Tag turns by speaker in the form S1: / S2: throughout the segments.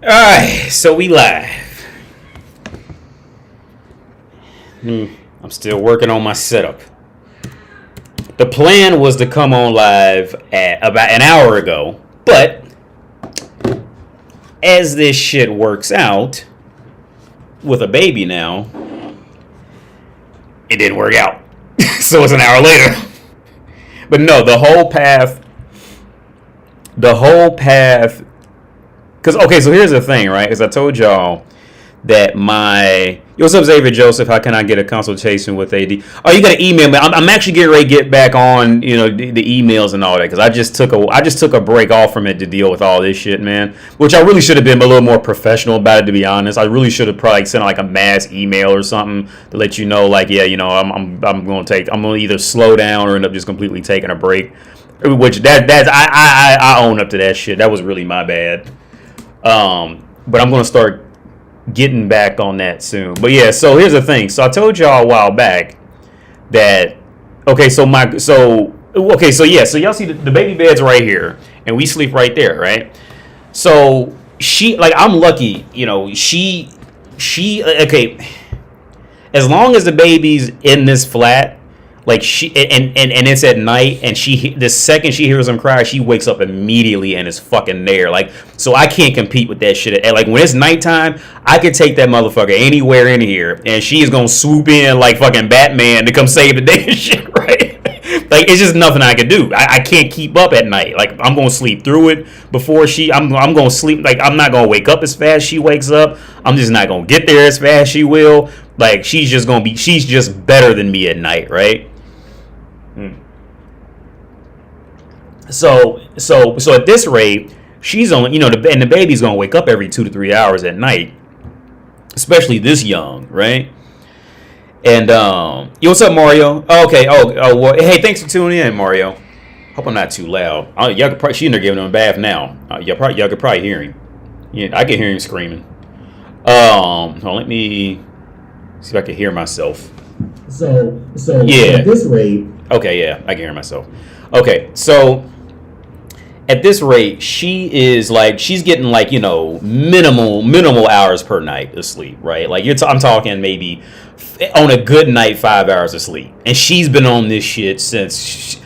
S1: Alright, so we live. I'm still working on my setup. The plan was to come on live at about an hour ago, but as this shit works out with a baby now, it didn't work out. So it's an hour later. But no, the whole path, because, okay, so here's the thing, right? Because I told y'all that yo, what's up, Xavier Joseph? How can I get a consultation with AD? Oh, you got to email me. I'm actually getting ready to get back on, the emails and all that, because I just took a break off from it to deal with all this shit, man. Which I really should have been a little more professional about it, to be honest. I really should have probably sent like a mass email or something to let you know, like, yeah, I'm gonna either slow down or end up just completely taking a break. Which I own up to that shit. That was really my bad. But I'm gonna start getting back on that soon. But yeah, so here's the thing. So I told y'all a while back that so y'all see the baby bed's right here, and we sleep right there, right? So I'm lucky, as long as the baby's in this flat, like and it's at night, and the second she hears him cry, she wakes up immediately and is fucking there. Like, so I can't compete with that shit. And like, when it's nighttime, I could take that motherfucker anywhere in here, and she is gonna swoop in like fucking Batman to come save the day and shit, right? Like, it's just nothing I can do. I can't keep up at night. Like, I'm gonna sleep through it before I'm gonna sleep. Like, I'm not gonna wake up as fast as she wakes up. I'm just not gonna get there as fast as she will. Like, she's just better than me at night, right? So at this rate, she's only, and the baby's gonna wake up every 2 to 3 hours at night, especially this young, right? And yo, what's up, Mario? Okay. Well, hey, thanks for tuning in, Mario. Hope I'm not too loud. Y'all could probably, she in there giving him a bath now. Y'all could probably hear him. Yeah, I can hear him screaming. Let me see if I can hear myself.
S2: So
S1: yeah.
S2: At this rate.
S1: Okay, yeah, I can hear myself. Okay, so at this rate, she's getting like, minimal hours per night of sleep, right? Like, I'm talking maybe on a good night 5 hours of sleep, and she's been on this shit since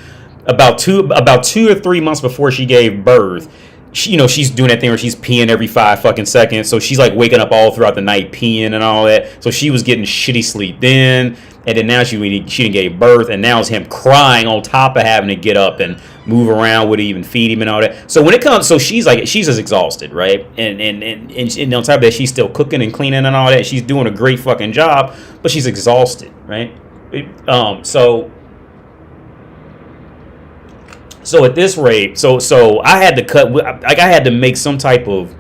S1: about 2 or 3 months before she gave birth. She's doing that thing where she's peeing every 5 fucking seconds, so she's like waking up all throughout the night peeing and all that. So she was getting shitty sleep then. And then now she didn't gave birth, and now it's him crying on top of having to get up and move around with it, even feed him and all that. So when it comes, so she's just exhausted, right? And on top of that, she's still cooking and cleaning and all that. She's doing a great fucking job, but she's exhausted, right? So at this rate, so I had to cut. Like, I had to make some type of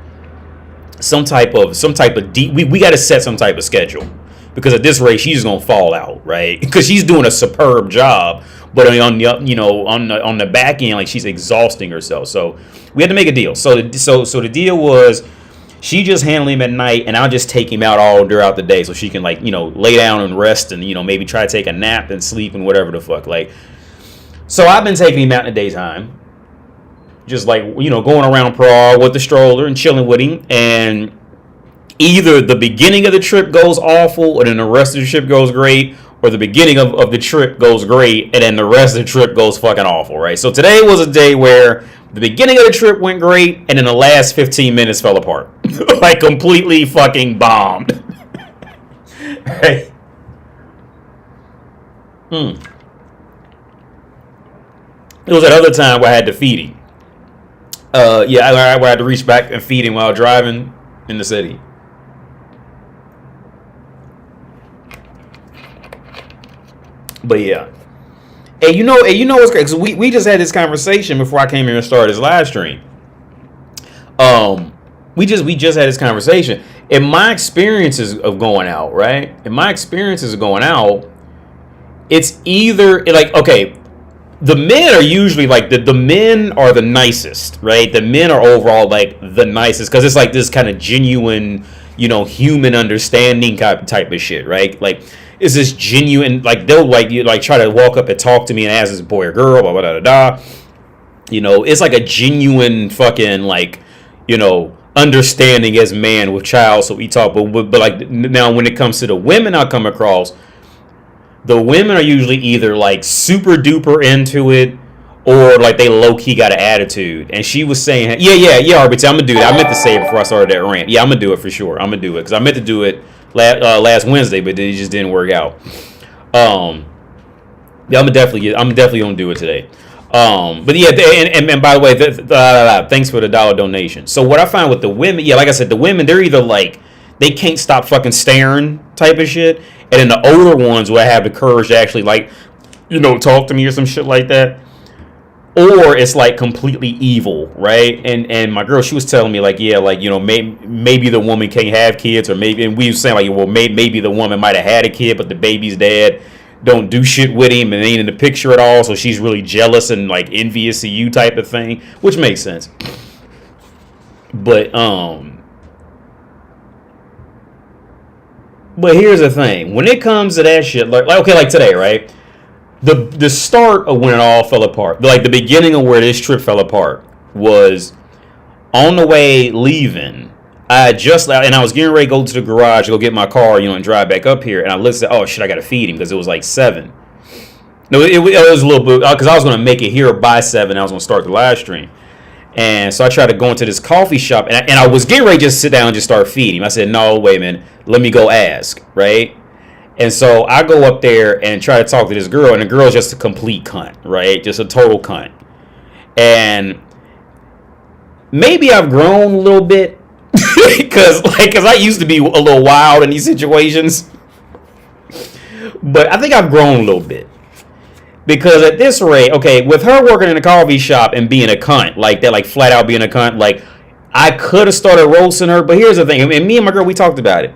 S1: we got to set some type of schedule. Because at this rate, she's gonna fall out, right? Because she's doing a superb job, but on the back end, like, she's exhausting herself. So we had to make a deal. So the deal was, she just handle him at night, and I'll just take him out all throughout the day, so she can, like, lay down and rest, and maybe try to take a nap and sleep and whatever the fuck. Like, so I've been taking him out in the daytime, just like, going around Prague with the stroller and chilling with him, and either the beginning of the trip goes awful, and then the rest of the trip goes great, or the beginning of the trip goes great, and then the rest of the trip goes fucking awful, right? So today was a day where the beginning of the trip went great, and then the last 15 minutes fell apart. Like, completely fucking bombed. Right? It was that other time where I had to feed him. Where I had to reach back and feed him while driving in the city. But yeah, and you know what's great? Cause we just had this conversation before I came here and started this live stream. We just had this conversation. In my experiences of going out, right? It's either like, okay, the men are usually like the men are the nicest, right? The men are overall like the nicest, because it's like this kind of genuine, human understanding type of shit, right? Like, is this genuine, like, they'll like you like try to walk up and talk to me and ask, is a boy or girl, blah blah blah blah. It's like a genuine fucking, like, understanding as man with child, so we talk. But like now, when it comes to the women I come across, the women are usually either like super duper into it, or like they low key got an attitude. And she was saying, yeah, RBT, I'm gonna do that. I meant to say it before I started that rant. Yeah, I'm gonna do it for sure. I'm gonna do it because I meant to do it last Wednesday, but it just didn't work out. Yeah, I'm definitely gonna do it today. But yeah, and by the way, thanks for the $1 donation. So what I find with the women, yeah, like I said, the women, they're either like they can't stop fucking staring type of shit, and then the older ones will have the courage to actually like, talk to me or some shit like that. Or it's like completely evil, right? And my girl, she was telling me like, yeah, like maybe the woman can't have kids, or maybe, and we were saying like, well, maybe the woman might have had a kid, but the baby's dad don't do shit with him and ain't in the picture at all, so she's really jealous and like envious of you type of thing, which makes sense. But here's the thing: when it comes to that shit, like okay, like today, right? The start of when it all fell apart, like the beginning of where this trip fell apart, was on the way leaving. I was getting ready to go to the garage to go get my car, and drive back up here. And I listened. Oh shit, I gotta feed him because it was like 7. No, it was a little bit because I was gonna make it here by 7. I was gonna start the live stream, and so I tried to go into this coffee shop, and I was getting ready to just sit down and just start feeding him. I said, no, wait a minute, let me go ask, right? And so I go up there and try to talk to this girl, and the girl's just a complete cunt, right? Just a total cunt. And maybe I've grown a little bit. Because I used to be a little wild in these situations, but I think I've grown a little bit. Because at this rate, okay, with her working in a coffee shop and being a cunt like that, like flat out being a cunt, like I could have started roasting her. But here's the thing, and me and my girl, we talked about it.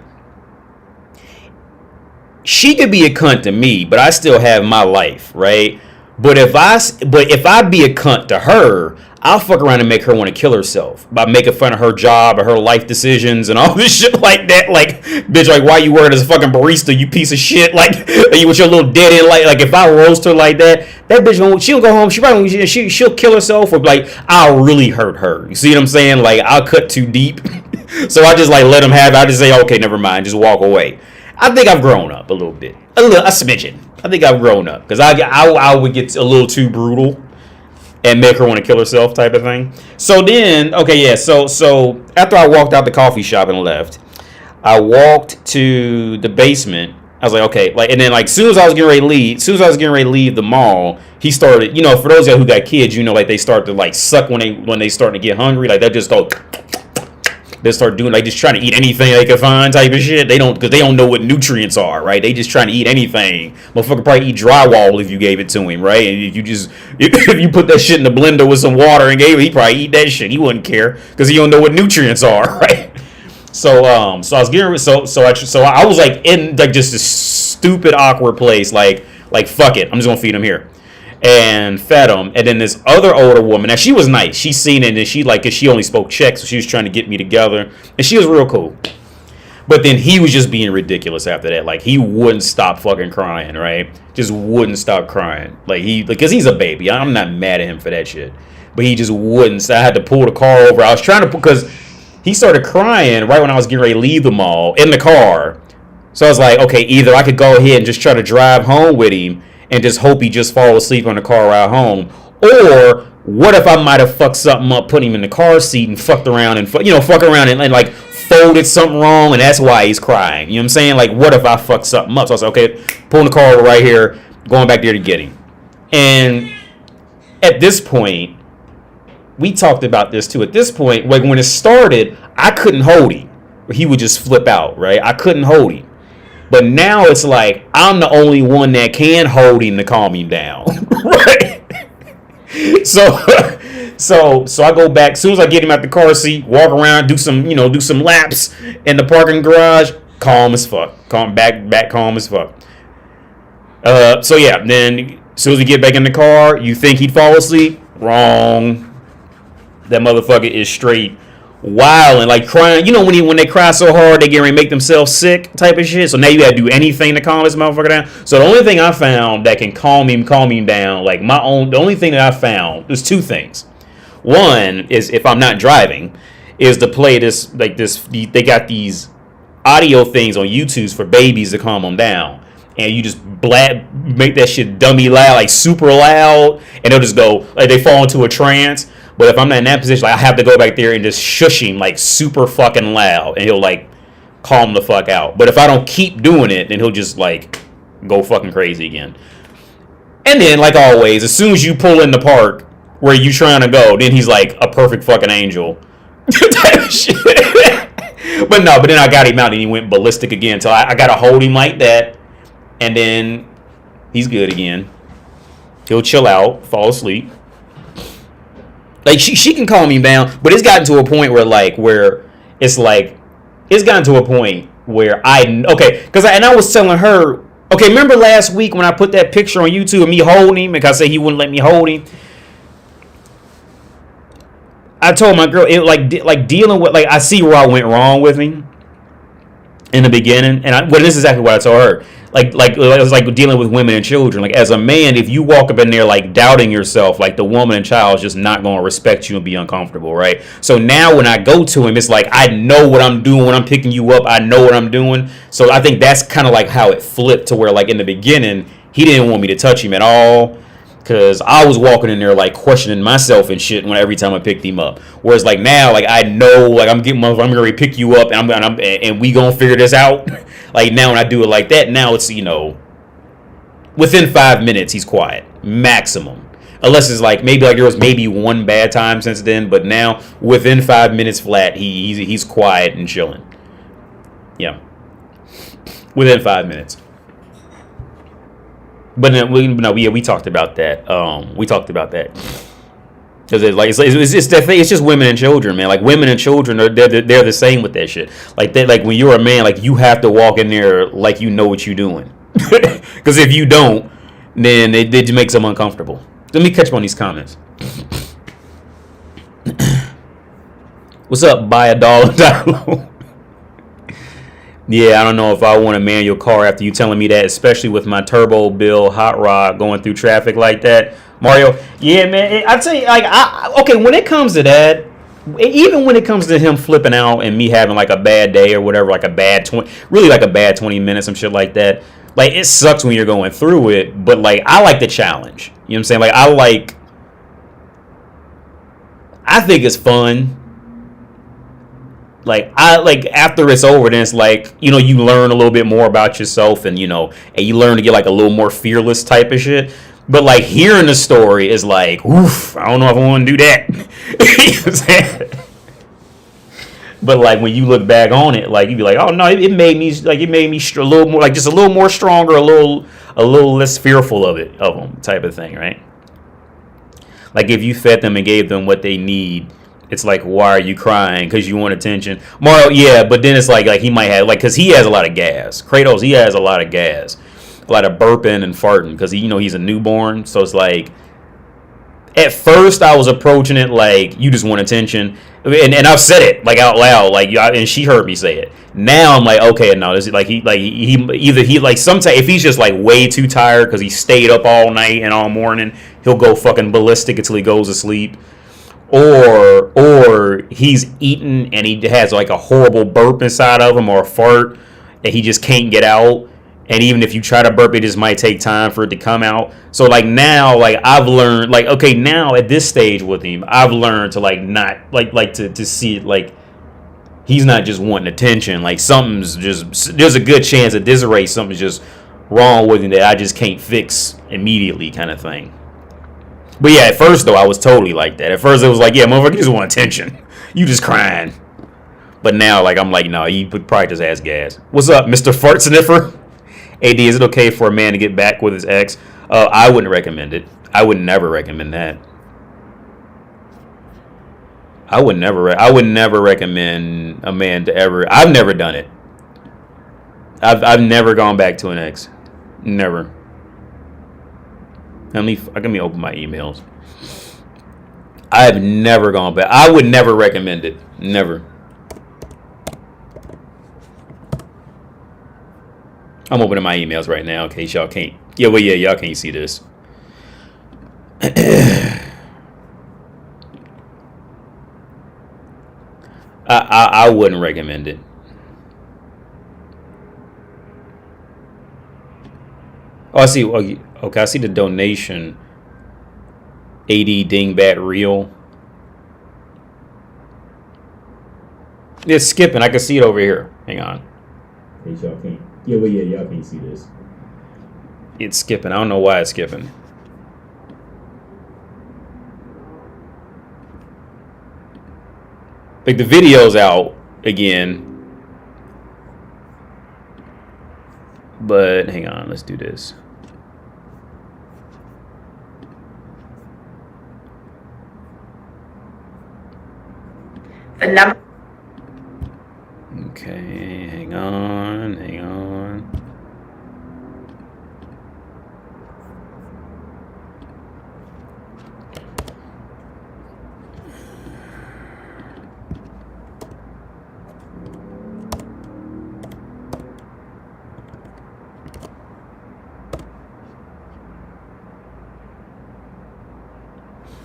S1: She could be a cunt to me, but I still have my life, right? But if I be a cunt to her, I'll fuck around and make her want to kill herself by making fun of her job or her life decisions and all this shit like that. Like, bitch, like, why you working as a fucking barista, you piece of shit? Like, you with your little dead end, like if I roast her like that, that bitch she'll go home. She'll kill herself, or like I'll really hurt her. You see what I'm saying? Like I'll cut too deep, so I just like let them have it. I just say, okay, never mind, just walk away. I think I've grown up a little bit, a smidgen. I think I've grown up because I would get a little too brutal and make her want to kill herself type of thing. So then, okay, yeah. So after I walked out the coffee shop and left, I walked to the basement. I was like, okay, like, and then like, soon as I was getting ready to leave the mall, he started, for those of you who got kids, like they start to like suck when they starting to get hungry, like they just go. They start doing like just trying to eat anything they can find type of shit. Because they don't know what nutrients are, right? They just trying to eat anything. Motherfucker probably eat drywall if you gave it to him, right? And if you put that shit in the blender with some water and gave it, he probably eat that shit. He wouldn't care because he don't know what nutrients are, right? So I was getting so I was like in like just this stupid awkward place, like fuck it, I'm just gonna feed him here. And fed him, and then this other older woman. Now she was nice. She seen it, and she like, cause she only spoke Czech, so she was trying to get me together, and she was real cool. But then he was just being ridiculous after that. Like he wouldn't stop fucking crying, right? Just wouldn't stop crying. Because he's a baby. I'm not mad at him for that shit. But he just wouldn't. So I had to pull the car over. I was trying to, because he started crying right when I was getting ready to leave the mall in the car. So I was like, okay, either I could go ahead and just try to drive home with him and just hope he just fall asleep on the car ride home, or what if I might have fucked something up, put him in the car seat and fucked around and like folded something wrong, and that's why he's crying. You know what I'm saying? Like, what if I fucked something up? So I was like, okay, pulling the car over right here, going back there to get him. And at this point, we talked about this too. At this point, like when it started, I couldn't hold him. He would just flip out, right? I couldn't hold him. But now it's like I'm the only one that can hold him to calm him down, right? So I go back as soon as I get him out the car seat, walk around, do some laps in the parking garage, calm as fuck, calm as fuck. So yeah, then as soon as we get back in the car, you think he'd fall asleep? Wrong. That motherfucker is straight wild and like crying. When they cry so hard they get ready to make themselves sick type of shit. So now you gotta do anything to calm this motherfucker down. So the only thing I found that can calm him down, like the only thing that I found, there's two things. One is if I'm not driving, is to play this like this. They got these audio things on YouTube for babies to calm them down, and you just make that shit dummy loud, like super loud, and they'll just go like they fall into a trance. But if I'm not in that position, like, I have to go back there and just shush him like super fucking loud, and he'll like calm the fuck out. But if I don't keep doing it, then he'll just like go fucking crazy again. And then, like always, as soon as you pull in the park where you trying to go, then he's like a perfect fucking angel. Type shit. But then I got him out and he went ballistic again. So I gotta hold him like that, and then he's good again. He'll chill out, fall asleep. Like she can calm him down, but it's gotten to a point where I was telling her, okay, remember last week when I put that picture on YouTube of me holding him because I said he wouldn't let me hold him? I told my girl, it like dealing with, like, I see where I went wrong with him in the beginning, and this is exactly what I told her. Like it was like dealing with women and children. Like, as a man, if you walk up in there like doubting yourself, like, the woman and child is just not going to respect you and be uncomfortable, right? So now when I go to him, it's like I know what I'm doing when I'm picking you up. I know what I'm doing. So I think that's kind of like how it flipped to where, like, in the beginning, he didn't want me to touch him at all. Because I was walking in there like questioning myself and shit when every time I picked him up. Whereas like now, like, I know, like, I'm gonna pick you up and we gonna figure this out. Like, now when I do it like that, now it's, within 5 minutes he's quiet, maximum. Unless it's like maybe like there was maybe one bad time since then, but now within 5 minutes flat, he's quiet and chilling. Yeah, within 5 minutes. But we talked about that. Because it's just women and children, man. Like, women and children they're the same with that shit. Like, when you're a man, like, you have to walk in there like you know what you're doing. Because if you don't, then it makes them uncomfortable. Let me catch up on these comments. What's up? Buy $1. Yeah, I don't know if I want a manual car after you telling me that, especially with my turbo bill hot rod going through traffic like that. Mario, yeah, man, I'd say, like, okay, when it comes to that, even when it comes to him flipping out and me having like a bad day or whatever, like a bad 20 minutes, some shit like that, like, it sucks when you're going through it, but like, I like the challenge. You know what I'm saying? Like, I think it's fun. Like, after it's over, then it's like, you learn a little bit more about yourself, and you learn to get like a little more fearless type of shit. But like, hearing the story is like, oof, I don't know if I want to do that. You know what I'm saying? But like, when you look back on it, like, you be like, oh no, it made me a little more, like, just a little more stronger, a little less fearful of them type of thing, right? Like, if you fed them and gave them what they need, it's like, why are you crying? Because you want attention. Mario, yeah, but then it's like he might have, like, because he has a lot of gas. Kratos, he has a lot of gas. A lot of burping and farting because, he's a newborn. So it's like, at first I was approaching it like, you just want attention. And I've said it, like, out loud, like, and she heard me say it. Now I'm like, okay, no, this is like, sometimes if he's just like way too tired because he stayed up all night and all morning, he'll go fucking ballistic until he goes to sleep. Or he's eating and he has like a horrible burp inside of him or a fart that he just can't get out. And even if you try to burp, it just might take time for it to come out. So like, now, like, I've learned, like, okay, now at this stage with him, I've learned to like not like to see it like he's not just wanting attention. Like, there's a good chance at this rate something's just wrong with him that I just can't fix immediately, kind of thing. But yeah, at first though, I was totally like that. At first it was like, yeah, motherfucker, you just want attention. You just crying. But now, like, I'm like, no, you probably just ass gas. What's up, Mr. Fart Sniffer? AD, is it okay for a man to get back with his ex? I wouldn't recommend it. I would never recommend that. I would never recommend a man to ever. I've never done it. I've never gone back to an ex. Never. Let me open my emails. I have never gone back. I would never recommend it. Never. I'm opening my emails right now in case y'all can't. Yeah, well, yeah, y'all can't see this. I wouldn't recommend it. Oh, I see. Okay, I see the donation. AD Dingbat Real. It's skipping. I can see it over here. Hang on.
S2: Y'all can't. Yeah, well, yeah, y'all can't see this.
S1: It's skipping. I don't know why it's skipping. Like the video's out again. But hang on, let's do this.
S3: The number.
S1: Okay, hang on.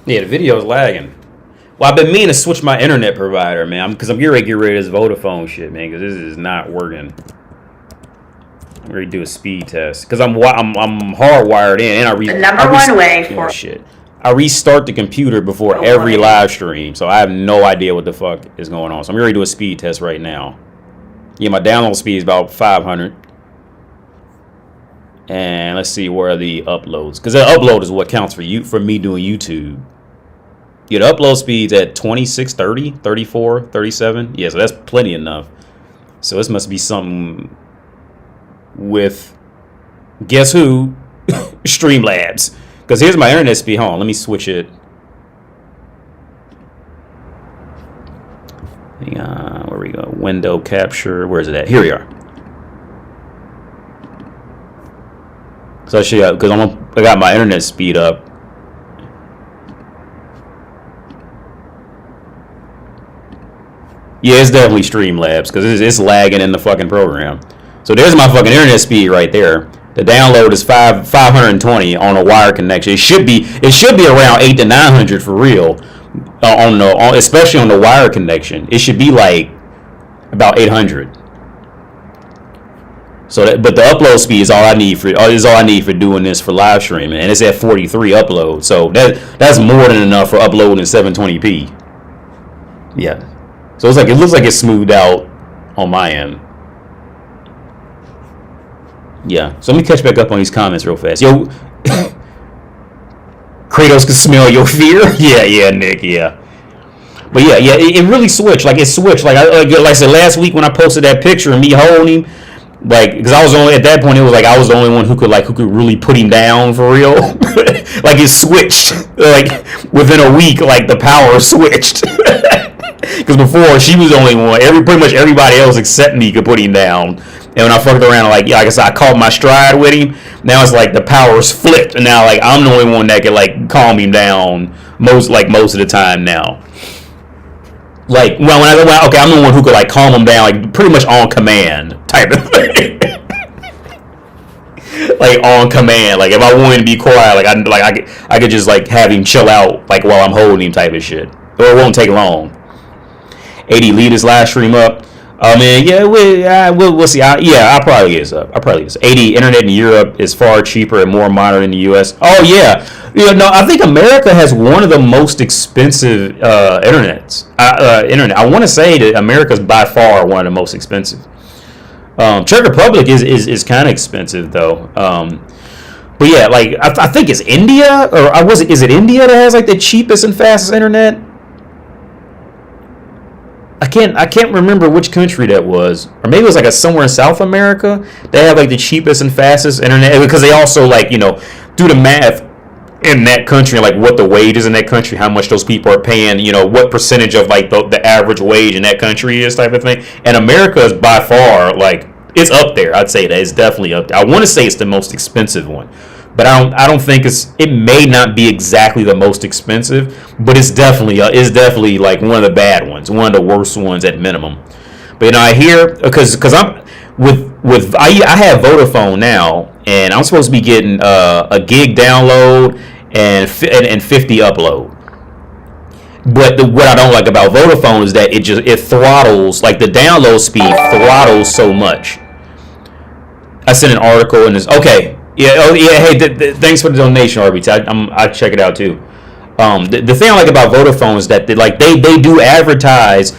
S1: Yeah, the video's lagging. Well, I've been meaning to switch my internet provider, man, because I'm getting ready to get rid of this Vodafone shit, man, because this is not working. I'm ready to do a speed test because I'm hardwired in, and I restart the computer before every live stream, so I have no idea what the fuck is going on. So I'm ready to do a speed test right now. Yeah, my download speed is about 500. And let's see where are the uploads, because the upload is what counts for me doing YouTube. Yeah, the upload speed's at 26, 30, 34, 37. Yeah, so that's plenty enough. So this must be something with, guess who? Streamlabs. Because here's my internet speed. Hold on, let me switch it. Hang on, where we go? Window capture. Where is it at? Here we are. So I show you, because I got my internet speed up. Yeah, it's definitely Streamlabs because it's lagging in the fucking program. So there's my fucking internet speed right there. The download is 520 on a wire connection. It should be around 800 to 900 for real. Especially on the wire connection, it should be like about 800. So, but the upload speed is all I need for doing this for live streaming, and it's at 43 uploads. So that's more than enough for uploading 720p. Yeah. So it looks like it's smoothed out on my end. Yeah. So let me catch back up on these comments real fast. Yo, Kratos can smell your fear. Yeah, Nick. Yeah. But yeah, it really switched. Like it switched. Like I said last week when I posted that picture of me holding him. Like, because I was only at that point, it was like I was the only one who could really put him down for real. Like it switched. Like within a week, like the power switched. Because before she was the only one. Pretty much everybody else except me could put him down. And when I fucked around, like I said, I caught my stride with him. Now it's like the power's flipped, and now like I'm the only one that can like calm him down most of the time now. Like when I'm the one who could like calm him down, like pretty much on command type of thing. Like on command, like if I wanted to be quiet, I could just like have him chill out like while I'm holding him type of shit, or it won't take long. 80 lead his live stream up. Oh man, yeah, we'll see. I'll probably get this up. 80 internet in Europe is far cheaper and more modern in the U.S. Oh yeah. No, I think America has one of the most expensive internet. I want to say that America's by far one of the most expensive. Czech Republic is kind of expensive though. But yeah, like I think it's India, or is it India that has like the cheapest and fastest internet? I can't remember which country that was, or maybe it was like somewhere in South America. They have like the cheapest and fastest internet because they also like do the math in that country, like what the wage is in that country, how much those people are paying, what percentage of like the average wage in that country is, type of thing. And America is by far like it's up there. I'd say that it's definitely up there. I want to say it's the most expensive one, but I don't think it may not be exactly the most expensive, but it's definitely like one of the bad ones, one of the worst ones at minimum. But I hear because I'm I have Vodafone now, and I'm supposed to be getting a gig download and 50 upload. But what I don't like about Vodafone is that it throttles, like the download speed throttles so much. I sent an article and it's okay. Yeah. Oh yeah. Hey, thanks for the donation, RBT. I check it out too. The thing I like about Vodafone is that they do advertise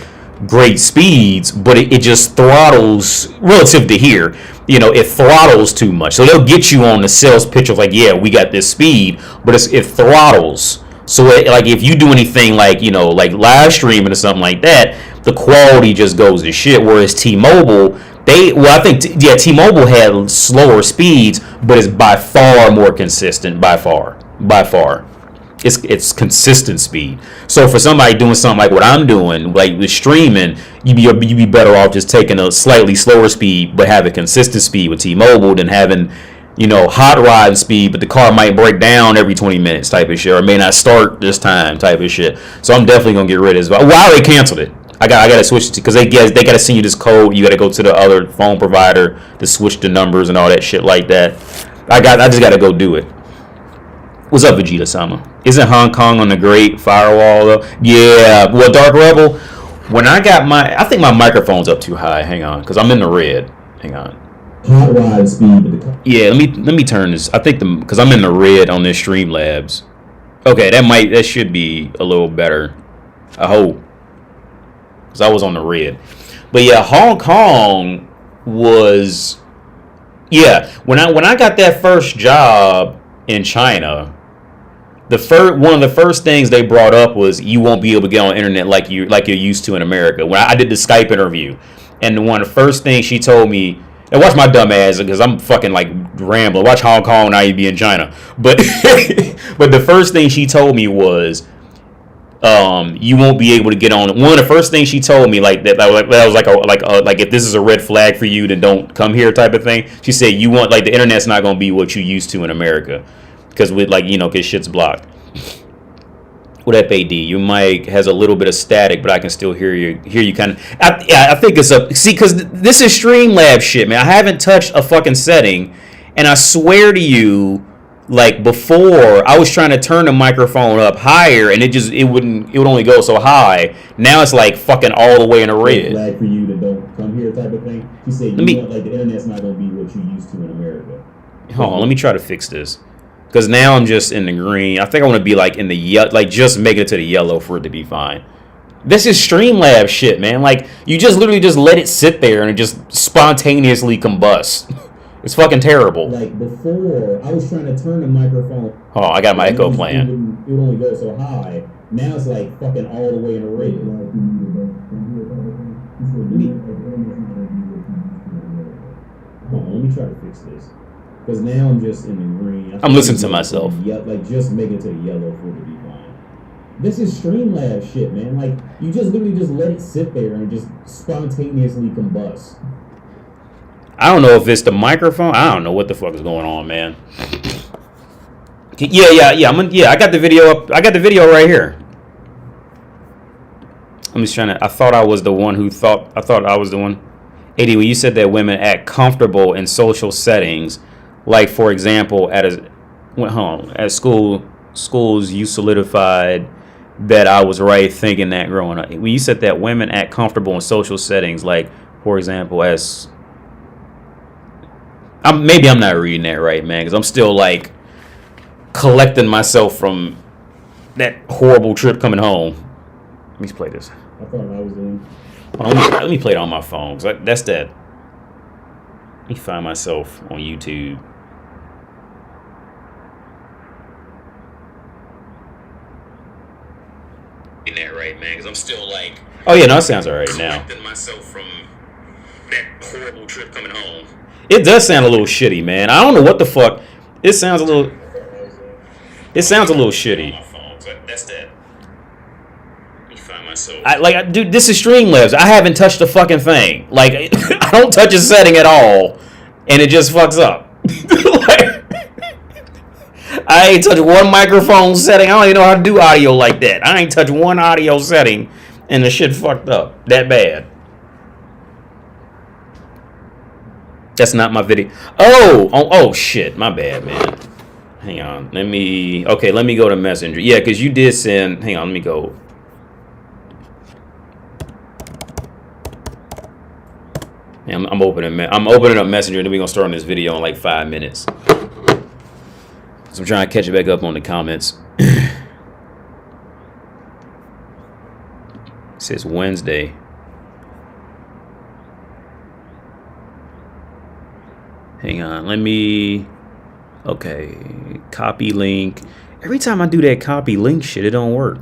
S1: great speeds, but it just throttles relative to here. It throttles too much. So they'll get you on the sales pitch of like, yeah, we got this speed, but it throttles. So like if you do anything like like live streaming or something like that, the quality just goes to shit. Whereas T-Mobile, I think T-Mobile had slower speeds, but it's by far more consistent. By far. It's consistent speed. So for somebody doing something like what I'm doing, like with streaming, you'd be better off just taking a slightly slower speed, but having consistent speed with T-Mobile than having, hot rod speed, but the car might break down every 20 minutes type of shit, or may not start this time type of shit. So I'm definitely gonna get rid of this. Wow, they canceled it. I gotta switch it because they gotta send you this code. You gotta go to the other phone provider to switch the numbers and all that shit like that. I just gotta go do it. What's up, Vegeta Sama? Isn't Hong Kong on the Great Firewall though? Yeah. Well, Dark Rebel. When I think my microphone's up too high. Hang on, because I'm in the red. Hang on.
S2: Hot rod speed.
S1: Yeah. Let me turn this. I think because I'm in the red on this Streamlabs. Okay, that should be a little better. I hope. Because I was on the red. But yeah, Hong Kong was. Yeah. When I got that first job in China, one of the first things they brought up was you won't be able to get on the internet like you're used to in America. When I did the Skype interview, and one of the first things she told me, and watch my dumb ass because I'm fucking like rambling. Watch Hong Kong, now you be in China. But but the first thing she told me was, you won't be able to get on. One of the first things she told me that was like if this is a red flag for you, then don't come here type of thing. She said the internet's not gonna be what you used to in America. Because because shit's blocked. What up, AD? Your mic has a little bit of static, but I can still hear you kind of. I think it's because this is Streamlabs shit, man. I haven't touched a fucking setting, and I swear to you, like before, I was trying to turn the microphone up higher, and it would only go so high. Now it's like fucking all the way in the red.
S2: Flag for you to don't come here type of thing. She said the internet's not gonna be what you used to in America.
S1: Hold on, let me try to fix this. Because now I'm just in the green. I think I want to be like in the yellow, like just make it to the yellow for it to be fine. This is Streamlabs shit, man. Like you just literally just let it sit there and it just spontaneously combusts. It's fucking terrible.
S2: Like before, I was trying to turn the microphone.
S1: Oh, I got my echo playing.
S2: It would only go so high. Now it's like fucking all the way in the red. Hold on, let me try to fix this. Because now I'm just in the green.
S1: I'm listening to myself.
S2: Like just make it to the yellow for it to be fine. This is Streamlabs shit, man. Like you just literally just let it sit there and just spontaneously combust.
S1: I don't know if it's the microphone. I don't know what the fuck is going on, man. Yeah. I got the video up. I got the video right here. I'm just trying to. I thought I was the one who thought. I thought I was the one. AD, when you said that women act comfortable in social settings, like for example, at schools, you solidified that I was right thinking that growing up. When you said that women act comfortable in social settings, like for example, maybe I'm not reading that right, man, because I'm still like collecting myself from that horrible trip coming home. Let me play this.
S2: I thought I was in.
S1: Let me play it on my phone. That's that. Let me find myself on YouTube. In that right, man, because I'm still like. Oh yeah, no, it sounds alright now. Collecting myself from that horrible trip coming home. It does sound a little shitty, man. I don't know what the fuck. It sounds a little. It sounds a little shitty. That's that. Dude, this is Streamlabs. I haven't touched a fucking thing. Like, I don't touch a setting at all, and it just fucks up. I ain't touched one microphone setting. I don't even know how to do audio like that. I ain't touched one audio setting, and the shit fucked up that bad. That's not my video. Oh shit, my bad, man. Hang on, let me go to Messenger. Yeah, because you did send. Hang on, let me go. I'm opening up Messenger, and then we're gonna start on this video in like 5 minutes. So I'm trying to catch it back up on the comments. It says Wednesday. Hang on, okay, copy link. Every time I do that copy link shit, it don't work.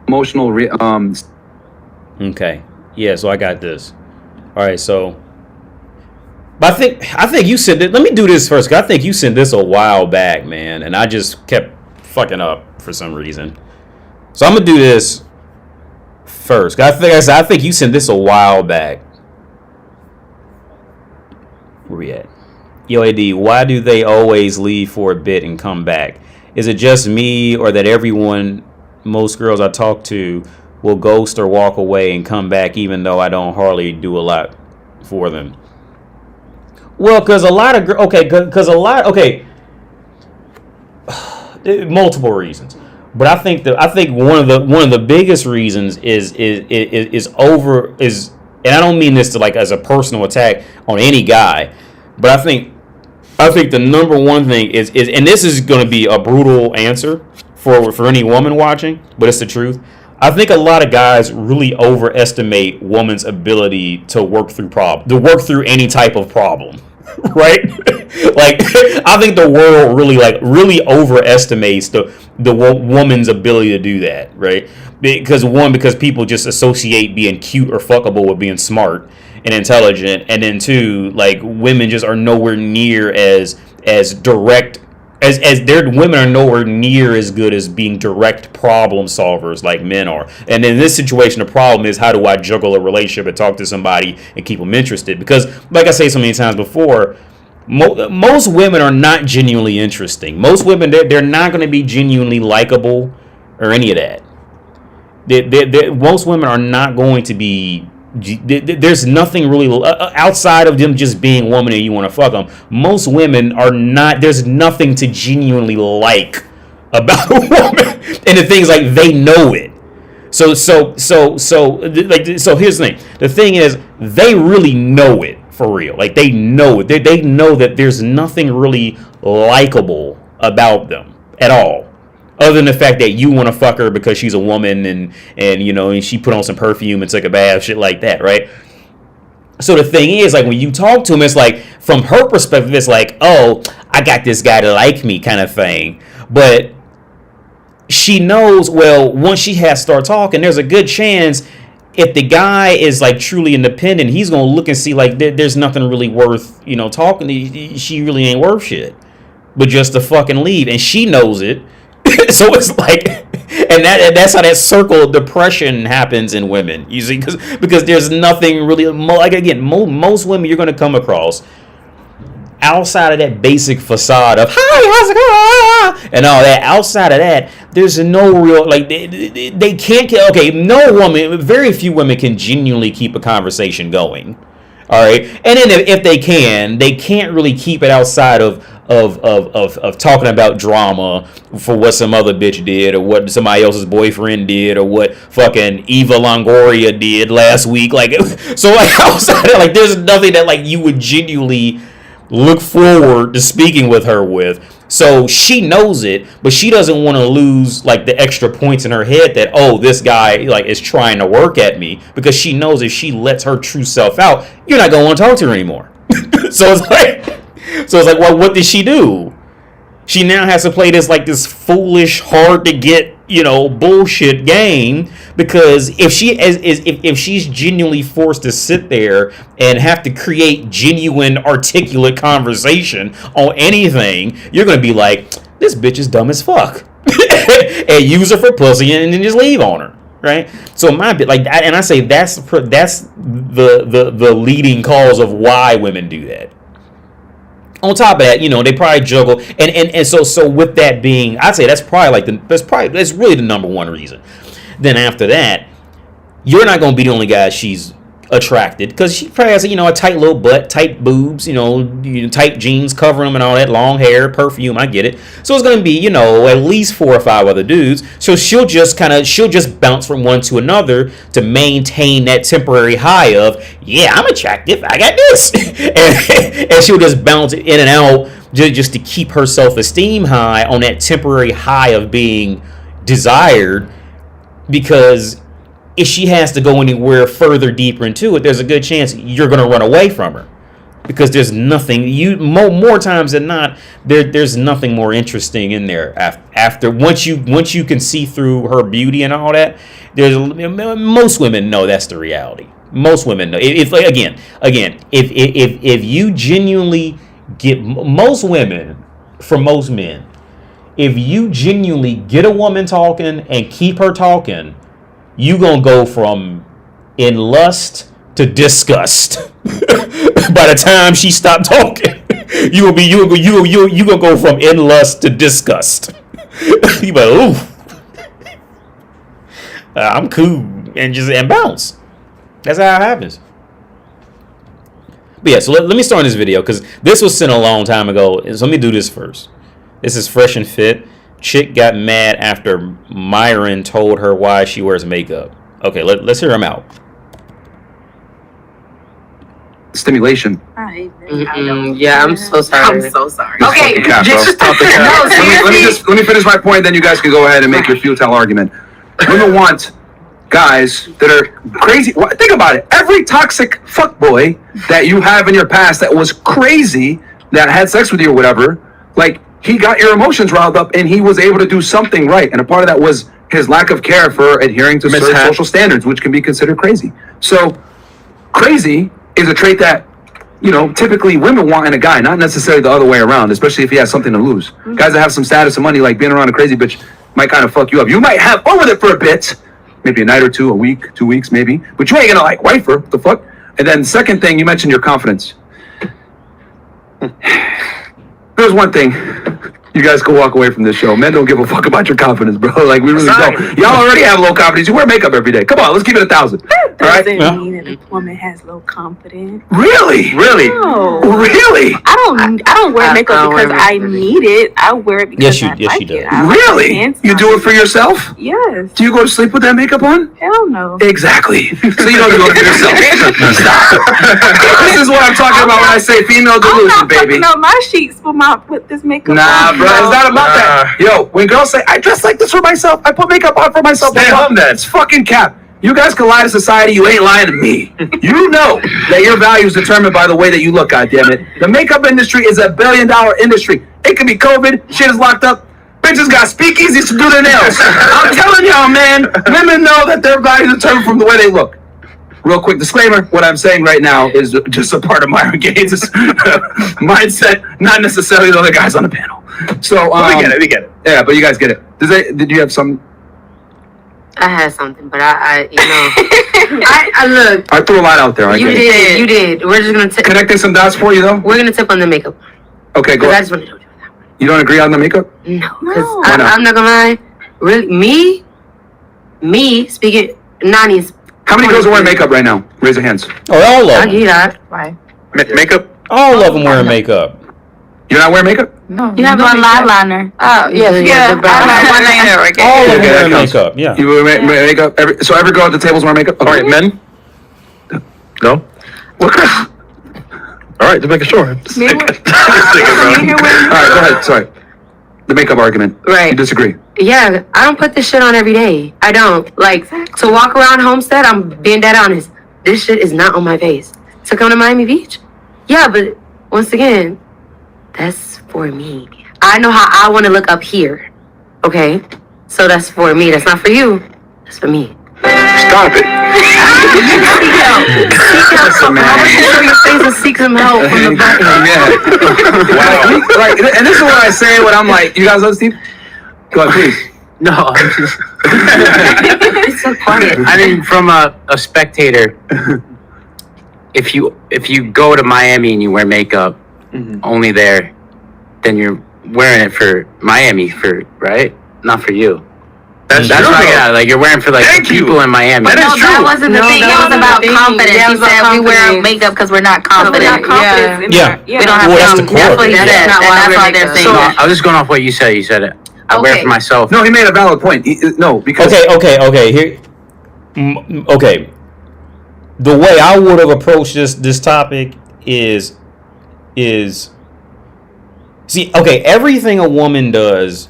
S4: Emotional
S1: Okay. Yeah, so I got this. All right, so but I think you sent it. Let me do this first, 'cause I think you sent this a while back, man, and I just kept fucking up for some reason. So I'm gonna do this first. I think you sent this a while back. Where we at? Yo, AD, why do they always leave for a bit and come back? Is it just me, or that most girls I talk to will ghost or walk away and come back even though I don't hardly do a lot for them? Well, because a lot of multiple reasons, but I think one of the biggest reasons is and I don't mean this to like as a personal attack on any guy, but I think the number one thing is and this is going to be a brutal answer for any woman watching, but it's the truth. I think a lot of guys really overestimate women's ability to work through any type of problem, right? Like, I think the world really overestimates the woman's ability to do that, right? Because people just associate being cute or fuckable with being smart and intelligent, and then two, like, women just are nowhere near as direct. As their women are nowhere near as good as being direct problem solvers like men are. And in this situation, the problem is, how do I juggle a relationship and talk to somebody and keep them interested? Because, like I say so many times before, most women are not genuinely interesting. Most women, they're not going to be genuinely likable or any of that. Most women are not going to be. There's nothing really outside of them just being woman and you want to fuck them. Most women are not. There's nothing to genuinely like about a woman, and the things like they know it. So here's the thing. The thing is, they really know it for real. Like, they know it. They know that there's nothing really likable about them at all. Other than the fact that you want to fuck her because she's a woman and she put on some perfume and took a bath, shit like that, right? So the thing is, like, when you talk to him, it's like, from her perspective, it's like, oh, I got this guy to like me kind of thing. But she knows, well, once she has to start talking, there's a good chance if the guy is like truly independent, he's going to look and see like there's nothing really worth, talking to. She really ain't worth shit, but just to fucking leave. And she knows it. So it's like, and that's how that circle of depression happens in women. You see, because there's nothing really, like, again, most women you're going to come across outside of that basic facade of hi, how's it going, and all that. Outside of that, there's no real, like, they can't. Okay, no woman, very few women can genuinely keep a conversation going. All right, and then if they can't really keep it outside of talking about drama for what some other bitch did, or what somebody else's boyfriend did, or what fucking Eva Longoria did last week. Like, so, like, outside of, like, there's nothing that, like, you would genuinely look forward to speaking with her with. So she knows it, but she doesn't want to lose, like, the extra points in her head that, oh, this guy, like, is trying to work at me, because she knows if she lets her true self out, you're not going to want to talk to her anymore. So it's like, well, what did she do? She now has to play this foolish, hard to get, bullshit game, because if she's genuinely forced to sit there and have to create genuine, articulate conversation on anything, you're gonna be like, this bitch is dumb as fuck, and use her for pussy and then just leave on her, right? So my bit, like, and I say that's the leading cause of why women do that. On top of that, they probably juggle, and so with that being, I'd say that's really the number one reason. Then after that, you're not going to be the only guy she's attracted because she probably has a tight little butt, tight boobs, tight jeans covering them and all that, long hair, perfume. I get it. So it's gonna be at least 4 or 5 other dudes. So she'll just bounce from one to another to maintain that temporary high of I'm attractive. I got this, and she'll just bounce in and out just to keep her self-esteem high on that temporary high of being desired, because if she has to go anywhere further deeper into it, there's a good chance you're going to run away from her, because there's nothing more times than not there's nothing more interesting in there after once you can see through her beauty and all that. Most women know that's the reality. Most women know. If you genuinely get most women from most men, if you genuinely get a woman talking and keep her talking, you gonna go from in lust to disgust. By the time she stopped talking, you gonna go from in lust to disgust. You be like, ooh, I'm cool, and bounce. That's how it happens. But yeah, so let me start this video because this was sent a long time ago. So let me do this first. This is Fresh and Fit. Chick got mad after Myron told her why she wears makeup. Okay, let's hear him out.
S4: Stimulation.
S5: Yeah, I'm so sorry.
S3: I'm so sorry.
S5: Okay,
S4: let me finish my point, then you guys can go ahead and make your futile argument. Women want guys that are crazy. Think about it. Every toxic fuckboy that you have in your past that was crazy, that had sex with you or whatever, like, he got your emotions riled up and he was able to do something right. And a part of that was his lack of care for adhering to certain social standards, which can be considered crazy. So crazy is a trait that, typically women want in a guy, not necessarily the other way around, especially if he has something to lose. Guys that have some status and money, like being around a crazy bitch, might kind of fuck you up. You might have fun with it for a bit, maybe a night or two, a week, 2 weeks maybe, but you ain't gonna wife her, what the fuck? And then second thing, you mentioned your confidence. There's one thing. You guys can walk away from this show. Men don't give a fuck about your confidence, bro. Like, we really don't. Y'all already have low confidence. You wear makeup every day. Come on, let's keep it 1,000.
S3: That doesn't mean that a woman has low confidence.
S4: Really?
S3: No.
S4: Really?
S3: I don't wear makeup because I need it. I wear it because I like
S1: does.
S3: it. I
S4: Really?
S3: like
S4: You do it for yourself?
S3: Yes.
S4: Do you go to sleep with that makeup on?
S3: Hell no.
S4: Exactly. So you don't do it for yourself. Stop. This is what I'm talking about when I say female delusion,
S3: I'm not
S4: baby.
S3: fucking up my sheets with this makeup
S4: Nah,
S3: on.
S4: bro, it's not about that. Yo, when girls say, I dress like this for myself, I put makeup on for myself.
S6: Stay home then.
S4: It's fucking cap. You guys can lie to society, you ain't lying to me. You know that your value is determined by the way that you look, goddammit. The makeup industry is $1 billion industry. It could be COVID, shit is locked up. Bitches got speakeasies to do their nails. I'm telling y'all, man, women know that their value is determined from the way they look. Real quick disclaimer, what I'm saying right now is just a part of Myron Gaines' mindset, not necessarily the other guys on the panel. So,
S6: we get it.
S4: Yeah, but you guys get it. Did you have some?
S5: I had something, but I look.
S4: I threw a lot out there.
S5: You did. We're just gonna
S4: connecting some dots for you, though?
S5: We're gonna tip on the makeup.
S4: Okay, go.
S5: I just want to do that one.
S4: You don't agree on the makeup?
S5: No, because I'm not gonna lie. Really, me speaking, Nani's.
S4: How many girls are wearing makeup right now? Raise your hands.
S1: Oh, all of
S5: I'll
S1: them.
S5: give you that. Why?
S4: Makeup?
S1: All of them wearing makeup.
S4: You're not wearing makeup?
S3: No. You have one eyeliner.
S5: Oh, yeah.
S3: I have one liner.
S1: All of them
S4: Okay,
S1: wearing
S4: that counts.
S1: makeup. Yeah.
S4: You wear makeup? So every girl at the table's wearing makeup?
S6: All right, men? No?
S4: What?
S6: All right, just making sure.
S4: All right, go ahead. Sorry. The makeup argument.
S5: Right.
S4: You disagree?
S5: Yeah, I don't put this shit on every day. I don't. Like, to walk around Homestead, I'm being dead honest. This shit is not on my face. To come to Miami Beach? Yeah, but once again, that's for me. I know how I want to look up here. Okay? So that's for me. That's not for you. That's for me.
S6: Stop it.
S5: Listen, man. I want you to show your face and seek some help from the back.
S4: Yeah. Wow. Like, and this is what I say when I'm like, you guys love Steve? Go ahead, please.
S7: No, I'm just.
S5: It's so quiet.
S7: I mean, from a spectator, if you go to Miami and you wear makeup only there, then you're wearing it for Miami, right? Not for you. That's what I got. Like you're wearing for like people in Miami.
S3: But no, that wasn't the thing. It was about confidence. He said we wear makeup because we're not confident.
S1: Yeah.
S3: We don't have
S1: that's the core.
S3: That's what he said. That's why they're saying that.
S7: I was just going off what you said. You said it. I wear it for myself.
S4: No, he made a valid point. Because
S1: Okay. Here. Okay. The way I would have approached this topic is see, okay, everything a woman does.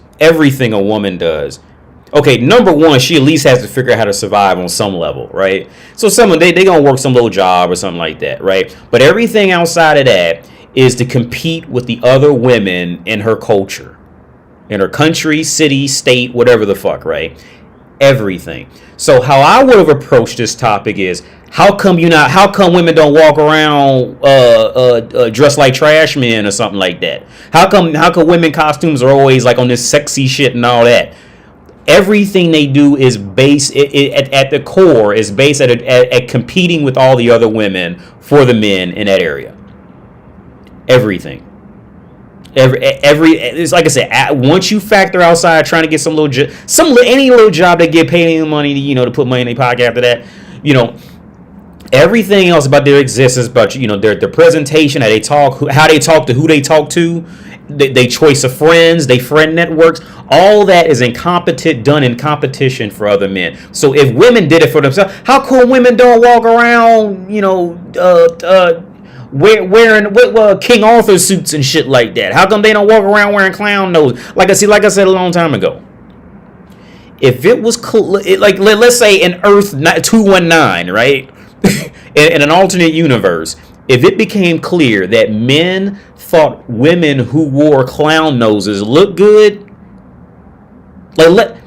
S1: Okay, number one, she at least has to figure out how to survive on some level, right? So they gonna work some little job or something like that, right? But everything outside of that is to compete with the other women in her culture, in her country, city, state, whatever the fuck, right? Everything. So how I would have approached this topic is, how come women don't walk around dressed like trash men or something like that? How come women costumes are always like on this sexy shit and all that? Everything they do is based at the core is based at competing with all the other women for the men in that area. Everything. It's like I said, once you factor outside trying to get any little job they get paid any money to put money in their pocket after that, everything else about their existence, about their presentation, how they talk to who they talk to, they choice of friends, they friend networks, all that is done in competition for other men. So if women did it for themselves, how come women don't walk around wearing King Arthur suits and shit like that? How come they don't walk around wearing clown nose? Like I said a long time ago. If it was let's say in Earth 219, right? in an alternate universe, if it became clear that men thought women who wore clown noses looked good, like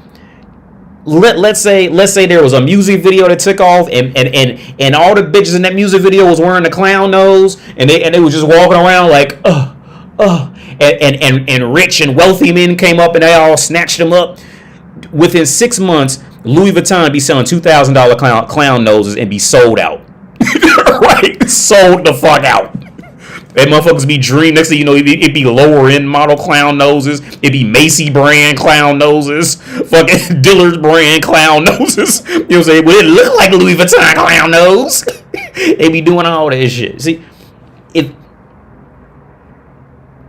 S1: let's say there was a music video that took off and all the bitches in that music video was wearing the clown nose and they was just walking around like and rich and wealthy men came up and they all snatched them up. Within 6 months, Louis Vuitton be selling $2,000 clown noses and be sold out. Right? Sold the fuck out. And motherfuckers be dreaming. Next thing you know, it'd be lower end model clown noses. It'd be Macy brand clown noses. Fucking Dillard's brand clown noses. You know what I'm saying? But it look like Louis Vuitton clown nose. They be doing all that shit. See,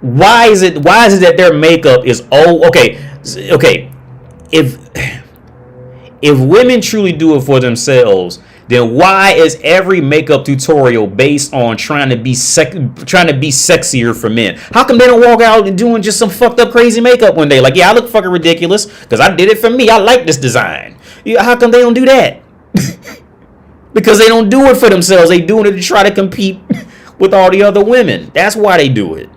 S1: why is it that their makeup is okay. If women truly do it for themselves, then why is every makeup tutorial based on trying to be sexier for men? How come they don't walk out and doing just some fucked up crazy makeup one day? Like, yeah, I look fucking ridiculous because I did it for me. I like this design. Yeah, how come they don't do that? Because they don't do it for themselves. They doing it to try to compete with all the other women. That's why they do it.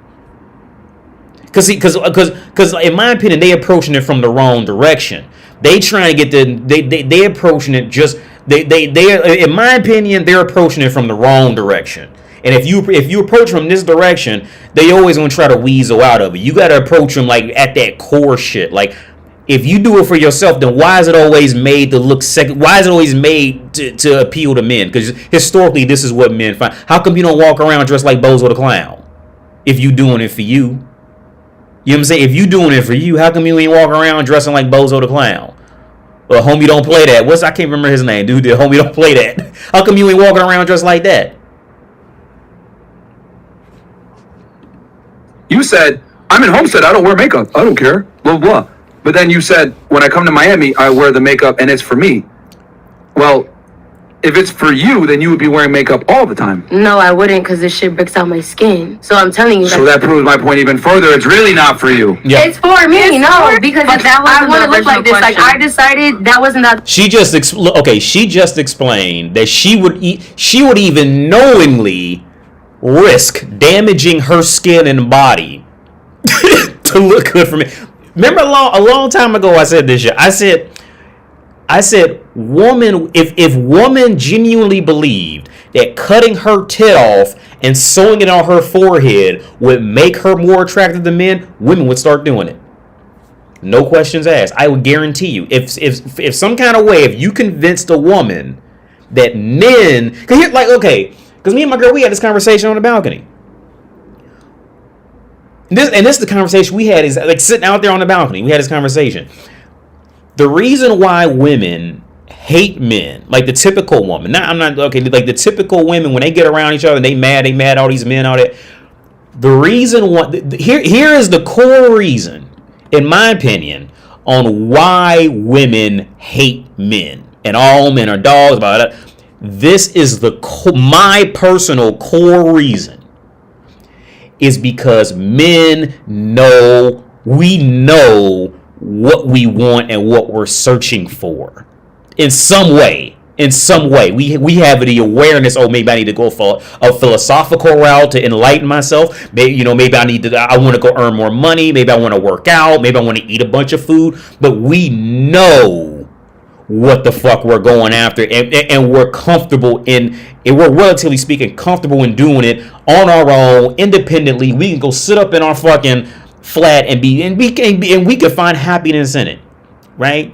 S1: Because in my opinion, they approaching it from the wrong direction. They trying to get they approaching it just they in my opinion, they're approaching it from the wrong direction. And if you approach from this direction, they always gonna try to weasel out of it. You gotta approach them like at that core shit. Like, if you do it for yourself, then why is it always made to look why is it always made to appeal to men? Because historically, this is what men find. How come you don't walk around dressed like Bozo the Clown if you doing it for you? You know what I'm saying? If you doing it for you, how come you ain't walking around dressing like Bozo the Clown? Or Homie Don't Play That. I can't remember his name, dude. Homie Don't Play That. How come you ain't walking around dressed like that?
S4: You said, I'm in Homestead, I don't wear makeup. I don't care. Blah, blah. But then you said, when I come to Miami, I wear the makeup and it's for me. Well, if it's for you, then you would be wearing makeup all the time.
S5: No, I wouldn't, because this shit breaks out my skin. So I'm telling you.
S4: So that proves my point even further. It's really not for you.
S1: Yeah.
S5: It's for me, because I want to look like this. Question. Like, I decided that wasn't that.
S1: She just explained that she would even knowingly risk damaging her skin and body to look good for me. Remember a long time ago I said this shit. I said, woman, if woman genuinely believed that cutting her tit off and sewing it on her forehead would make her more attractive to men, women would start doing it. No questions asked. I would guarantee you, if some kind of way, if you convinced a woman that men, because me and my girl, we had this conversation on the balcony. This is the conversation we had, is like sitting out there on the balcony. We had this conversation. The reason why women hate men, like the typical woman. Now, I'm not okay. Like the typical women, when they get around each other, and they mad. All these men, all that. The reason why here is the core reason, in my opinion, on why women hate men and all men are dogs. About it. This is my personal core reason. Is because men know what we want and what we're searching for. In some way, we have the awareness. Oh, maybe I need to go for a philosophical route to enlighten myself. Maybe I want to go earn more money. Maybe I want to work out. Maybe I want to eat a bunch of food. But we know what the fuck we're going after, and we're comfortable and we're relatively speaking comfortable in doing it on our own, independently. We can go sit up in our fucking flat and we can find happiness in it, right?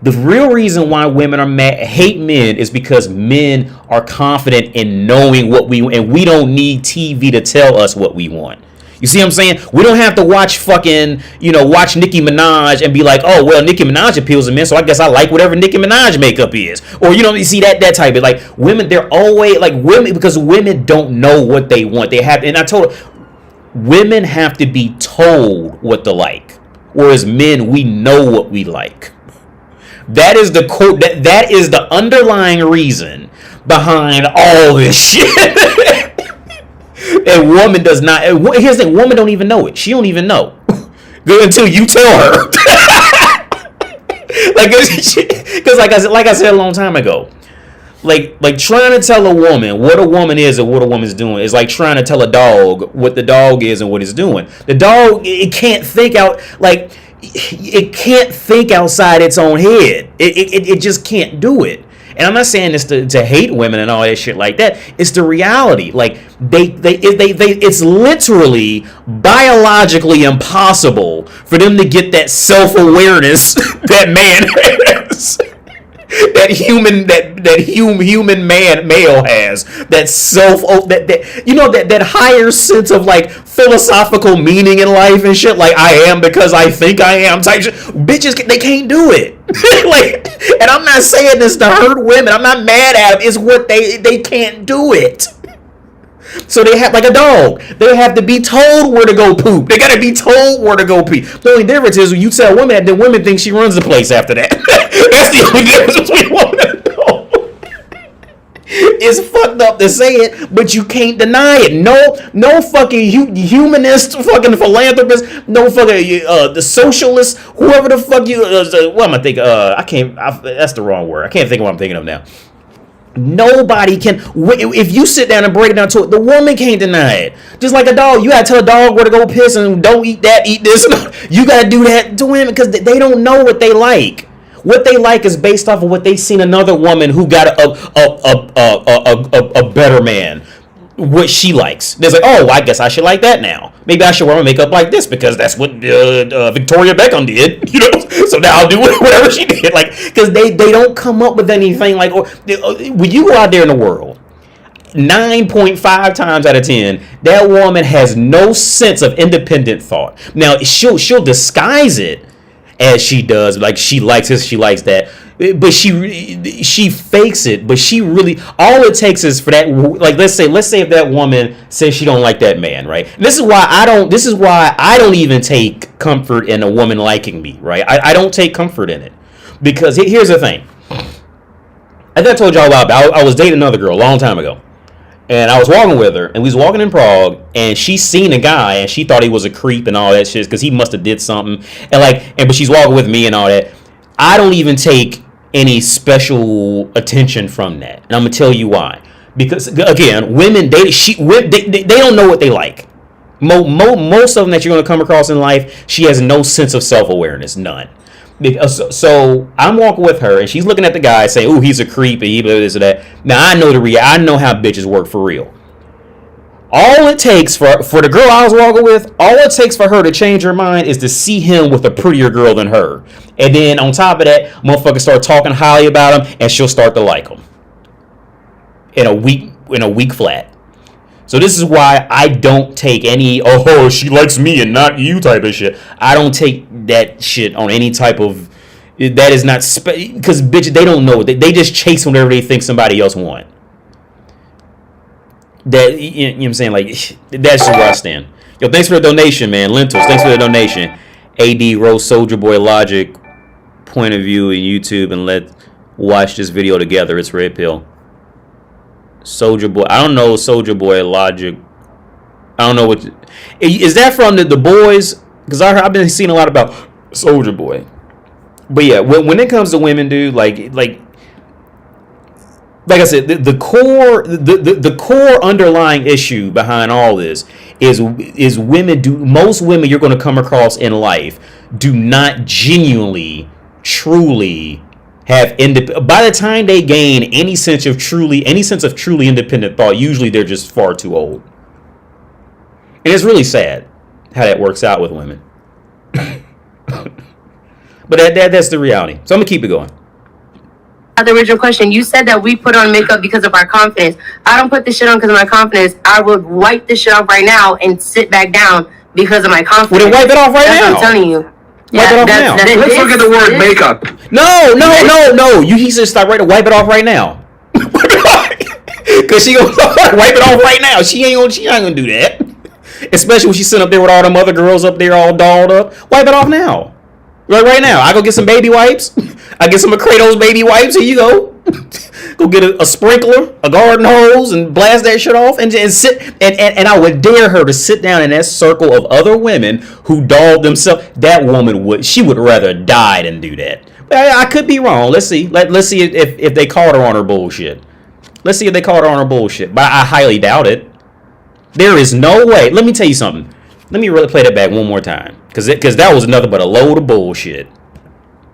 S1: The real reason why women hate men is because men are confident in knowing what we want, and we don't need TV to tell us what we want. You see what I'm saying? We don't have to watch watch Nicki Minaj and be like, oh, well, Nicki Minaj appeals to men, so I guess I like whatever Nicki Minaj makeup is. Or, you see that type of, like, women, they're always, like, women, because women don't know what they want. They have, and I told her, women have to be told what to like. Whereas men, we know what we like. That is the quote. That is the underlying reason behind all this shit. And woman does not. Here's the thing: woman don't even know it. She don't even know until you tell her. Because like I said a long time ago, like trying to tell a woman what a woman is and what a woman's doing is like trying to tell a dog what the dog is and what it's doing. The dog, it can't think out like. It can't think outside its own head. It just can't do it. And I'm not saying this to hate women and all that shit like that. It's the reality. Like it's literally biologically impossible for them to get that self-awareness that man has. That human male has, that that higher sense of like philosophical meaning in life and shit, like I am because I think I am type shit. Bitches, they can't do it. Like, and I'm not saying this to hurt women. I'm not mad at them. It's what they can't do it. So they have, like a dog, they have to be told where to go poop. They gotta be told where to go pee. The only difference is when you tell a woman that, then women think she runs the place after that. That's the only difference between woman and a dog. It's fucked up to say it, but you can't deny it. No fucking humanist, fucking philanthropist, no fucking the socialist, whoever the fuck you. What am I thinking? That's the wrong word. I can't think of what I'm thinking of now. Nobody can. If you sit down and break it down to it, the woman can't deny it. Just like a dog, you gotta tell a dog where to go piss and don't eat that, eat this. You gotta do that to women because they don't know what they like. What they like is based off of what they seen another woman who got a better man. What she likes. There's like, oh, I guess I should like that now. Maybe I should wear my makeup like this because that's what Victoria Beckham did, So now I'll do whatever she did, like, because they don't come up with anything like. When you go out there in the world, 9.5 times out of 10, that woman has no sense of independent thought. Now she'll disguise it as she does, like she likes this, she likes that. But she fakes it. But she really, all it takes is for that. Like let's say if that woman says she don't like that man, right? This is why I don't even take comfort in a woman liking me, right? I don't take comfort in it because here's the thing. As I told y'all about, I was dating another girl a long time ago, and I was walking with her, and we was walking in Prague, and she seen a guy, and she thought he was a creep and all that shit because he must have did something, but she's walking with me and all that. I don't even take any special attention from that, and I'm gonna tell you why. Because again, women they don't know what they like. Most of them that you're gonna come across in life, she has no sense of self-awareness, none. So I'm walking with her, and she's looking at the guy saying, "Ooh, he's a creep," and he this or that. Now I know I know how bitches work for real. All it takes for the girl I was walking with, all it takes for her to change her mind is to see him with a prettier girl than her. And then on top of that, motherfucker start talking highly about him, and she'll start to like him. In a week flat. So this is why I don't take any, oh, she likes me and not you type of shit. I don't take that shit on any type of That is not because bitch, they don't know. They just chase whatever they think somebody else want. That you know what I'm saying? Like that's where I stand. Yo, thanks for the donation, man. Lentils, thanks for the donation. AD Rose Soldier Boy Logic point of view in YouTube and let's watch this video together. It's Redpill. Soldier Boy. I don't know Soldier Boy Logic. I don't know what is that from the boys? Because I've been seeing a lot about Soldier Boy. But yeah, when it comes to women, dude, like I said, the core underlying issue behind all this is women most women you're going to come across in life do not genuinely, truly have by the time they gain any sense of truly independent thought, usually they're just far too old. And it's really sad how that works out with women. But that's the reality. So I'm gonna keep it going.
S5: The original question, you said that we put on makeup because of our confidence. I don't put this shit on because of my confidence. I would wipe this shit off right now and sit back down because of my confidence.
S1: Well, then wipe it off right now.
S5: That's what I'm telling you.
S1: Wipe it off now.
S4: Let's look at the word makeup.
S1: No. He said stop right to wipe it off right now. Cause she gonna wipe it off right now. She ain't gonna do that. Especially when she's sitting up there with all them other girls up there all dolled up. Wipe it off now. Right now. I go get some baby wipes. I get some of Kratos baby wipes. Here you go. Go get a sprinkler, a garden hose, and blast that shit off and sit. And I would dare her to sit down in that circle of other women who dolled themselves. That woman would rather die than do that. But I could be wrong. Let's see. Let's see if they caught her on her bullshit. Let's see if they caught her on her bullshit. But I highly doubt it. There is no way. Let me tell you something. Let me really play that back one more time. Because that was nothing but a load of bullshit.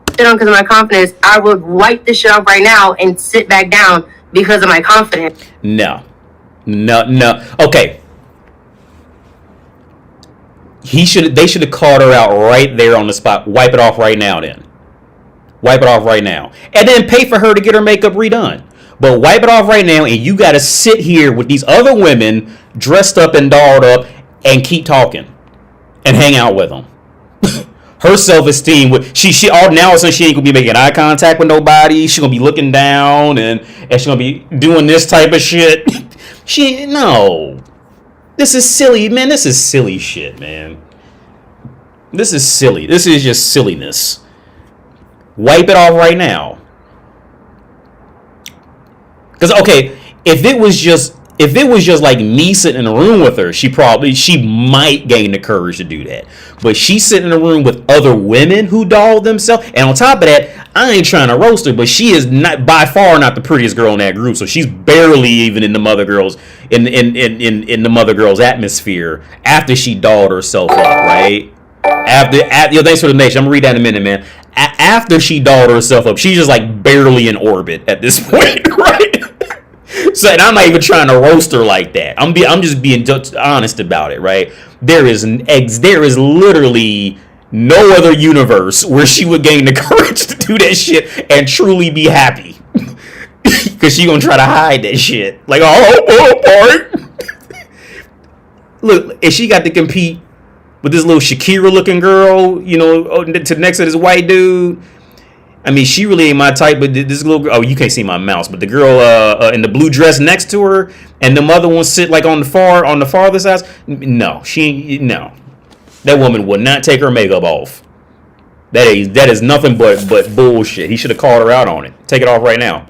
S5: Because of my confidence, I would wipe this shit off right now and sit back down because of my confidence.
S1: No. Okay. They should have called her out right there on the spot. Wipe it off right now then. Wipe it off right now. And then pay for her to get her makeup redone. But wipe it off right now, and you got to sit here with these other women dressed up and dolled up and keep talking and hang out with them. Her self-esteem, she all now she ain't gonna be making eye contact with nobody. She gonna be looking down and she gonna be doing this type of shit. No, this is silly, man. This is silly shit, man. This is silly. This is just silliness. Wipe it off right now. Because okay, if it was just like me sitting in a room with her, she might gain the courage to do that. But she's sitting in a room with other women who doll themselves, and on top of that, I ain't trying to roast her, but she is not by far not the prettiest girl in that group. So she's barely even in the mother girls in the mother girls atmosphere after she dolled herself up, right? Thanks for the donation. I'm gonna read that in a minute, man. After she dolled herself up, she's just like barely in orbit at this point, right? So, and I'm not even trying to roast her like that. I'm just being honest about it, right? There is literally no other universe where she would gain the courage to do that shit and truly be happy. Because she gonna try to hide that shit. Like, part. Look, if she got to compete with this little Shakira looking girl, you know, next to this white dude. I mean, she really ain't my type, but this little girl, you can't see my mouse, but the girl in the blue dress next to her, and the mother one sit like on the farthest side. No, that woman would not take her makeup off. That is nothing but bullshit. He should have called her out on it. Take it off right now.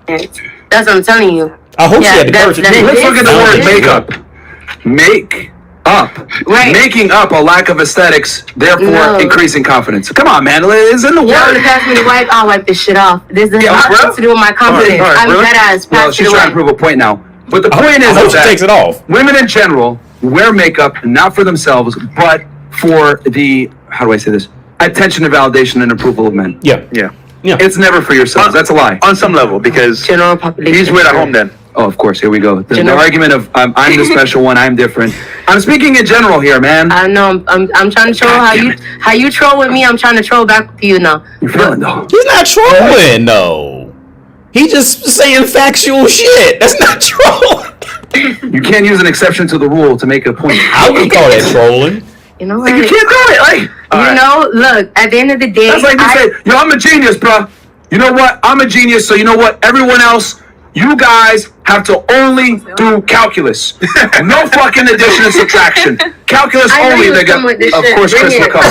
S5: That's what I'm telling you.
S1: I hope she had the courage to do it.
S4: Let's look at the word makeup. Make up. Right. Making up a lack of aesthetics, therefore increasing confidence. Come on, man. It's in the word.
S5: No, pass me the wipe. I'll wipe this shit off. This has nothing to do with my confidence. I'm dead ass.
S4: Well, she's trying to prove a point now. But the point is
S1: that she takes it off. Women
S4: in general wear makeup not for themselves, but for the, how do I say this? Attention and validation and approval of men.
S1: Yeah.
S4: It's never for yourselves. That's a lie.
S6: On some level, because
S5: general population.
S6: He's weird at home then.
S4: Oh, of course. Here we go. The argument of I'm the special one. I'm different. I'm speaking in general here, man.
S5: I know. I'm trying to troll how you troll with me. I'm trying to troll back with you now.
S4: You're feeling though.
S1: He's not trolling though. He just saying factual shit. That's not trolling.
S4: You can't use an exception to the rule to make a point.
S1: I would call that trolling.
S5: You know
S4: what? Like, you can't do it. Like.
S5: Look, at the end of the day,
S4: that's like you say, yo, I'm a genius, bro. You know what? I'm a genius, so you know what? Everyone else, you guys have to only do calculus. No fucking addition and subtraction. Calculus only, nigga. Of course, Chris will come.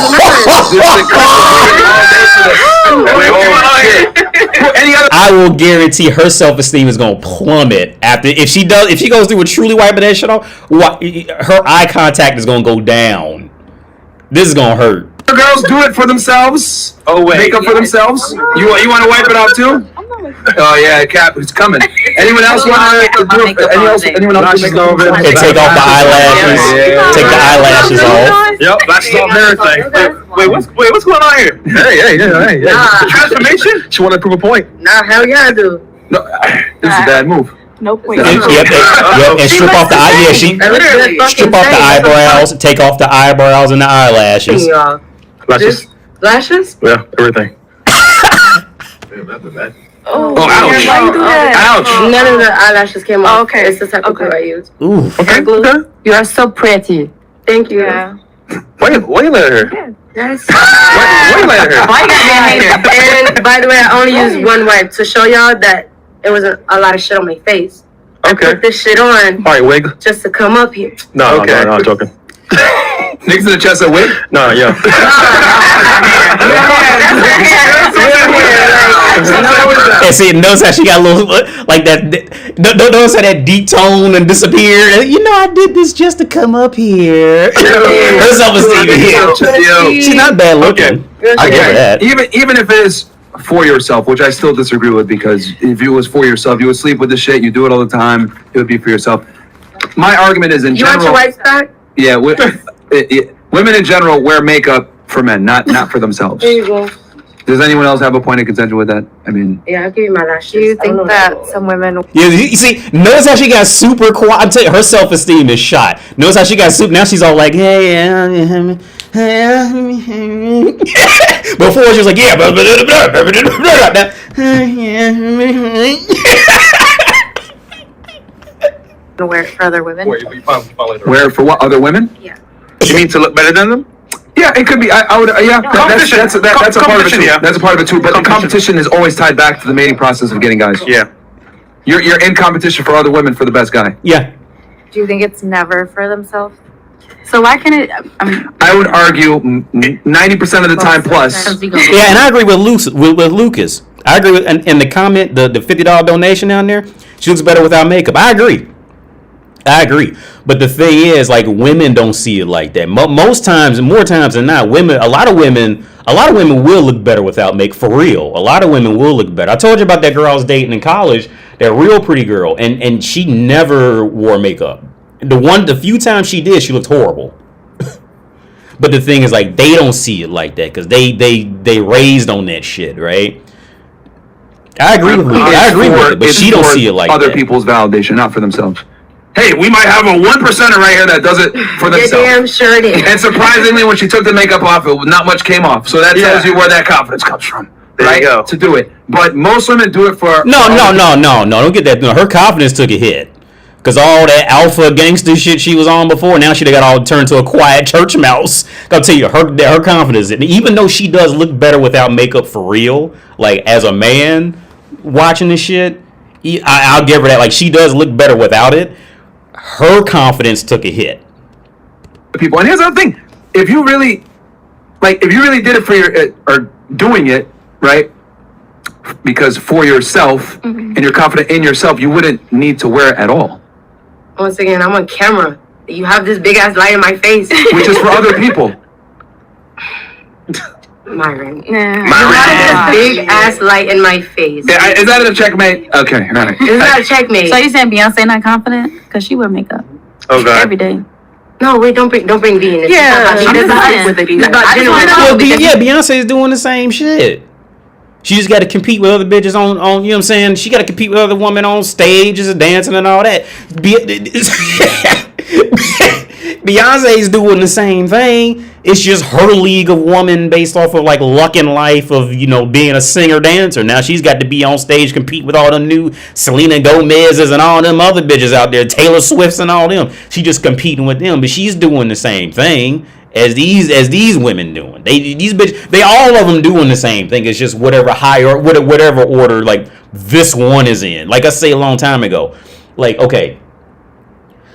S1: I will guarantee her self-esteem is gonna plummet after if she goes through a truly wiping that shit off. Her eye contact is gonna go down. This is gonna hurt.
S4: Girls do it for themselves.
S6: Oh wait,
S4: make up for themselves. You want to wipe it off too? Oh yeah, Cap, it's coming. Anyone else want to do it? Anyone else?
S1: Take off the eyelashes. Take the eyelashes off.
S6: Yep, lashes off and everything. Wait, what's going on here? Hey. Transformation? She want to prove a point.
S5: Nah, hell yeah, I do.
S4: No, this is a bad move.
S3: No point.
S1: Yep, and strip off the eye. Yeah, strip off the eyebrows. Take off the eyebrows and the eyelashes.
S6: Lashes?
S5: Lashes?
S6: Yeah, everything.
S3: Oh,
S4: ouch.
S3: Why you do that?
S4: Ouch.
S5: None of the eyelashes came off.
S3: Okay.
S5: It's the type of glue I use.
S1: Ooh.
S6: Okay.
S3: You are so pretty.
S5: Thank you.
S3: Yeah.
S6: Why you let her?
S5: Yes.
S6: Why you let her?
S3: Why you gotta be a hater?
S5: And by the way, I only used one wipe to show y'all that it wasn't a lot of shit on my face.
S6: Okay.
S5: I put this shit on
S6: All right, wig.
S5: just to come up here.
S6: No,
S4: Okay.
S6: I'm joking.
S4: Niggas in the chest a wig?
S6: No, yeah.
S1: And see, notice how she got a little like that. Notice how that deep tone and disappeared. You know, I did this just to come up here. Her self-esteem here. She's not bad looking. I get that.
S4: Even if it is for yourself, which I still disagree with, because if it was for yourself, you would sleep with the shit. You do it all the time. It would be for yourself. My argument is in
S5: You
S4: general.
S5: want your wipes back?
S4: Yeah, women in general wear makeup for men, not for themselves.
S5: There you go.
S4: Does anyone else have a point of contention with that? I mean,
S5: Yeah, I'll give you my lashes.
S3: Do you think that some women?
S1: Yeah, you see, notice how she got super quiet. I'm telling you, her self-esteem is shot. Notice how she got super. Now she's all like, hey. Before she was like, yeah.
S3: Wear it for other women?
S4: wear for what? Other women?
S3: Yeah.
S6: You mean to look better than them?
S4: Yeah, it could be. I would. Yeah, that's a part of it
S6: Competition,
S4: too.
S6: yeah.
S4: That's a part of it too. But the competition is always tied back to the mating process of getting guys.
S6: Yeah.
S4: You're in competition for other women for the best guy.
S1: Yeah.
S3: Do you think it's never for themselves? So why can it?
S4: I would argue 90% of the time plus.
S1: Yeah, and I agree with Lucas. I agree with and the comment, the $50 donation down there. She looks better without makeup. I agree. But the thing is, like, women don't see it like that. Most times, more times than not, a lot of women will look better without makeup, for real. A lot of women will look better. I told you about that girl I was dating in college, that real pretty girl, and she never wore makeup. The few times she did, she looked horrible. But the thing is, like, they don't see it like that because they raised on that shit, right? I agree with it, but she don't see it like
S4: other
S1: that.
S4: people's validation, not for themselves. Hey, we might have a 1%er right here that does it for themselves.
S5: Yeah, damn sure it is.
S4: And surprisingly, when she took the makeup off, not much came off. So that tells you where that confidence comes from.
S6: There
S4: right?
S6: you go.
S4: To do it. But most women do it for...
S1: No, don't get that. No, her confidence took a hit. Because all that alpha gangster shit she was on before, now she got all turned to a quiet church mouse. I'll tell you, her confidence, and even though she does look better without makeup for real, like, as a man watching this shit, I'll give her that. Like, she does look better without it. Her confidence took a hit.
S4: People, and here's the other thing: if you really did it for or doing it right, because for yourself, and you're confident in yourself, you wouldn't need to wear it at all.
S5: Once again, I'm on camera. You have this big ass light in my face.
S4: Which is for other people.
S5: Myron.
S3: Nah.
S5: You have this big ass light in my face.
S4: Yeah, is that a checkmate? Okay, all right.
S5: It's not a checkmate.
S3: So you saying Beyonce not confident because she wear makeup
S6: Oh God.
S3: every day?
S5: No, wait, don't bring B in this.
S3: Yeah,
S5: she
S3: I'm
S5: doesn't
S3: just
S5: stick with it.
S3: saying.
S5: It's about
S3: I just
S5: general.
S3: wanna know.
S1: Well, Beyonce is doing the same shit. She just got to compete with other bitches on, you know what I'm saying? She got to compete with other women on stages and dancing and all that. Beyonce's doing the same thing. It's just her league of women based off of, like, luck in life of, you know, being a singer dancer. Now she's got to be on stage, compete with all the new Selena Gomez's and all them other bitches out there, Taylor Swift's and all them. She just competing with them, but she's doing the same thing. as these women doing. They all of them doing the same thing. It's just whatever order like this one is in. Like I say a long time ago, like okay.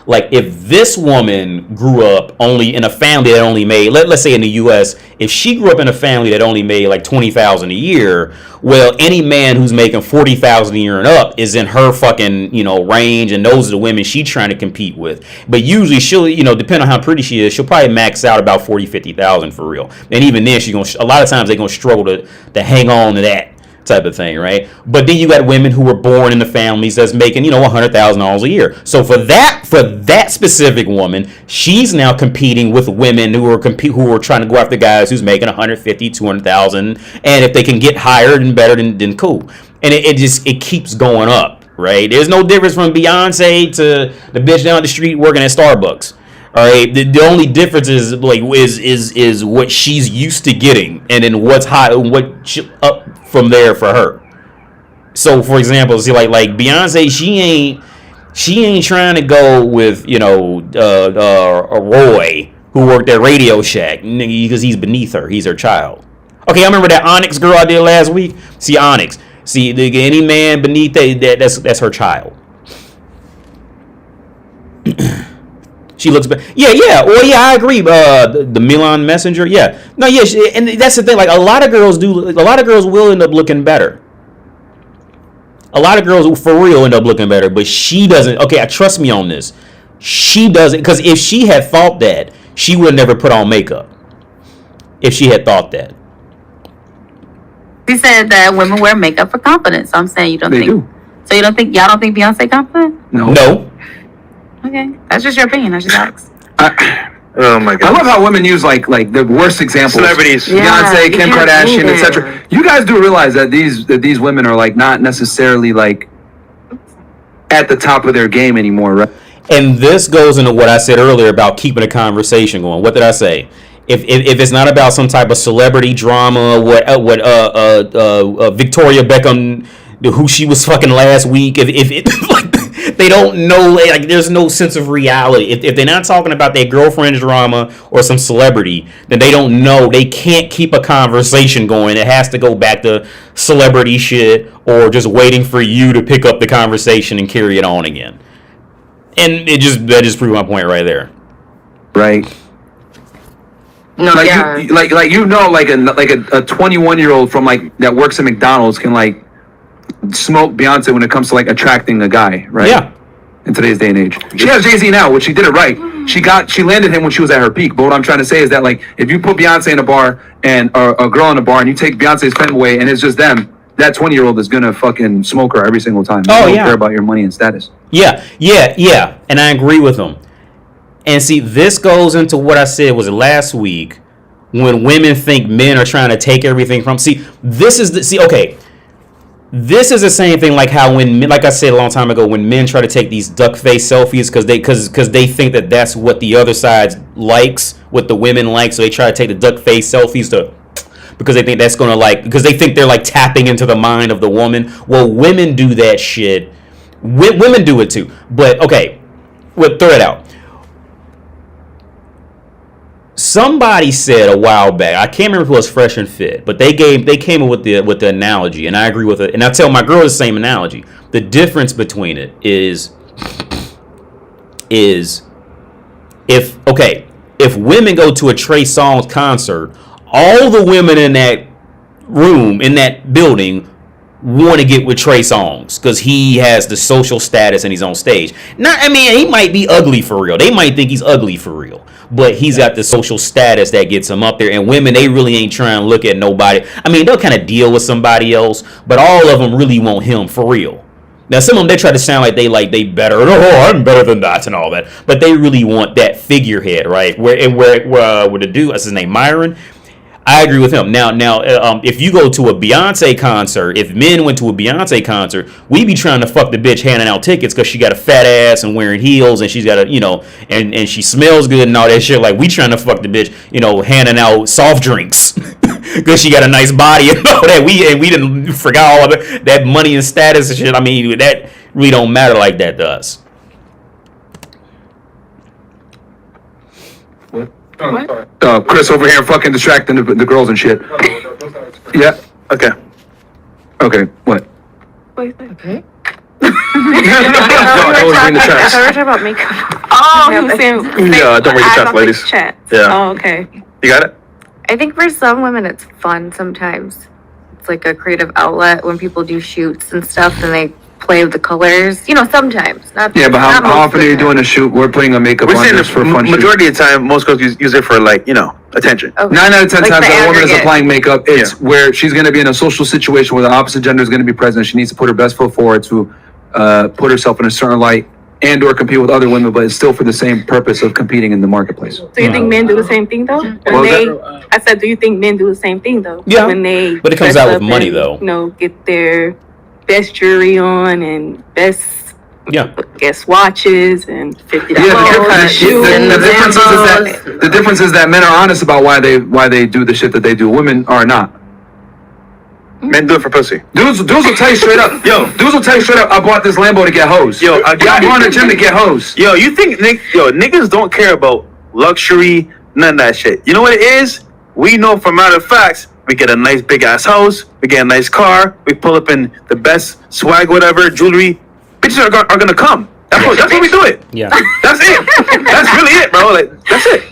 S1: Like if this woman grew up only in a family that only made, let's say in the U.S., if she grew up in a family that only made like $20,000 a year, well, any man who's making $40,000 a year and up is in her fucking range, and those are the women she's trying to compete with. But usually she'll depending on how pretty she is, she'll probably max out about 40,000-50,000 for real. And even then, a lot of times they're gonna struggle to hang on to that type of thing, right? But then you got women who were born into families that's making $100,000 a year. So for that specific woman, she's now competing with women who are trying to go after guys who's making 150,000, 200,000, and if they can get higher and better, then cool. And it keeps going up, right? There's no difference from Beyonce to the bitch down the street working at Starbucks. All right, the only difference is is what she's used to getting, and then what's high, up from there for her. So, for example, see, like Beyonce, she ain't trying to go with a Roy who worked at Radio Shack because he's beneath her. He's her child. Okay, I remember that Onyx girl I did last week. See, Onyx. See, any man beneath that's her child. She looks better. Yeah. Well, yeah, I agree. The Milan Messenger. Yeah. No, yeah. And that's the thing. Like a lot of girls will end up looking better. A lot of girls for real end up looking better, but she doesn't. Okay, trust me on this. She doesn't, because if she had thought that, she would never put on makeup. If she had thought that.
S3: She said that women wear makeup for confidence. So I'm saying y'all don't think Beyonce confident?
S4: No.
S3: Okay, that's just your opinion. I just asked.
S6: Oh my god!
S4: I love how women use like the worst examples.
S6: Celebrities,
S4: Beyonce, Kim Kardashian, etc. You guys do realize that these women are like not necessarily like at the top of their game anymore, right?
S1: And this goes into what I said earlier about keeping a conversation going. What did I say? If it's not about some type of celebrity drama, what Victoria Beckham, who she was fucking last week, if it like. They don't know, like there's no sense of reality. If they're not talking about their girlfriend's drama or some celebrity, then they don't know. They can't keep a conversation going. It has to go back to celebrity shit or just waiting for you to pick up the conversation and carry it on again. And that just proved my point right there.
S4: Right.
S5: No,
S4: like
S5: yeah.
S4: like a 21-year-old from like that works at McDonald's can like smoke Beyonce when it comes to like attracting a guy, right? Yeah. In today's day and age, she has Jay-Z now, which she did it right. She landed him when she was at her peak. But what I'm trying to say is that like if you put Beyonce in a bar and a girl in a bar and you take Beyonce's femme away and it's just them, that 20-year-old is gonna fucking smoke her every single time. They don't care about your money and status. Yeah, and I agree with them. And see, this goes into what I said was last week when women think men are trying to take everything from. This is the same thing like how when men, like I said a long time ago, when men try to take these duck face selfies because they think that that's what the other side likes, what the women like, so they try to take the duck face selfies because they think that's gonna because they think they're like tapping into the mind of the woman. Well, women do that shit. Women do it too. But okay, we'll throw it out. Somebody said a while back, I can't remember if it was Fresh and Fit, but they came up with the analogy, and I agree with it. And I tell my girl the same analogy. The difference between it is if women go to a Trey Songz concert, all the women in that room, in that building, want to get with Trey Songz because he has the social status and he's on stage. He might be ugly for real. They might think he's ugly for real, but he's got the social status that gets him up there. And women, they really ain't trying to look at nobody. They'll kind of deal with somebody else, but all of them really want him for real. Now, some of them, they try to sound like they better. Oh, I'm better than that and all that. But they really want that figurehead, right? Where the dude, what's his name, Myron? I agree with him. Now, if you go to a Beyonce concert, if men went to a Beyonce concert, we be trying to fuck the bitch handing out tickets because she got a fat ass and wearing heels and she's got and she smells good and all that shit. Like, we trying to fuck the bitch, handing out soft drinks because she got a nice body and all that. We didn't forgot all of it, that money and status and shit. That really don't matter like that to us. Chris over here fucking distracting the girls and shit. Yeah.
S6: Okay.
S4: Okay. What?
S5: Okay.
S4: No, I was reading the
S8: I
S4: chats.
S8: thought we were talking about makeup.
S9: Oh, he was saying.
S6: Yeah, don't read the chat, ladies.
S8: Chat.
S6: Yeah.
S8: Oh, okay.
S6: You got it?
S8: I think for some women it's fun sometimes. It's like a creative outlet when people do shoots and stuff and they play with the colors. You know, sometimes. Not,
S4: Yeah, but how
S8: not most
S4: often
S8: of
S4: are you
S8: the
S4: doing a shoot? We're putting a makeup
S6: We're
S4: on
S6: saying
S4: this
S6: the
S4: for fun shoot.
S6: majority of the time, most girls use it for like, attention.
S8: time. Okay.
S4: 9 out of 10
S8: Like
S4: times
S8: the
S4: that woman is
S8: aggregate.
S4: applying makeup. It's where she's going to be in a social situation where the opposite gender is going to be present. She needs to put her best foot forward to put herself in a certain light and or compete with other women, but it's still for the same purpose of competing in the marketplace.
S9: So you think men do the same thing though?
S4: was
S9: I said, do you think men do the same thing though?
S1: Yeah,
S9: When they
S1: but it comes
S9: dress
S1: out with
S9: up
S1: money,
S9: and,
S1: though.
S9: Get their best jewelry on and best,
S1: Yeah.
S9: watches and $50
S4: Yeah,
S9: shoes.
S4: the difference is that men are honest about why they do the shit that they do. Women are not.
S6: Men do it for pussy.
S4: Dudes will tell you straight up. Dudes will tell you straight up. I bought this Lambo to get hoes. I'm going to the gym to get hoes.
S6: You think niggas don't care about luxury, none of that shit. You know what it is? We know from matter of facts, we get a nice big ass house, we get a nice car, we pull up in the best swag, whatever, jewelry. Bitches are gonna come. That's what we do it.
S1: Yeah.
S6: That's it. That's really it, bro. Like, that's it.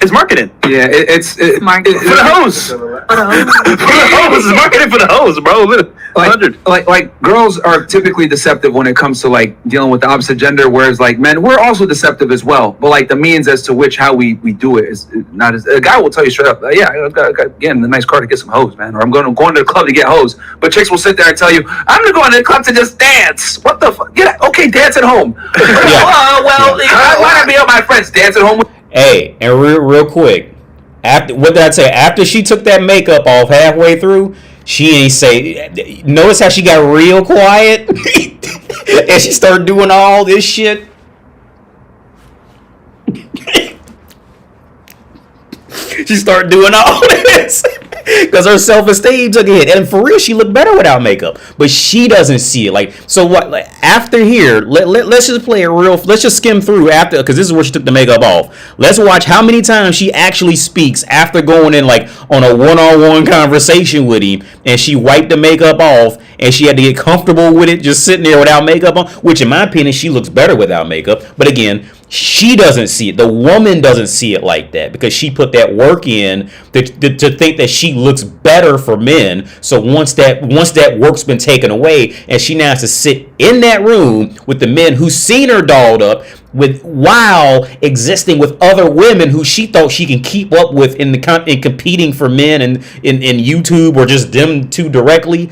S6: It's marketing.
S4: Yeah, it's
S6: For the hoes. For the hoes. It's marketing for the hoes, bro. 100.
S4: like girls are typically deceptive when it comes to like dealing with the opposite gender, whereas like men, we're also deceptive as well. But like the means as to which how we do it is not as a guy will tell you straight up, yeah, I got getting a nice car to get some hoes, man, or I'm going to the club to get hoes. But chicks will sit there and tell you, I'm gonna go into the club to just dance. What the fuck? Yeah, okay, dance at home. Why not be with my friends? Dance at home.
S1: Hey, and real quick, what did I say? After she took that makeup off halfway through, she ain't say. Notice how she got real quiet and she started doing all this shit. She started doing all this because her self-esteem took a hit, and for real, she looked better without makeup. But she doesn't see it. Like, so what? Like, after here, let's just play it real. Let's just skim through after, because this is where she took the makeup off. Let's watch how many times she actually speaks after going in like on a one-on-one conversation with him, and she wiped the makeup off, and she had to get comfortable with it, just sitting there without makeup on. Which, in my opinion, she looks better without makeup. But again, she doesn't see it. The woman doesn't see it like that because she put that work in to think that she looks better for men. So once that work's been taken away, and she now has to sit in that room with the men who've seen her dolled up while existing with other women who she thought she can keep up with in competing for men and in YouTube or just them two directly.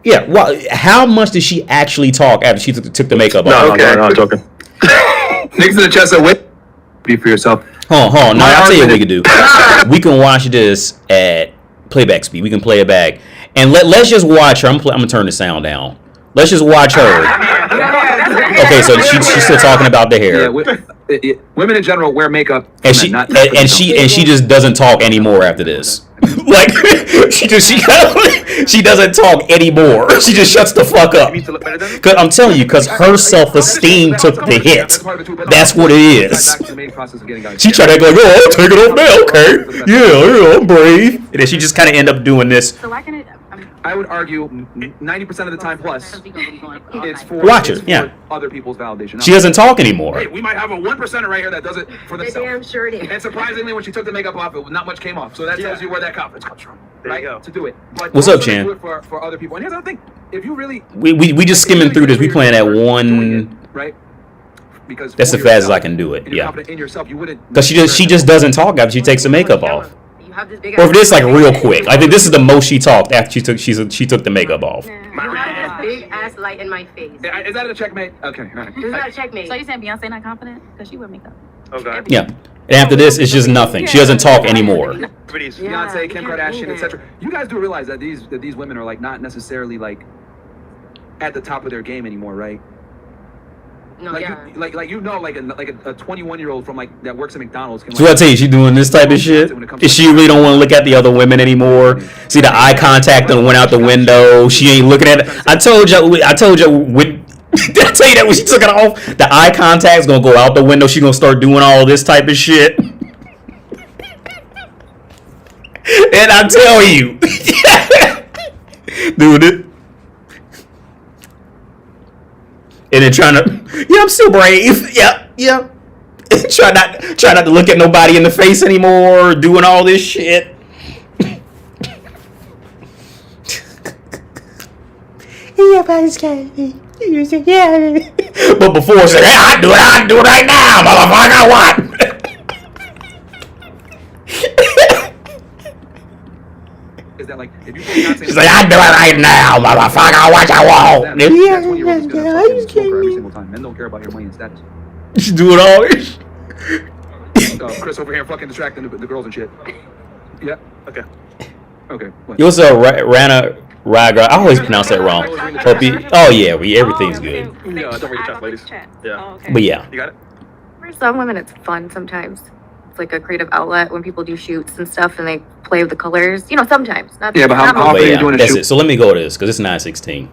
S1: Yeah, well, how much did she actually talk after she took the makeup off?
S6: No, I'm joking.
S4: Niggas in the chest say, wait, be for yourself.
S1: Hold on. No, I'll tell you what we can do. We can watch this at playback speed. We can play it back. And let's just watch her. I'm going to turn the sound down. Let's just watch her. Okay, so she's still talking about the hair.
S4: Yeah, women in general wear makeup.
S1: And she just doesn't talk anymore after this. Like she doesn't talk anymore. She just shuts the fuck up. Cause I'm telling you, because her self-esteem took the hit. That's what it is. She tried to act like, oh, I'll take it off now. Okay, yeah, I'm brave. And then she just kind of end up doing this.
S3: So why can it?
S4: I would argue 90% of the time plus it's for
S1: Watch it, yeah.
S4: other people's validation.
S1: She doesn't talk anymore.
S4: Hey, we might have a 1% right here that does it for themselves.
S5: Damn sure it is.
S4: And surprisingly, when she took the makeup off, not much came off. So that tells you where that confidence comes from.
S6: There you go.
S4: To do it. But
S1: What's up, Chan?
S4: do it for other people. And here's the thing: if you really,
S1: We just skimming through this. We playing at one.
S4: right? Because
S1: That's as fast as I can do it. Yeah.
S4: In yourself, you wouldn't.
S1: Because she just doesn't talk after she takes the makeup off.
S5: You have this big
S1: Or if this like real quick. I think this is the most she talked after she took the makeup off.
S5: You have this big ass light in my face.
S4: Is that a checkmate? Okay. All right.
S5: This is not a checkmate.
S3: So you saying Beyonce not confident because she wear makeup?
S6: Okay.
S1: Yeah. And after this, it's just nothing. She doesn't talk anymore.
S4: Beyonce, Kim Kardashian, etc. You guys do realize that these women are like not necessarily like at the top of their game anymore, right?
S5: No,
S4: Like,
S5: yeah.
S4: you know, like a 21-year-old from like that works at McDonald's. Can,
S1: So I tell you, she doing this type of shit. She really don't want to look at the other women anymore. See the eye contact and went out the window. She ain't looking at it. I told you when. Did I tell you that when she took it off, the eye contact's gonna go out the window. She gonna start doing all this type of shit. And I tell you, dude, and then trying to, yeah, I'm still brave. Yeah. try not to look at nobody in the face anymore. Doing all this shit. Everybody's crazy. Yeah. But before saying, hey, I do it right now, motherfucker. What?
S4: Is that like if you
S1: She's like, I do it right now, motherfucker. What you want?
S4: that's when you're just gonna fucking score for every single time. Men don't care about your money and status.
S1: She's doing all this.
S4: Chris over here fucking distracting the girls and shit. Yeah.
S6: Okay.
S4: What?
S1: You also Rana Raga. I always pronounce that wrong. Hope you, oh yeah, everything's good.
S6: Yeah, don't read the chat, ladies. Yeah.
S1: But yeah.
S6: You got it?
S8: For some women, it's fun sometimes. It's like a creative outlet when people do shoots and stuff and they play with the colors. You know, sometimes. Not,
S4: Yeah, but how
S8: not
S4: often
S1: But
S4: are you
S1: yeah,
S4: doing a
S1: that's
S4: shoot?
S1: it. So let me go to this because it's 9:16.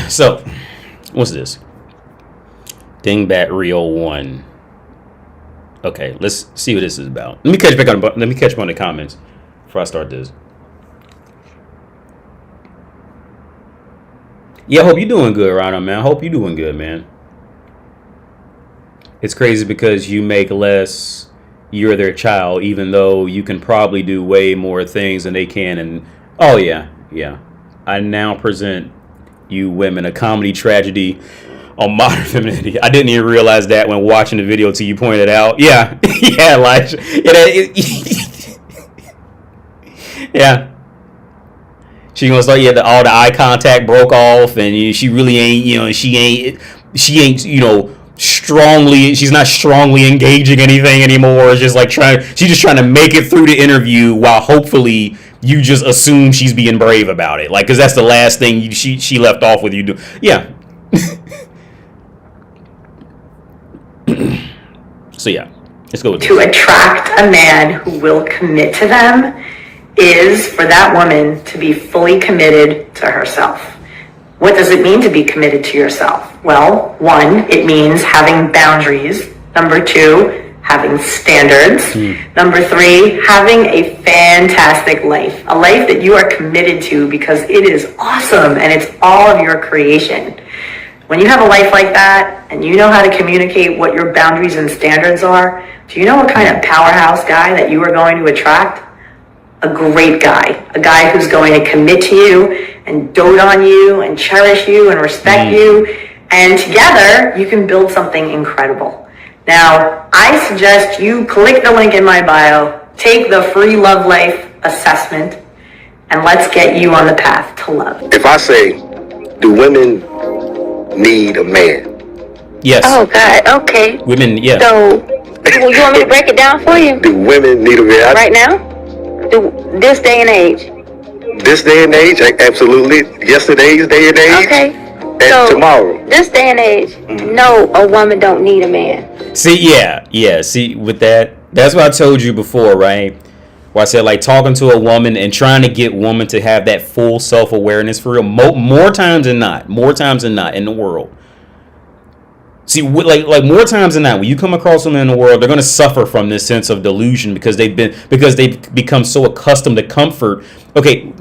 S1: So, what's this? Dingbat Rio 1. Okay, let's see what this is about. Let me catch up on the comments before I start this. Yeah, I hope you're doing good, Rhino, man. I hope you're doing good, man. It's crazy because you make less, you're their child, even though you can probably do way more things than they can. And oh yeah. I now present you women a comedy tragedy on modern femininity. I didn't even realize that when watching the video till you pointed out. Yeah, yeah, Elijah. Yeah. She gonna start. Yeah, all the eye contact broke off, and she really ain't. She ain't. Strongly. She's not strongly engaging anything anymore. It's just like she's just trying to make it through the interview while hopefully you just assume she's being brave about it. Like, because that's the last thing she left off with you do. Yeah. So yeah, let's go with
S10: To
S1: this.
S10: attract a man who will commit to them is for that woman to be fully committed to herself. What does it mean to be committed to yourself? Well, 1, it means having boundaries. Number 2, having standards. Number 3, having a fantastic life. A life that you are committed to because it is awesome and it's all of your creation. When you have a life like that and you know how to communicate what your boundaries and standards are, do you know what kind of powerhouse guy that you are going to attract? A great guy. A guy who's going to commit to you and dote on you and cherish you and respect you. And together, you can build something incredible. Now, I suggest you click the link in my bio, take the free Love Life assessment, and let's get you on the path to love.
S11: If I say, do women need a man?
S1: Yes.
S8: Oh, God. Okay.
S1: Women. Yeah.
S8: So, well, you want me to break it down for you?
S11: Do women need a man?
S8: Right now? This day and age?
S11: This day and age, absolutely. Yesterday's day and age.
S8: Okay.
S11: And
S8: So,
S11: tomorrow.
S8: this day and age, no, a woman don't need a man.
S1: See, yeah. See, with that's what I told you before, right? Where I said, like, talking to a woman and trying to get women to have that full self-awareness for real. More times than not in the world. See, like more times than not, when you come across women in the world, they're going to suffer from this sense of delusion because they've become so accustomed to comfort. Okay,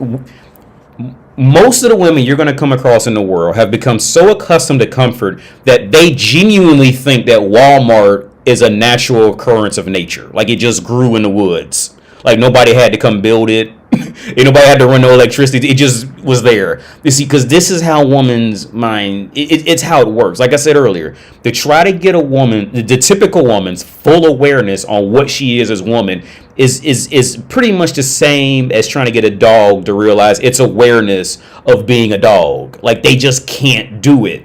S1: most of the women you're going to come across in the world have become so accustomed to comfort that they genuinely think that Walmart is a natural occurrence of nature. Like, it just grew in the woods. Like, nobody had to come build it. Ain't nobody had to run no electricity. It just was there. You see, because this is how woman's mind, it's how it works. Like I said earlier, to try to get a woman, the typical woman's full awareness on what she is as a woman is pretty much the same as trying to get a dog to realize its awareness of being a dog. Like, they just can't do it,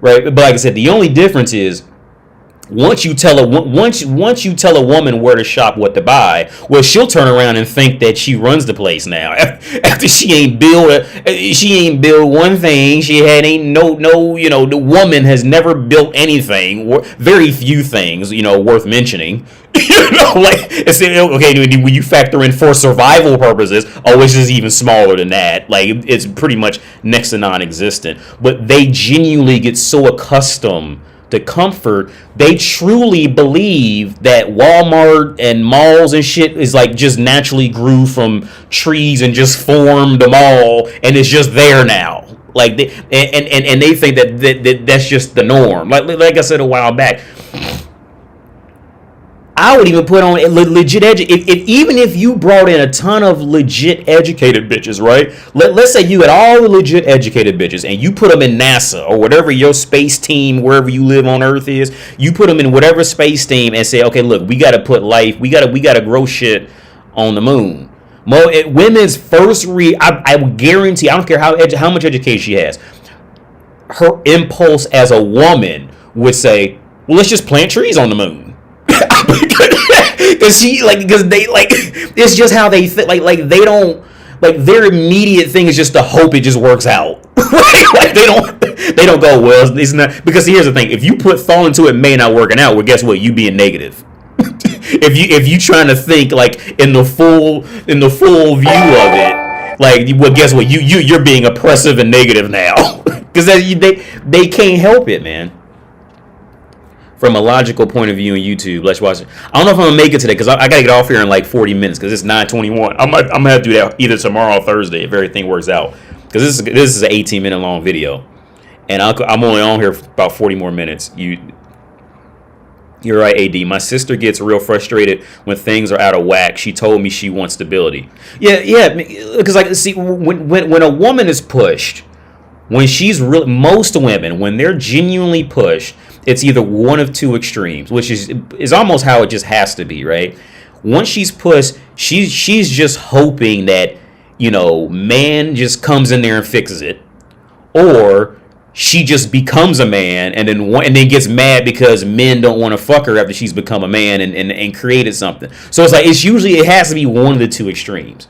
S1: right? But like I said, the only difference is, once you tell a woman where to shop, what to buy, well, she'll turn around and think that she runs the place now. After she ain't build one thing, the woman has never built anything, very few things, worth mentioning. Okay, when you factor in for survival purposes, it's just even smaller than that. Like, it's pretty much next to non-existent. But they genuinely get so accustomed to comfort, they truly believe that Walmart and malls and shit is like just naturally grew from trees and just formed them all and it's just there now. Like they, and they think that that's just the norm. Like I said a while back, I would even put on legit even if you brought in a ton of legit educated bitches, right? Let's say you had all the legit educated bitches and you put them in NASA or whatever your space team, wherever you live on Earth is, you put them in whatever space team and say, okay, look, we got to put life, we got to grow shit on the moon. Women's first I guarantee, I don't care how much education she has, her impulse as a woman would say, well, let's just plant trees on the moon. Because it's just how they think. Like they don't, like their immediate thing is just to hope it just works out. Like they don't go, well, it's not, because here's the thing, if you put thought into it may not working out, well, guess what, you being negative. if you trying to think like in the full view of it, like, well, guess what, you're being oppressive and negative now. Because they can't help it, man. From a logical point of view on YouTube, let's watch it. I don't know if I'm gonna make it today because I gotta get off here in like 40 minutes because it's 9:21. I'm gonna have to do that either tomorrow or Thursday if everything works out. Because this is an 18-minute long video, and I'm only on here for about 40 more minutes. You're right, AD. My sister gets real frustrated when things are out of whack. She told me she wants stability. Yeah. Because like, see, when a woman is pushed, when she's really, most women, when they're genuinely pushed, it's either one of two extremes, which is almost how it just has to be, right? Once she's pushed, she's just hoping that, you know, man just comes in there and fixes it, or she just becomes a man and then gets mad because men don't want to fuck her after she's become a man and created something. So it's like it has to be one of the two extremes.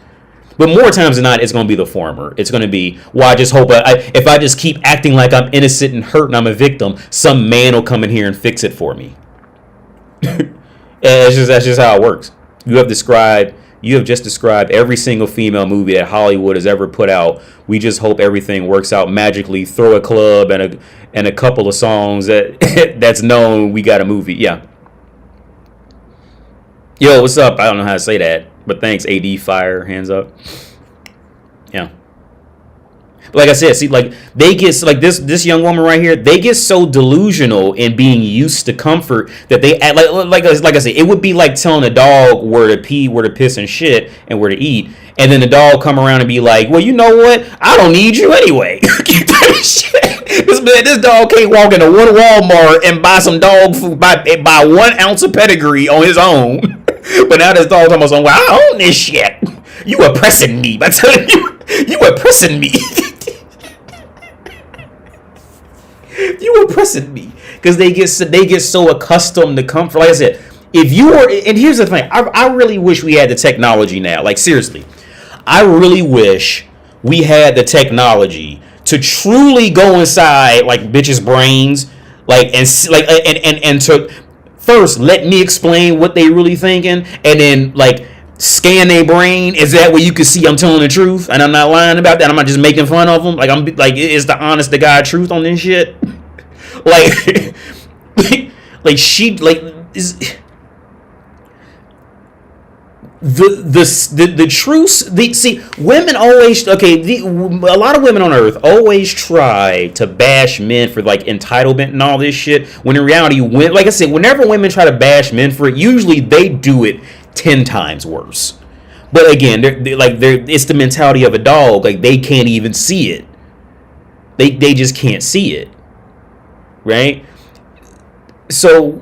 S1: But more times than not, it's going to be the former. It's going to be, well, I just hope if I just keep acting like I'm innocent and hurt and I'm a victim, some man will come in here and fix it for me. That's just how it works. You have just described every single female movie that Hollywood has ever put out. We just hope everything works out magically. Throw a club and a couple of songs that's known. We got a movie. Yeah. Yo, what's up? I don't know how to say that. But thanks, AD Fire, hands up. Yeah. But like I said, see, like they get like this young woman right here, they get so delusional in being used to comfort that they act like I said, it would be like telling a dog where to pee, where to piss and shit, and where to eat, and then the dog come around and be like, well, you know what? I don't need you anyway. This dog can't walk into one Walmart and buy some dog food, buy 1 ounce of pedigree on his own. But now this dog talking about, well, I own this shit. You oppressing me by telling you oppressing me. You oppressing me because they get so accustomed to comfort. Like I said, if you were, and here's the thing, I really wish we had the technology now. Like seriously, I really wish we had the technology to truly go inside like bitches' brains, like and to first let me explain what they really thinking, and then like scan their brain. Is that where you can see I'm telling the truth and I'm not lying about that? I'm not just making fun of them. Like I'm like, it's the honest to God truth on this shit. Like like she like is the truth. See, women always, okay, a lot of women on earth always try to bash men for like entitlement and all this shit, when in reality, like I said, whenever women try to bash men for it, usually they do it 10 times worse. But again, it's the mentality of a dog. Like they can't even see it. They just can't see it, right? So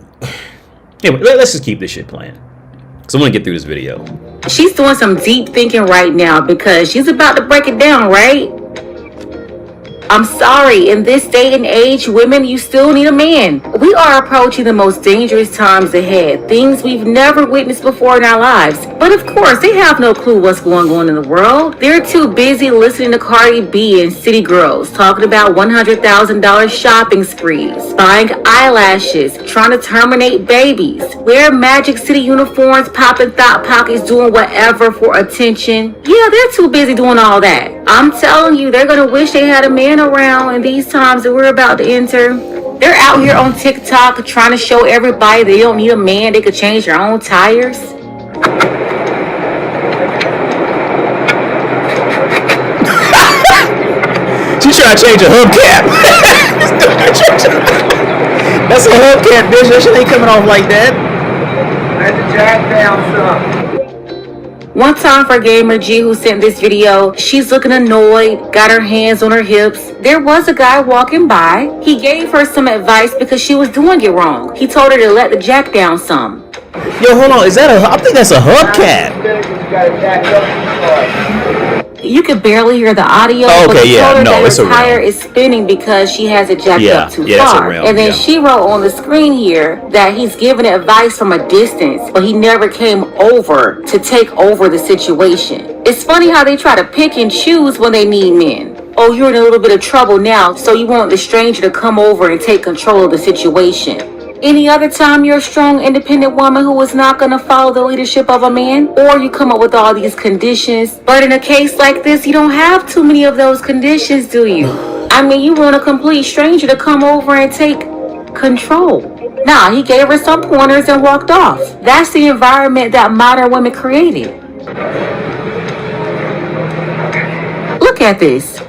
S1: anyway, let's just keep this shit playing, because I want to get through this video.
S3: She's doing some deep thinking right now because she's about to break it down, right? I'm sorry, in this day and age, women, you still need a man. We are approaching the most dangerous times ahead, things we've never witnessed before in our lives. But of course, they have no clue what's going on in the world. They're too busy listening to Cardi B and City Girls talking about $100,000 shopping sprees, buying eyelashes, trying to terminate babies, wear Magic City uniforms, popping thought pockets, doing whatever for attention. Yeah, they're too busy doing all that. I'm telling you, they're gonna wish they had a man around in these times that we're about to enter. They're They're out here on TikTok trying to show everybody they don't need a man. They could change their own tires.
S1: She's trying to change a hubcap. That's a hubcap, bitch. That shit ain't coming off like that.
S4: Let the jack down some.
S3: One time for Gamer G who sent this video, she's looking annoyed, got her hands on her hips. There was a guy walking by. He gave her some advice because she was doing it wrong. He told her to let the jack down some.
S1: Yo, hold on. Is that I think that's a hubcap.
S3: You could barely hear the audio.
S1: Oh, okay,
S3: but he told her that
S1: it's a
S3: her tire
S1: realm.
S3: is spinning because she has it jacked up too
S1: that's a
S3: far.
S1: realm,
S3: And then
S1: yeah.
S3: she wrote on the screen here that he's giving advice from a distance, but he never came over to take over the situation. It's funny how they try to pick and choose when they need men. Oh, you're in a little bit of trouble now, so you want the stranger to come over and take control of the situation. Any other time you're a strong, independent woman who is not going to follow the leadership of a man, or you come up with all these conditions. But in a case like this, you don't have too many of those conditions, do you? I mean, you want a complete stranger to come over and take control. Nah, he gave her some pointers and walked off. That's the environment that modern women created. Look at this.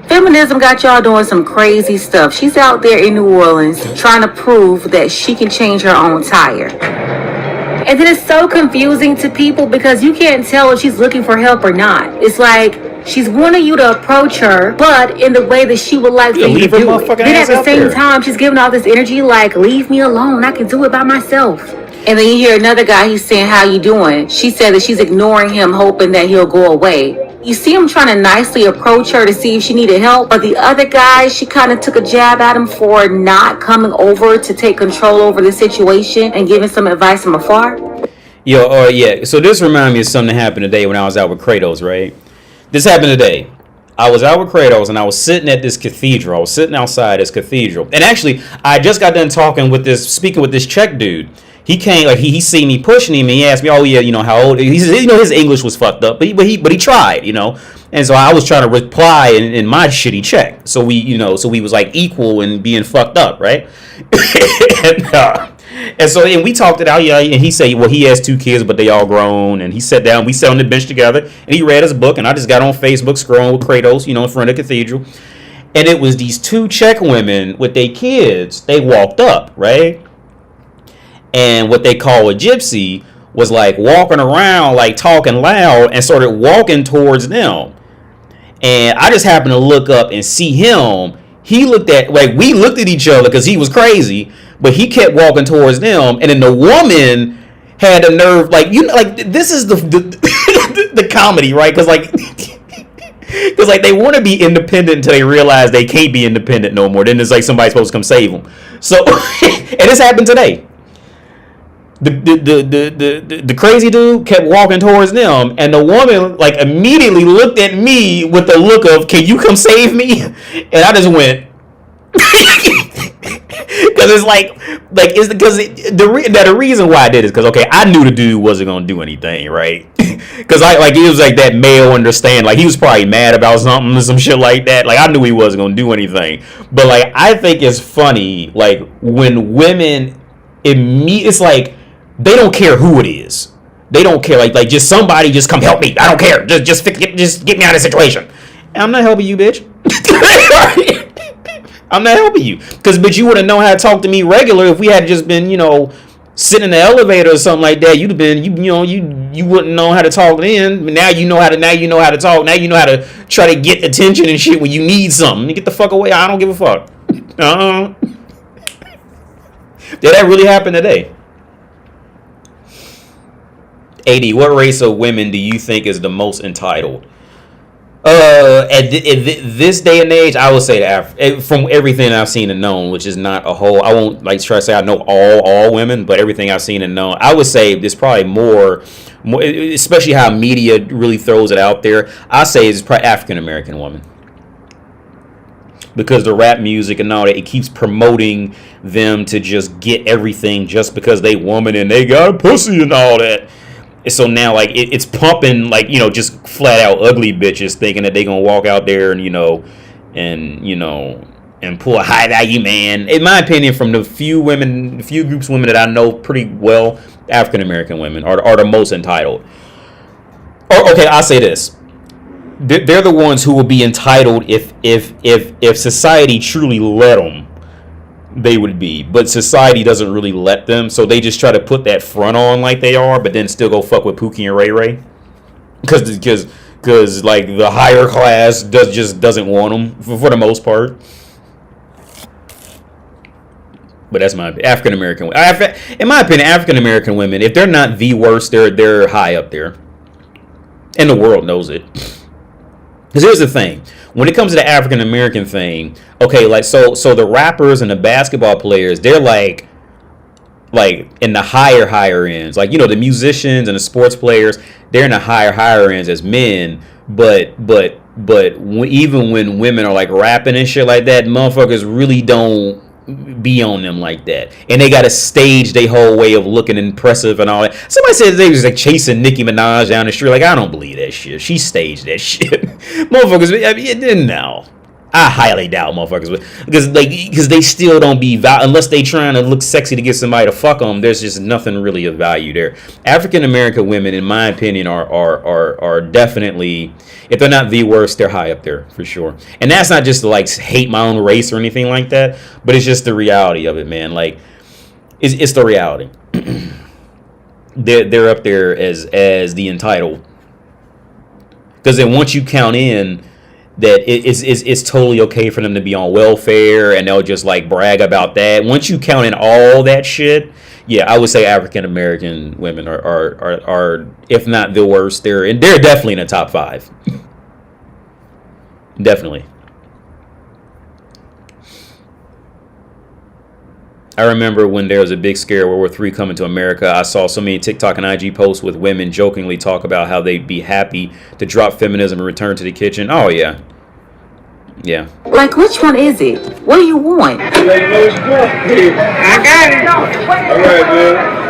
S3: Feminism got y'all doing some crazy stuff. She's out there in New Orleans trying to prove that she can change her own tire. And then it's so confusing to people because you can't tell if she's looking for help or not. It's like she's wanting you to approach her, but in the way that she would like for you to do it. Then at the same time, she's giving all this energy like, leave me alone. I can do it by myself. And then you hear another guy, he's saying, how you doing? She said that she's ignoring him, hoping that he'll go away. You see him trying to nicely approach her to see if she needed help, but the other guy, she kind of took a jab at him for not coming over to take control over the situation and giving some advice from afar.
S1: Yo, yeah. So this reminded me of something that happened today when I was out with Kratos, right? This happened today. I was out with Kratos and I was sitting at this cathedral. I was sitting outside this cathedral. And actually, I just got done speaking with this Czech dude. He came, like he seen me pushing him, and he asked me, "Oh yeah, you know how old?" He said, "You know, his English was fucked up, but he tried, you know." And so I was trying to reply in my shitty Czech. So we was like equal in being fucked up, right? and so we talked it out, yeah. And he said, well, he has 2 kids, but they all grown. And he sat down, we sat on the bench together, and he read his book. And I just got on Facebook scrolling with Kratos, in front of the cathedral. And it was these 2 Czech women with their kids. They walked up, right? And what they call a gypsy was like walking around, like talking loud, and started walking towards them. And I just happened to look up and see him. He looked at, like, we looked at each other because he was crazy, but he kept walking towards them. And then the woman had the nerve, like, this is the the comedy, right? Because like they want to be independent until they realize they can't be independent no more. Then it's like somebody's supposed to come save them. So, and this happened today. The crazy dude kept walking towards them, and the woman like immediately looked at me with the look of, "Can you come save me?" And I just went, because it's the reason why I did is because, okay, I knew the dude wasn't gonna do anything, right? Because it was like that male understand, like he was probably mad about something or some shit like that. Like I knew he wasn't gonna do anything, but like I think it's funny, like when women it's like they don't care who it is. They don't care. Like just somebody just come help me. I don't care. Just get me out of the situation. And I'm not helping you, bitch. I'm not helping you. Because, bitch, you wouldn't know how to talk to me regular if we had just been, sitting in the elevator or something like that. You'd have been, you wouldn't know how to talk then. But now you know how to talk. Now you know how to try to get attention and shit when you need something. Get the fuck away. I don't give a fuck. Did that really happen today? AD, what race of women do you think is the most entitled? At this day and age, I would say from everything I've seen and known, which is not a whole, I won't like try to say I know all women, but everything I've seen and known, I would say there's probably more, especially how media really throws it out there. I say it's probably African American woman. Because the rap music and all that, it keeps promoting them to just get everything just because they woman and they got a pussy and all that. And so now, like, it's pumping, like, just flat out ugly bitches thinking that they gonna walk out there and, and and pull a high value man. In my opinion, from the few groups of women that I know pretty well, African American women are the most entitled. Or okay, I'll say this: they're the ones who will be entitled if society truly let them. They would be, but society doesn't really let them, so they just try to put that front on like they are, but then still go fuck with Pookie and Ray Ray, because like the higher class doesn't want them for the most part. But that's my African American. In my opinion, African American women, if they're not the worst, they're high up there, and the world knows it. Because here's the thing. When it comes to the African American thing, okay, like so the rappers and the basketball players, they're like in the higher ends. Like, you know, the musicians and the sports players, they're in the higher ends as men. But even when women are like rapping and shit like that, motherfuckers really don't be on them like that, and they got to stage their whole way of looking impressive and all that. Somebody said they was like chasing Nicki Minaj down the street. Like, I don't believe that shit. She staged that shit. Motherfuckers, I mean, no, I highly doubt motherfuckers, because they still don't be unless they trying to look sexy to get somebody to fuck them. There's just nothing really of value there. African American women, in my opinion, are definitely, if they're not the worst, they're high up there for sure. And that's not just to like hate my own race or anything like that, but it's just the reality of it, man. Like, it's the reality. They're up there as the entitled, because then once you count in that it's totally okay for them to be on welfare, and they'll just like brag about that. Once you count in all that shit, yeah, I would say African American women are if not the worst, they're definitely in the top 5. Definitely. I remember when there was a big scare, World War III coming to America, I saw so many TikTok and IG posts with women jokingly talk about how they'd be happy to drop feminism and return to the kitchen. Oh, yeah. Yeah.
S3: Like, which one is it? What do you want?
S6: I got it. All right, man.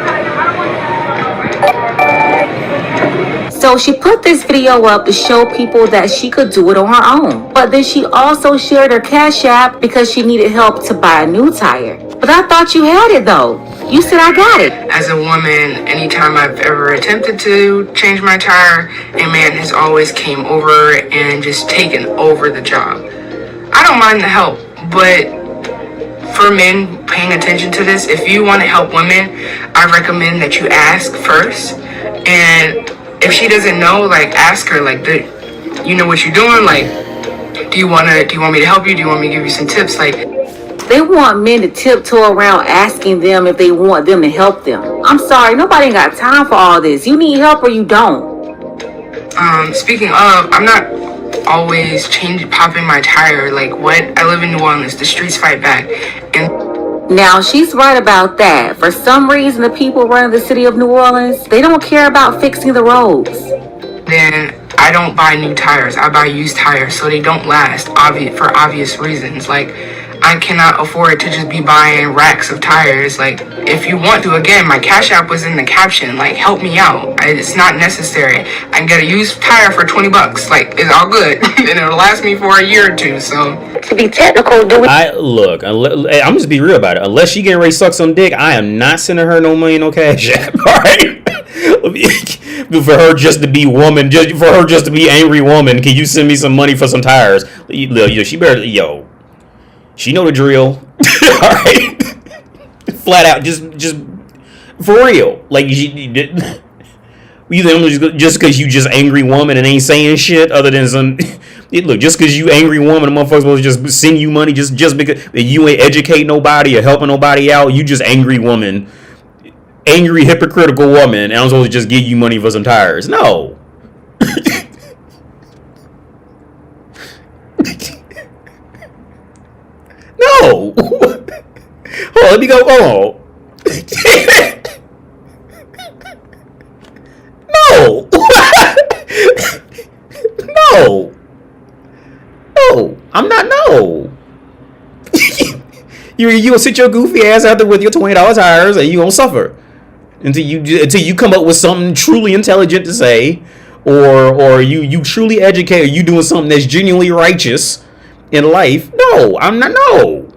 S3: So she put this video up to show people that she could do it on her own. But then she also shared her Cashapp because she needed help to buy a new tire. But I thought you had it though. You said I got it.
S5: As a woman, anytime I've ever attempted to change my tire, a man has always came over and just taken over the job. I don't mind the help, but for men paying attention to this, if you want to help women, I recommend that you ask first. And if she doesn't know, like, ask her, like, you know what you're doing? Like, do you want me to help you? Do you want me to give you some tips? Like,
S3: they want men to tiptoe around asking them if they want them to help them. I'm sorry, nobody ain't got time for all this. You need help or you don't.
S5: Speaking of, I'm not always popping my tire. Like, what? I live in New Orleans. The streets fight back. And
S3: now, she's right about that. For some reason, the people running the city of New Orleans, they don't care about fixing the roads.
S5: Then I don't buy new tires. I buy used tires, so they don't last, for obvious reasons. Like, I cannot afford to just be buying racks of tires. Like, if you want to, again, my Cash App was in the caption. Like, help me out. It's not necessary. I can get a used tire for $20. Like, it's all good. And it'll last me for a year or two, so.
S3: To be technical,
S1: I'm just be real about it. Unless she getting ready to suck some dick, I am not sending her no money, no Cash App. All right? For her just to be woman, for her just to be angry woman, can you send me some money for some tires? She better, she know the drill. All right? Flat out, just for real. Like, just because you just angry woman and ain't saying shit other than some. Look, just because you angry woman, the motherfuckers supposed to just send you money just because you ain't educate nobody or helping nobody out. You just angry woman, angry hypocritical woman, and I'm supposed to just give you money for some tires. No. No. Hold on, let me go. Oh. No. No. No. I'm not. No. You gonna sit your goofy ass out there with your $20 tires, and you gonna suffer until you come up with something truly intelligent to say, or you truly educate, or you doing something that's genuinely righteous. in life. No, I'm not. No,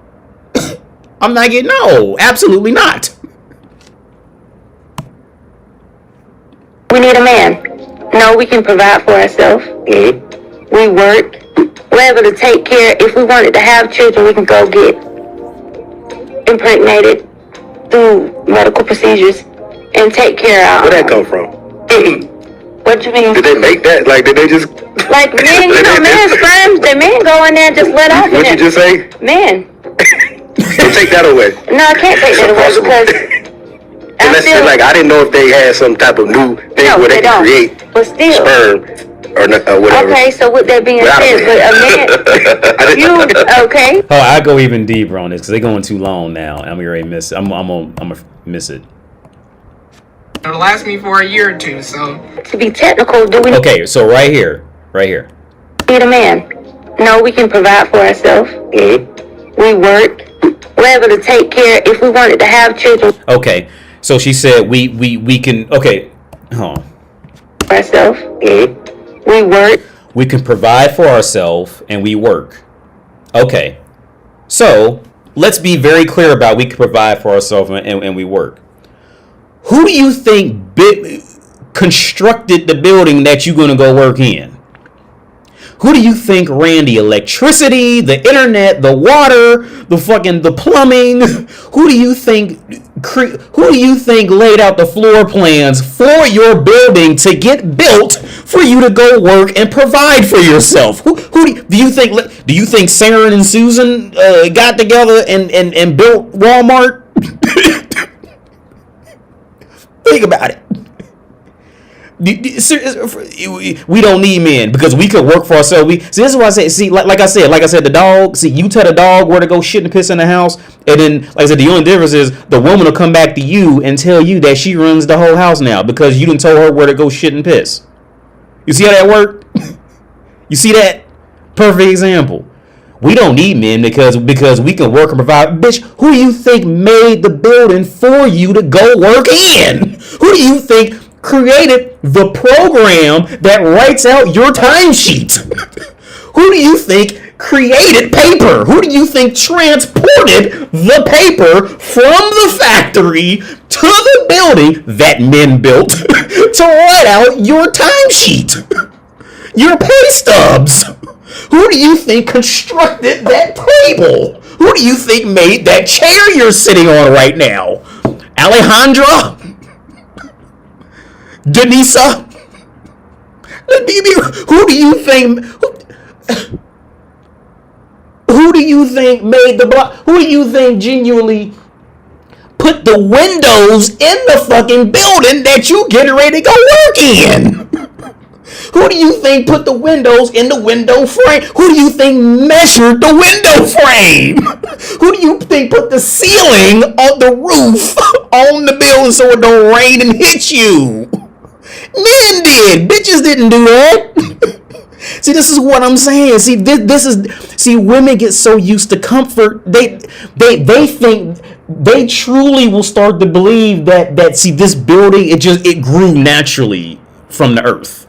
S1: I'm not getting. No, absolutely not.
S3: We need a man. No, we can provide for ourselves.
S11: Mm-hmm.
S3: We work. We're able to take care. If we wanted to have children, we can go get impregnated through medical procedures and take care of.
S11: Where'd that come from?
S3: What do you mean?
S11: Did they make that? Like, did they just...
S3: Like men, you know, men's sperm, the men go in there and just let off.
S11: What'd you just say?
S3: Men.
S11: So take that away.
S3: No, I can't take that away because
S11: And let's say, like, I didn't know if they had some type of new thing where they can create sperm or whatever.
S3: Okay, so with that being said, but a man, okay?
S1: Oh, I go even deeper on this because they're going too long now. I'm gonna miss it. I'm gonna miss it.
S12: It'll last me for a year or two. So
S3: to be technical, do we?
S1: Okay, so right here.
S3: Need a man. No, we can provide for ourselves.
S11: Mm-hmm.
S3: We work. We're able to take care. If we wanted to have children.
S1: Okay, so she said we can. Okay, hold on.
S3: Ourselves.
S11: Mm-hmm.
S3: We work.
S1: We can provide for ourselves and we work. Okay, so let's be very clear about we can provide for ourselves and we work. Who do you think constructed the building that you're going to go work in? Who do you think ran the electricity, the internet, the water, the plumbing? Who do you think laid out the floor plans for your building to get built for you to go work and provide for yourself? Who do you think? Do you think Sarah and Susan got together and built Walmart? Think about it. We don't need men because we could work for ourselves. See, this is what I say. See, like I said, the dog. See, you tell the dog where to go shit and piss in the house, and then, like I said, the only difference is the woman will come back to you and tell you that she runs the whole house now because you didn't tell her where to go shit and piss. You see how that worked? You see that? Perfect example. We don't need men because we can work and provide. Bitch, who do you think made the building for you to go work in? Who do you think created the program that writes out your timesheet? Who do you think created paper? Who do you think transported the paper from the factory to the building that men built to write out your timesheet? Your pay stubs. Who do you think constructed that table? Who do you think made that chair you're sitting on right now? Alejandra? Denisa? Who do you think? Who do you think made the block? Who do you think genuinely put the windows in the fucking building that you getting ready to go work in? Who do you think put the windows in the window frame? Who do you think measured the window frame? Who do you think put the ceiling on the roof on the building so it don't rain and hit you? Men did. Bitches didn't do that. See, this is what I'm saying. See, this is women get so used to comfort. They think they truly will start to believe that see, this building it grew naturally from the earth.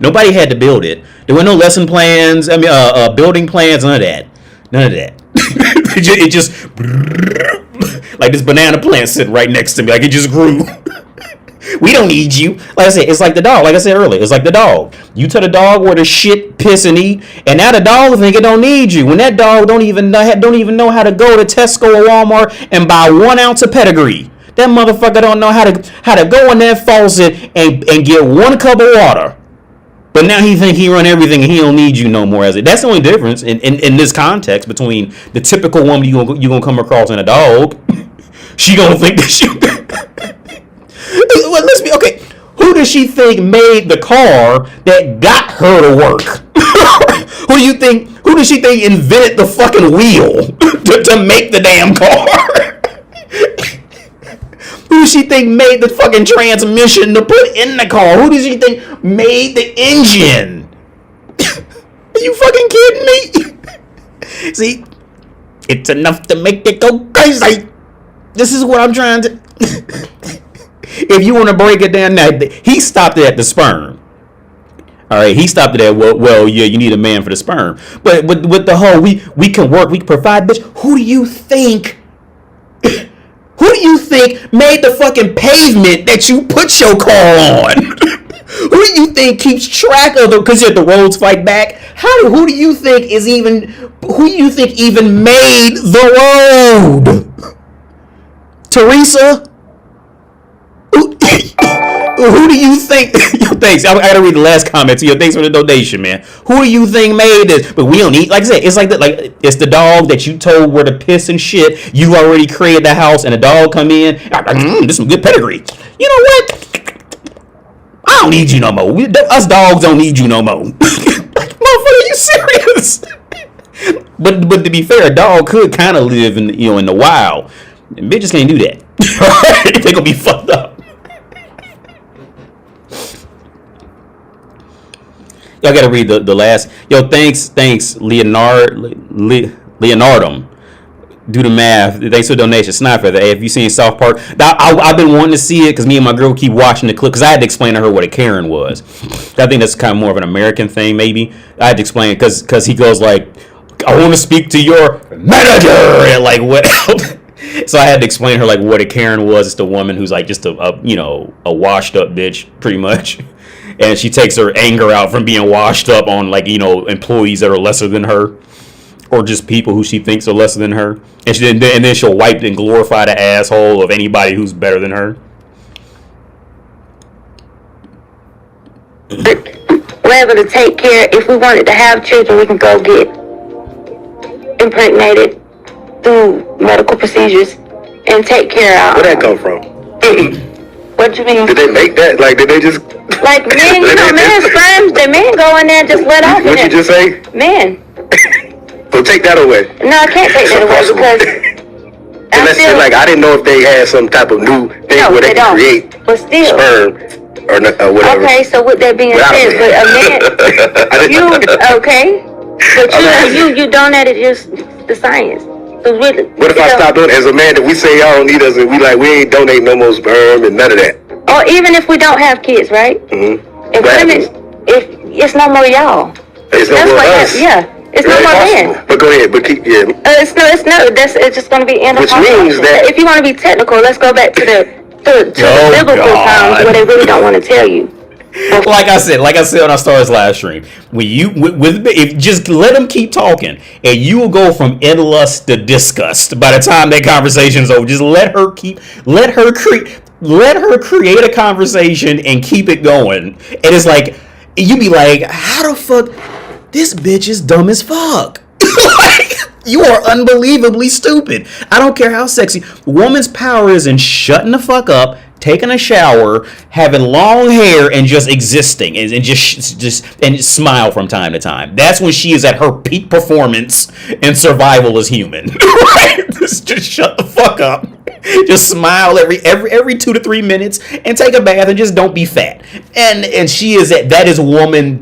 S1: Nobody had to build it. There were no lesson plans. Building plans. None of that. It just like this banana plant sitting right next to me. Like it just grew. We don't need you. Like I said, it's like the dog. Like I said earlier, it's like the dog. You tell the dog where to shit, piss, and eat, and now the dog think it don't need you. When that dog don't even know how to go to Tesco or Walmart and buy 1 ounce of pedigree. That motherfucker don't know how to go in that faucet and get 1 cup of water. But now he think he run everything and he don't need you no more. That's the only difference in this context between the typical woman you gonna come across and a dog. She gonna think that she. Well, let's be okay. Who does she think made the car that got her to work? Who does she think invented the fucking wheel to make the damn car? Who does she think made the fucking transmission to put in the car? Who does she think made the engine? Are you fucking kidding me? See, it's enough to make it go crazy. This is what I'm trying to... If you want to break it down now, he stopped it at the sperm. All right, he stopped it at, well, yeah, you need a man for the sperm. But with the whole, we can work, we can provide, bitch, who do you think made the fucking pavement that you put your car on? Who do you think keeps track of them? Because the roads fight back. Who do you think even made the road? Teresa? Who do you think? Yo, thanks. I gotta read the last comment to you. Thanks for the donation, man. Who do you think made this? But we don't need, like I said, it's like that. Like it's the dog that you told where to piss and shit. You already created the house, and the dog come in. This is some good pedigree. You know what? I don't need you no more. Us dogs don't need you no more. Like, motherfucker, are you serious? But to be fair, a dog could kind of live in the wild. And bitches can't do that. They gonna be fucked up. Y'all gotta read the last. Yo, thanks, Leonardum. Do the math. Thanks for the donation. Sniper. Hey, have you seen South Park? I've been wanting to see it because me and my girl keep watching the clip because I had to explain to her what a Karen was. I think that's kind of more of an American thing, maybe. I had to explain it because he goes like, I want to speak to your manager and like what else. So I had to explain to her like what a Karen was. It's the woman who's like just a washed up bitch pretty much. And she takes her anger out from being washed up on like, employees that are lesser than her. Or just people who she thinks are lesser than her. And then she'll wipe and glorify the asshole of anybody who's better than her.
S3: We're able to take care. If we wanted to have children, we can go get impregnated through medical procedures and take care of.
S11: Where'd that come from?
S3: What you mean?
S11: Did they make that? Like, did they just...
S3: Like, men, men's sperms, the men go in there and just let off.
S11: What'd you just say?
S3: Men.
S11: So take that away.
S3: No, I can't take that away because...
S11: Let's say, like, I didn't know if they had some type of new thing where they can create sperm or whatever.
S3: Okay, so with that being said, but a man... okay? But you donated just the science. So really,
S11: what if I stop doing it as a man that we say y'all don't need us and we ain't donate no more sperm and none of that?
S3: Or even if we don't have kids, right?
S11: Mm-hmm.
S3: If women, if it's no more y'all.
S11: It's no more us.
S3: Yeah. It's no more men.
S11: But go ahead, but keep, yeah.
S3: It's just going to be end of
S11: which means that
S3: if you want to be technical, let's go back to the biblical times where they really don't want to tell you.
S1: Like I said when I started this live stream, when if just let them keep talking, and you will go from endless to disgust by the time that conversation is over. Just let her create a conversation and keep it going. And it's like you be like, how the fuck this bitch is dumb as fuck. Like, you are unbelievably stupid. I don't care how sexy. Woman's power is in shutting the fuck up, taking a shower, having long hair, and just existing, and just smile from time to time. That's when she is at her peak performance and survival as human. Right? Just shut the fuck up. Just smile every 2 to 3 minutes and take a bath and just don't be fat. And she is that is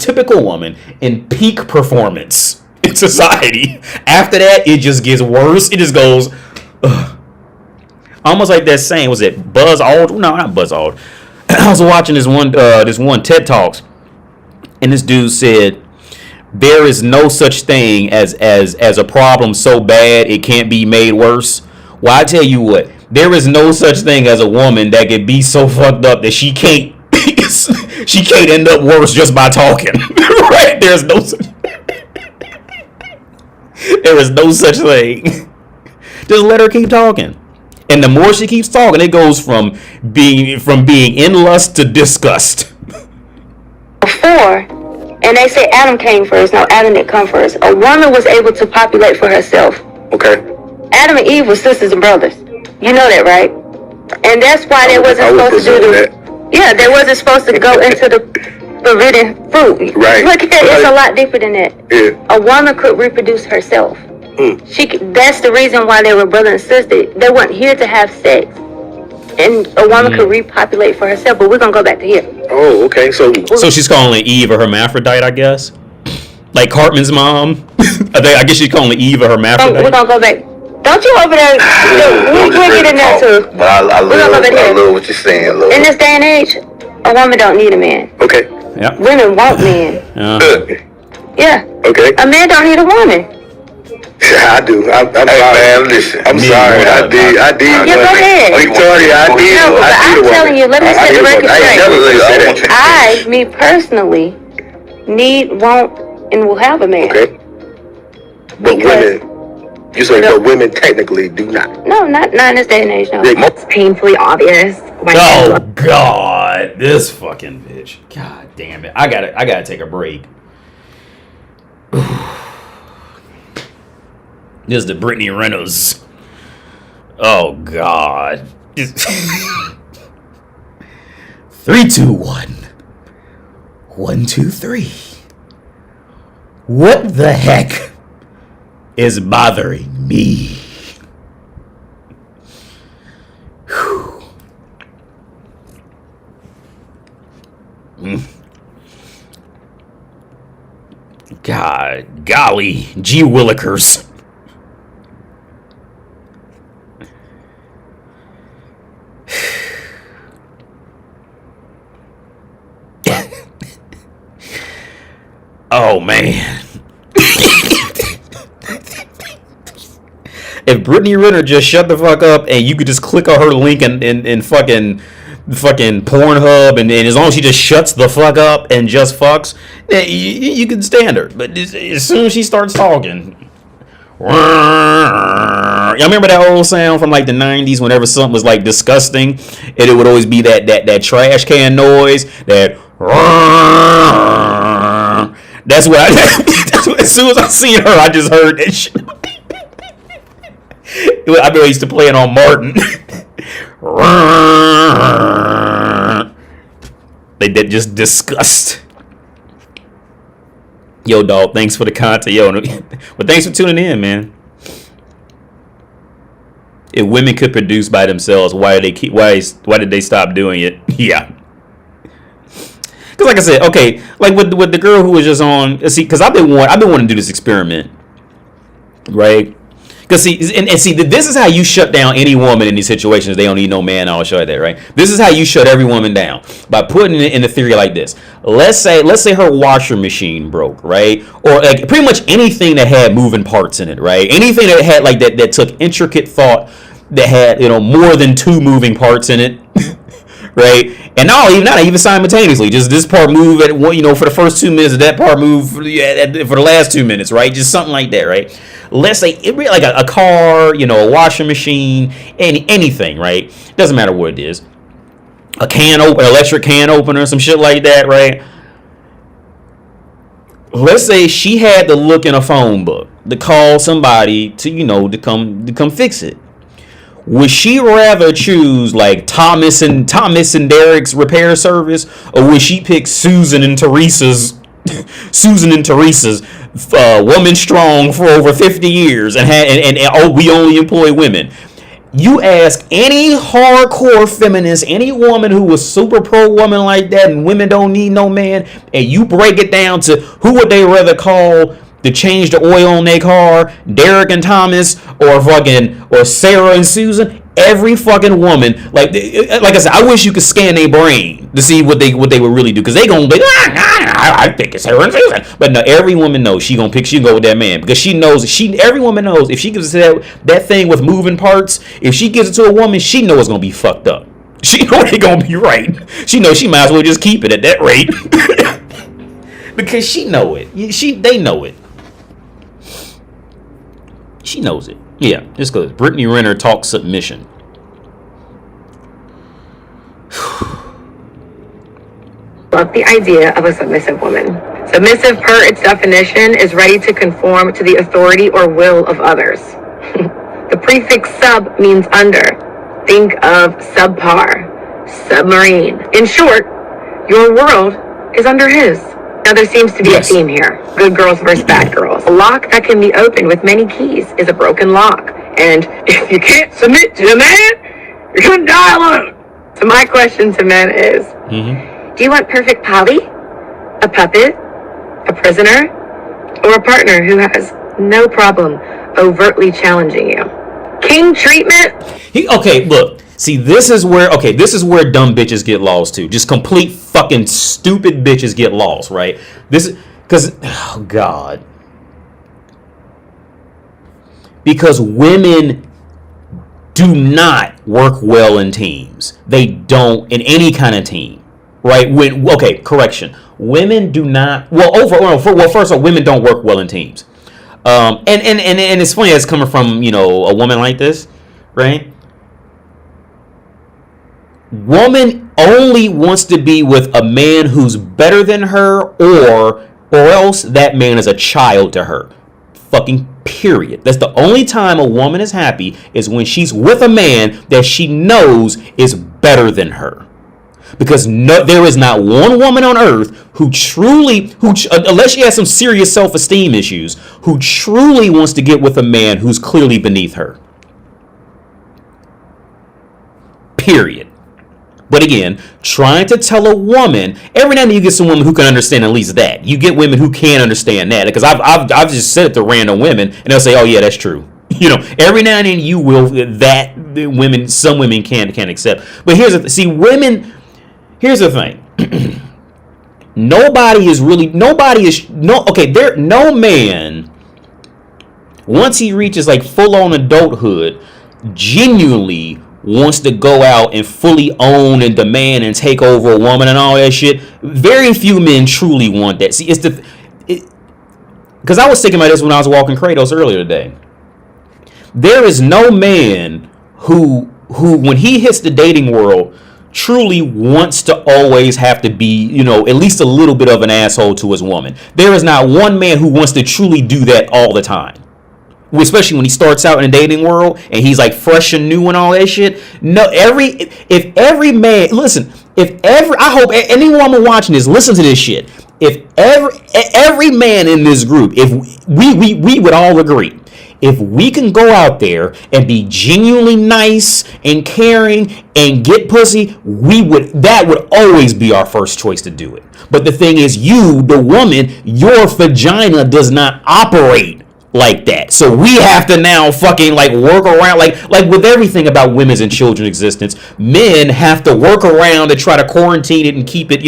S1: typical woman in peak performance in society. After that, it just gets worse. It just goes. Ugh. Almost like that saying, was it Buzz Aldrin? No, not Buzz Aldrin. I was watching this one TED Talks, and this dude said, there is no such thing as a problem so bad it can't be made worse. Well, I tell you what, there is no such thing as a woman that can be so fucked up that she can't end up worse just by talking. Right? There is no such thing. Just let her keep talking. And the more she keeps talking, it goes from being in lust to disgust.
S3: Before, and they say Adam came first. No, Adam didn't come first. A woman was able to populate for herself.
S11: Okay.
S3: Adam and Eve were sisters and brothers. You know that, right? And that's why they wasn't supposed to do the... Yeah, they wasn't supposed to go into the forbidden fruit.
S11: Right.
S3: Look at that. It's a lot deeper than that.
S11: Yeah.
S3: A woman could reproduce herself. That's the reason why they were brother and sister. They weren't here to have sex, and a woman could repopulate for herself. But we're gonna go back to here.
S11: Oh, okay. So
S1: she's calling Eve a hermaphrodite, I guess. Like Cartman's mom. I guess she's calling Eve a hermaphrodite.
S3: We're gonna go back. Don't you over there? We'll get in there too.
S11: But I love what you're saying.
S3: In this day and age, a woman don't need a man.
S11: Okay.
S1: Yep.
S5: Women want men. Yeah.
S11: Okay.
S5: A man don't need a woman.
S11: I do. I'm sorry.
S6: Man, listen.
S11: I'm sorry. I did.
S5: Yeah, go ahead.
S11: Victoria, I did.
S5: No, but I'm telling you, let me set the record straight. I, me personally, need, want, and will have a man.
S11: Okay. But women, you say but women technically do not.
S5: No, not in this day and age, no. It's painfully obvious.
S1: Oh God, this fucking bitch. God damn it. I gotta take a break. This is the Brittany Reynolds. Oh God. 3, 2, 1. 1, 2, 3. What the heck is bothering me? Whew. God, golly, gee willikers. Oh man. If Brittany Renner just shut the fuck up and you could just click on her link in fucking Pornhub and as long as she just shuts the fuck up and just fucks, you can stand her. But as soon as she starts talking, y'all remember that old sound from like the 90s whenever something was like disgusting and it would always be that trash can noise, that that's what as soon as I seen her I just heard that shit. I used to play it on Martin. They did just disgust. Yo, dog, thanks for the content. Yo, but thanks for tuning in, man. If women could produce by themselves, why did they stop doing it? Yeah. Because like I said, okay, like with the girl who was just on, see, because I've been wanting to do this experiment, right? Because see, this is how you shut down any woman in these situations. They don't need no man. I'll show you that, right? This is how you shut every woman down, by putting it in the theory like this. Let's say her washer machine broke, right? Or like pretty much anything that had moving parts in it, right? Anything that had like that took intricate thought, that had more than 2 moving parts in it, right? And not even simultaneously. Just this part move at one, for the first 2 minutes, that part move for the last 2 minutes, right? Just something like that, right? Let's say it like a car, a washing machine, anything, right? Doesn't matter what it is. Electric can opener, some shit like that, right? Let's say she had to look in a phone book to call somebody to come fix it. Would she rather choose like Thomas and Derek's repair service, or would she pick Susan and Teresa's Woman Strong for over 50 years and we only employ women? You ask any hardcore feminist, any woman who was super pro woman like that, and women don't need no man, and you break it down to who would they rather call to change the oil on their car, Derek and Thomas, or Sarah and Susan? Every fucking woman, like I said, I wish you could scan their brain to see what they would really do, because they gonna be I think it's Sarah and Susan. But no, every woman knows she go with that man, because every woman knows if she gives it that thing with moving parts, if she gives it to a woman, she knows it's gonna be fucked up. She know it ain't gonna be right. She knows she might as well just keep it at that rate. Because she know it. They know it. She knows it. Yeah, just because Brittany Renner talks submission.
S5: Love the idea of a submissive woman. Submissive, per its definition, is ready to conform to the authority or will of others. The prefix sub means under. Think of subpar, submarine. In short, your world is under his. Now there seems to be a theme here. Good girls versus bad girls. A lock that can be opened with many keys is a broken lock. And if you can't submit to a man, you're gonna die alone. So my question to men is, do you want perfect poly? A puppet? A prisoner? Or a partner who has no problem overtly challenging you? King treatment?
S1: Okay, look. See, this is where dumb bitches get lost too. Just complete fucking stupid bitches get lost, right? This because oh god. Because women do not work well in teams. They don't in any kind of team, right? Correction. Women do not. First of all, women don't work well in teams. And it's funny it's coming from a woman like this, right? Woman only wants to be with a man who's better than her, or else that man is a child to her. Fucking period. That's the only time a woman is happy is when she's with a man that she knows is better than her. Because there is not one woman on earth who unless she has some serious self-esteem issues, who truly wants to get with a man who's clearly beneath her. Period. But again, trying to tell a woman, every now and then you get some women who can understand at least that. You get women who can understand that. Because I've just said it to random women, and they'll say, "Oh yeah, that's true." Every now and then you will some women can accept. But here's the thing. No man, once he reaches like full on adulthood, genuinely wants to go out and fully own and demand and take over a woman and all that shit. Very few men truly want that. See, because I was thinking about this when I was walking Kratos earlier today. There is no man who when he hits the dating world truly wants to always have to be, at least a little bit of an asshole to his woman. There is not one man who wants to truly do that all the time. Especially when he starts out in the dating world and he's like fresh and new and all that shit. No, I hope any woman watching this listen to this shit. If every man in this group, if we would all agree, if we can go out there and be genuinely nice and caring and get pussy, that would always be our first choice to do it. But the thing is, you, the woman, your vagina does not operate like that. So we have to now fucking work around like with everything about women's and children's existence. Men have to work around to try to quarantine it and keep it,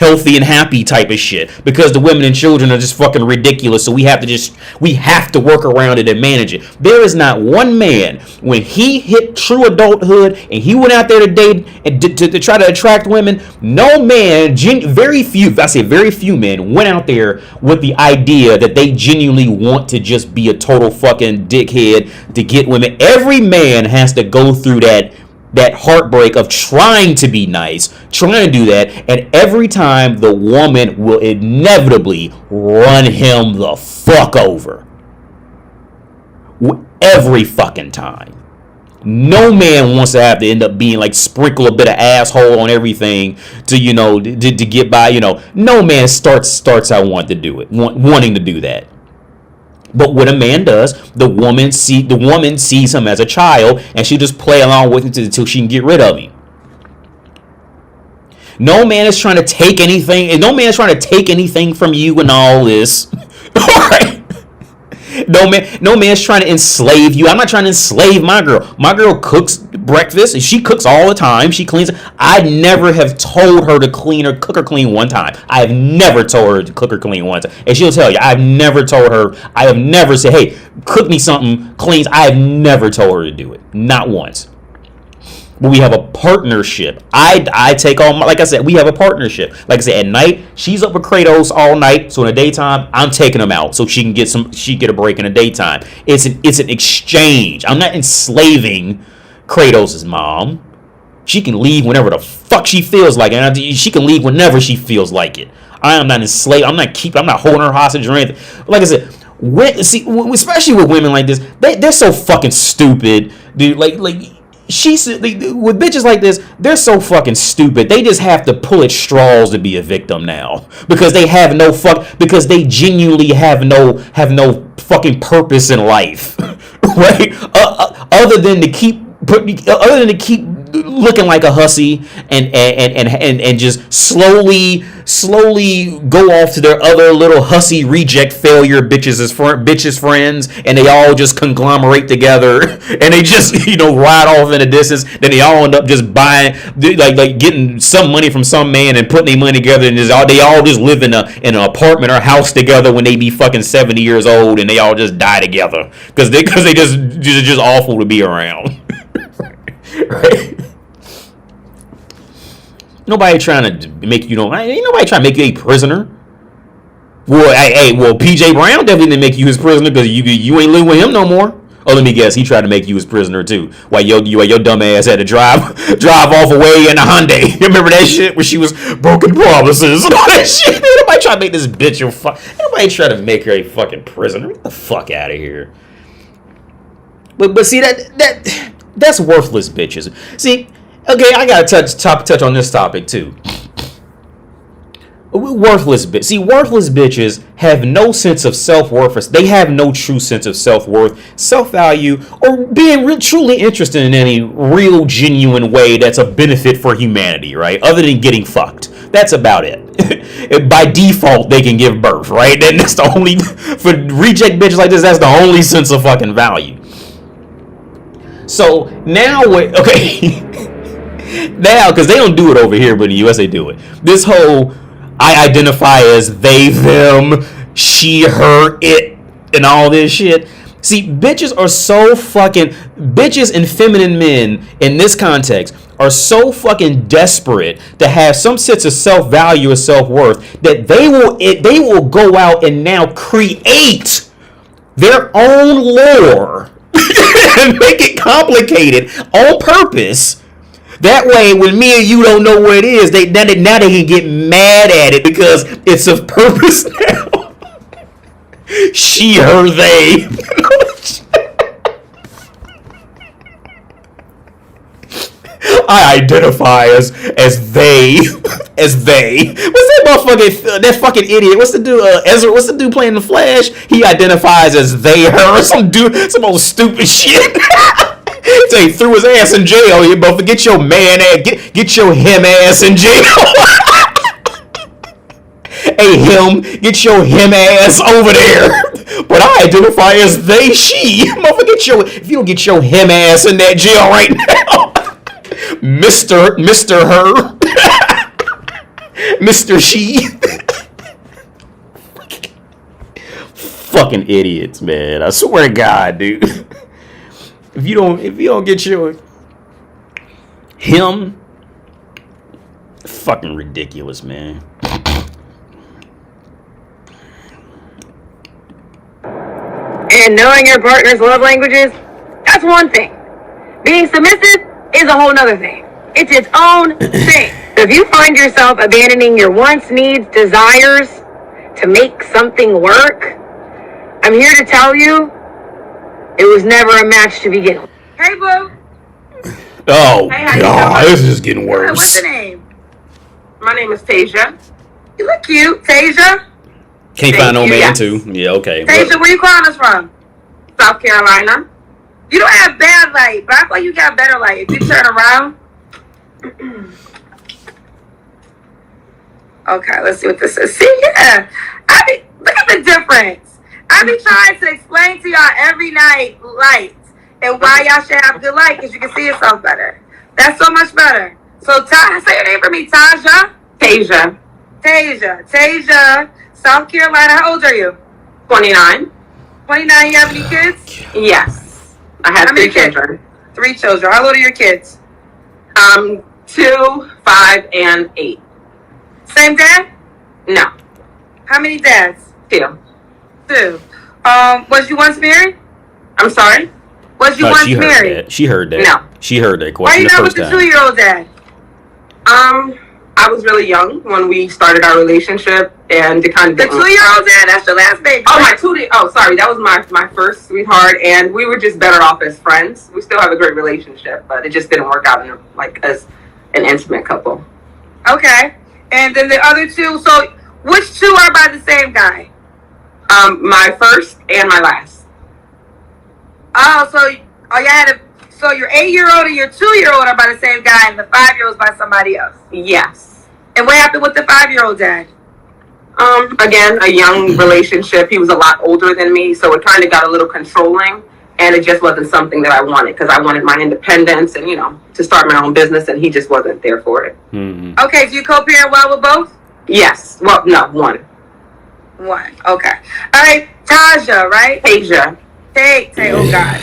S1: healthy and happy type of shit, because the women and children are just fucking ridiculous. So we have to work around it and manage it. There is not one man when he hit true adulthood and he went out there to date and to try to attract women. No man, very few men went out there with the idea that they genuinely want to just be a total fucking dickhead to get women. Every man has to go through that heartbreak of trying to be nice, trying to do that, and every time the woman will inevitably run him the fuck over. Every fucking time. No man wants to have to end up being sprinkle a bit of asshole on everything to get by. No man starts out wanting to do that. But what a man does, the woman sees him as a child, and she just play along with him until she can get rid of him. No man is trying to take anything, and no man is trying to take anything from you and all this. All right. No man's trying to enslave you. I'm not trying to enslave my girl. My girl cooks breakfast, and she cooks all the time. She cleans. I never have told her to cook or clean one time. I have never told her to cook or clean one time. And she'll tell you, I have never said, hey, cook me something, cleans. I have never told her to do it. Not once. But we have a partnership. I take all my, like I said, we have a partnership. Like I said, at night, she's up with Kratos all night. So in the daytime, I'm taking him out so she can get a break in the daytime. It's an exchange. I'm not enslaving Kratos' mom. She can leave whenever the fuck she feels like it. And she can leave whenever she feels like it. I am not enslaved. I'm not holding her hostage or anything. Like I said, especially with women like this, they're so fucking stupid, dude. With bitches like this, they're so fucking stupid. They just have to pull at straws to be a victim now, because they genuinely have no fucking purpose in life, right? Other than to keep looking like a hussy and just slowly go off to their other little hussy reject failure bitches friends, and they all just conglomerate together and they just ride off in the distance. Then they all end up just buying like getting some money from some man and putting their money together, and they all just live in an apartment or house together when they be fucking 70 years old, and they all just die together because they just awful to be around. Right? Nobody trying to make ain't nobody trying to make you a prisoner. Well, PJ Brown definitely didn't make you his prisoner because you ain't living with him no more. Oh, let me guess, he tried to make you his prisoner too. While your dumb ass had to drive off away in a Hyundai. You remember that shit where she was broken promises and all that shit? Nobody trying to make this bitch nobody trying to make her a fucking prisoner. Get the fuck out of here. But see that's worthless bitches. See, okay, I gotta touch on this topic too. Worthless bitch. See, worthless bitches have no sense of self-worth. They have no true sense of self-worth, self-value, or being truly interested in any real, genuine way that's a benefit for humanity, right? Other than getting fucked. That's about it. By default, they can give birth, right? And that's the only, for reject bitches like this, that's the only sense of fucking value. So now, okay, now, because they don't do it over here, but in the US they do it. This whole, I identify as they, them, she, her, it, and all this shit. See, bitches and feminine men in this context are so fucking desperate to have some sense of self-value or self-worth that they will go out and now create their own lore and make it complicated on purpose. That way, when me and you don't know what it is, now they can get mad at it because it's of purpose now. She, her, they. I identify as they. As they. What's that fucking idiot? What's the dude? Ezra? What's the dude playing the Flash? He identifies as they, her. Some old stupid shit. So he threw his ass in jail. You both get your man ass, get your him ass in jail. Hey, him, get your him ass over there. But I identify as they, she. Motherfucker, if you don't get your him ass in that jail right now, Mr. Her, Mr. She. Fucking idiots, man. I swear to God, dude. If you don't get your him, fucking ridiculous, man.
S5: And knowing your partner's love languages, that's one thing. Being submissive is a whole nother thing. It's its own thing. So if you find yourself abandoning your wants, needs, desires to make something work, I'm here to tell you, it was never a match to begin with.
S9: Hey, boo.
S1: Oh,
S9: hey,
S1: God, this is just getting worse.
S9: What's your name? My name is Tasia. You look cute, Tasia.
S1: Can't find no man, too. Yeah, okay.
S9: Tasia, where you calling us from? South Carolina. You don't have bad light, but I thought you got better light. If you turn around. Okay, let's see what this is. See, yeah. Look at the difference. I be trying to explain to y'all every night light and why y'all should have good light because you can see yourself better. That's so much better. So, say your name for me, Tasia.
S12: Tasia.
S9: Tasia, South Carolina. How old are you?
S12: 29.
S9: 29. You have any kids?
S12: Yes. I have 3 children.
S9: 3 children. How old are your kids?
S12: 2, 5, and 8.
S9: Same dad?
S12: No.
S9: How many dads?
S12: 2.
S9: 2. Was you once married?
S12: I'm sorry?
S9: Was you once married?
S1: That. She heard that.
S12: No.
S1: She heard that question.
S9: Why are you not with the 2-year-old dad?
S12: I was really young when we started our relationship, and it kind of
S9: the 2-year-old dad. That's your last baby.
S12: Oh, my 2. Oh, sorry, that was my first sweetheart, and we were just better off as friends. We still have a great relationship, but it just didn't work out as an intimate couple.
S9: Okay, and then the other 2. So, which 2 are by the same guy?
S12: My first and my last.
S9: Oh, so y'all had So your 8-year-old and your 2-year-old are by the same guy, and the 5-year-old is by somebody else.
S12: Yes.
S9: And what happened with the 5-year-old dad?
S12: Again, a young relationship. He was a lot older than me, so it kind of got a little controlling, and it just wasn't something that I wanted because I wanted my independence and, to start my own business, and he just wasn't there for it.
S1: Mm-hmm.
S9: Okay, do you co-parent well with both?
S12: Yes. Well, no, one.
S9: One. Okay. All right, Taja, right?
S12: Tasia.
S9: Oh, God.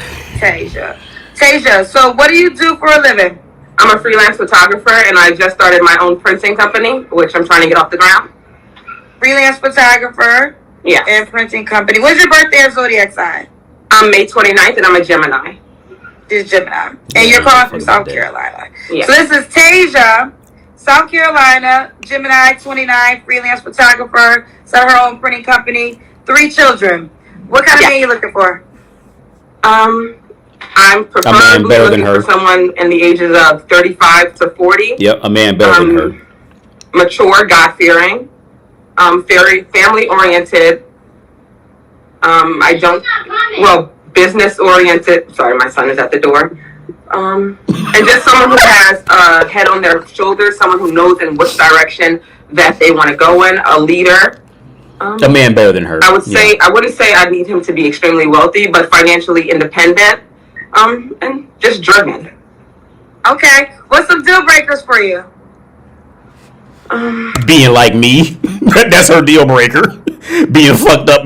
S9: Tasia, so what do you do for a living?
S12: I'm a freelance photographer, and I just started my own printing company, which I'm trying to get off the ground.
S9: Freelance photographer.
S12: Yes.
S9: And printing company. When's your birthday and zodiac sign?
S12: I'm May 29th, and I'm a Gemini.
S9: This Gemini. And you're calling from South Carolina.
S12: Yes.
S9: So this is Tasia, South Carolina, Gemini, 29, freelance photographer, started her own printing company, 3 children. What kind of man you looking for?
S12: I'm preferably looking for someone in the ages of 35 to 40.
S1: Yep, a man better than her.
S12: Mature, God-fearing, very family-oriented. Business-oriented. Sorry, my son is at the door. And just someone who has a head on their shoulders, someone who knows in which direction that they want to go in, a leader.
S1: A man better than her.
S12: I wouldn't say I need him to be extremely wealthy, but financially independent, and just driven.
S9: Okay. What's some deal breakers for you?
S1: Being like me. That's her deal breaker. Being fucked up.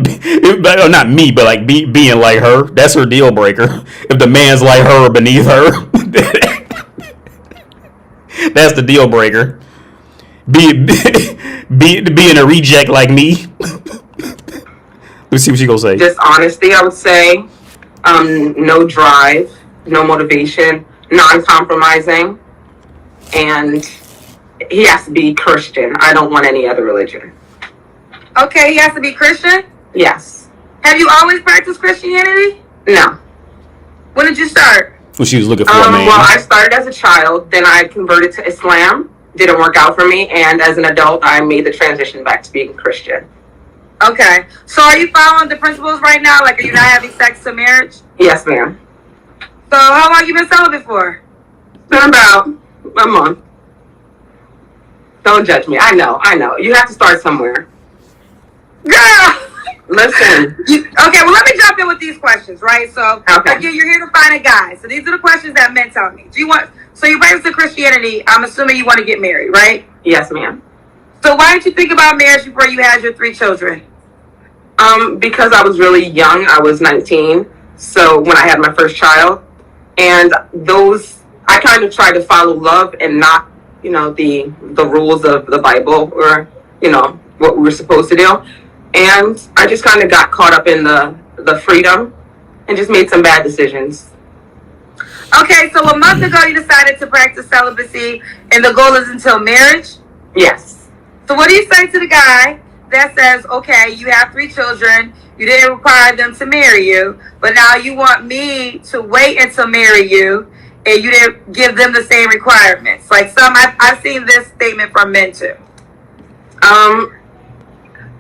S1: Not me, but like being like her. That's her deal breaker. If the man's like her or beneath her, that's the deal breaker. Being a reject like me. Let's see what she gonna say.
S12: Just honesty, I would say. No drive, no motivation, non-compromising, and he has to be Christian. I don't want any other religion.
S9: Okay, he has to be Christian?
S12: Yes.
S9: Have you always practiced Christianity?
S12: No.
S9: When did you start?
S1: Well, she was looking for a man.
S12: Well, I started as a child, then I converted to Islam. Didn't work out for me, and as an adult, I made the transition back to being Christian.
S9: Okay. So are you following the principles right now? Like, are you not having sex to marriage?
S12: Yes, ma'am.
S9: So how long you been celibate for?
S12: It's been about a month. Don't judge me. I know. You have to start somewhere.
S9: Girl!
S12: Listen.
S9: Okay, well, let me jump in with these questions, right? So,
S12: okay.
S9: Again, you're here to find a guy. So these are the questions that men tell me. So you bring us to Christianity. I'm assuming you want to get married, right?
S12: Yes, ma'am.
S9: So why didn't you think about marriage before you had your 3 children?
S12: Because I was really young. I was 19. So when I had my first child, and I kind of tried to follow love and not, the rules of the Bible or, what we were supposed to do. And I just kind of got caught up in the freedom and just made some bad decisions.
S9: Okay, so a month ago you decided to practice celibacy and the goal is until marriage?
S12: Yes.
S9: So what do you say to the guy that says, okay, you have 3 children, you didn't require them to marry you, but now you want me to wait until marry you and you didn't give them the same requirements? Like I've seen this statement from men too.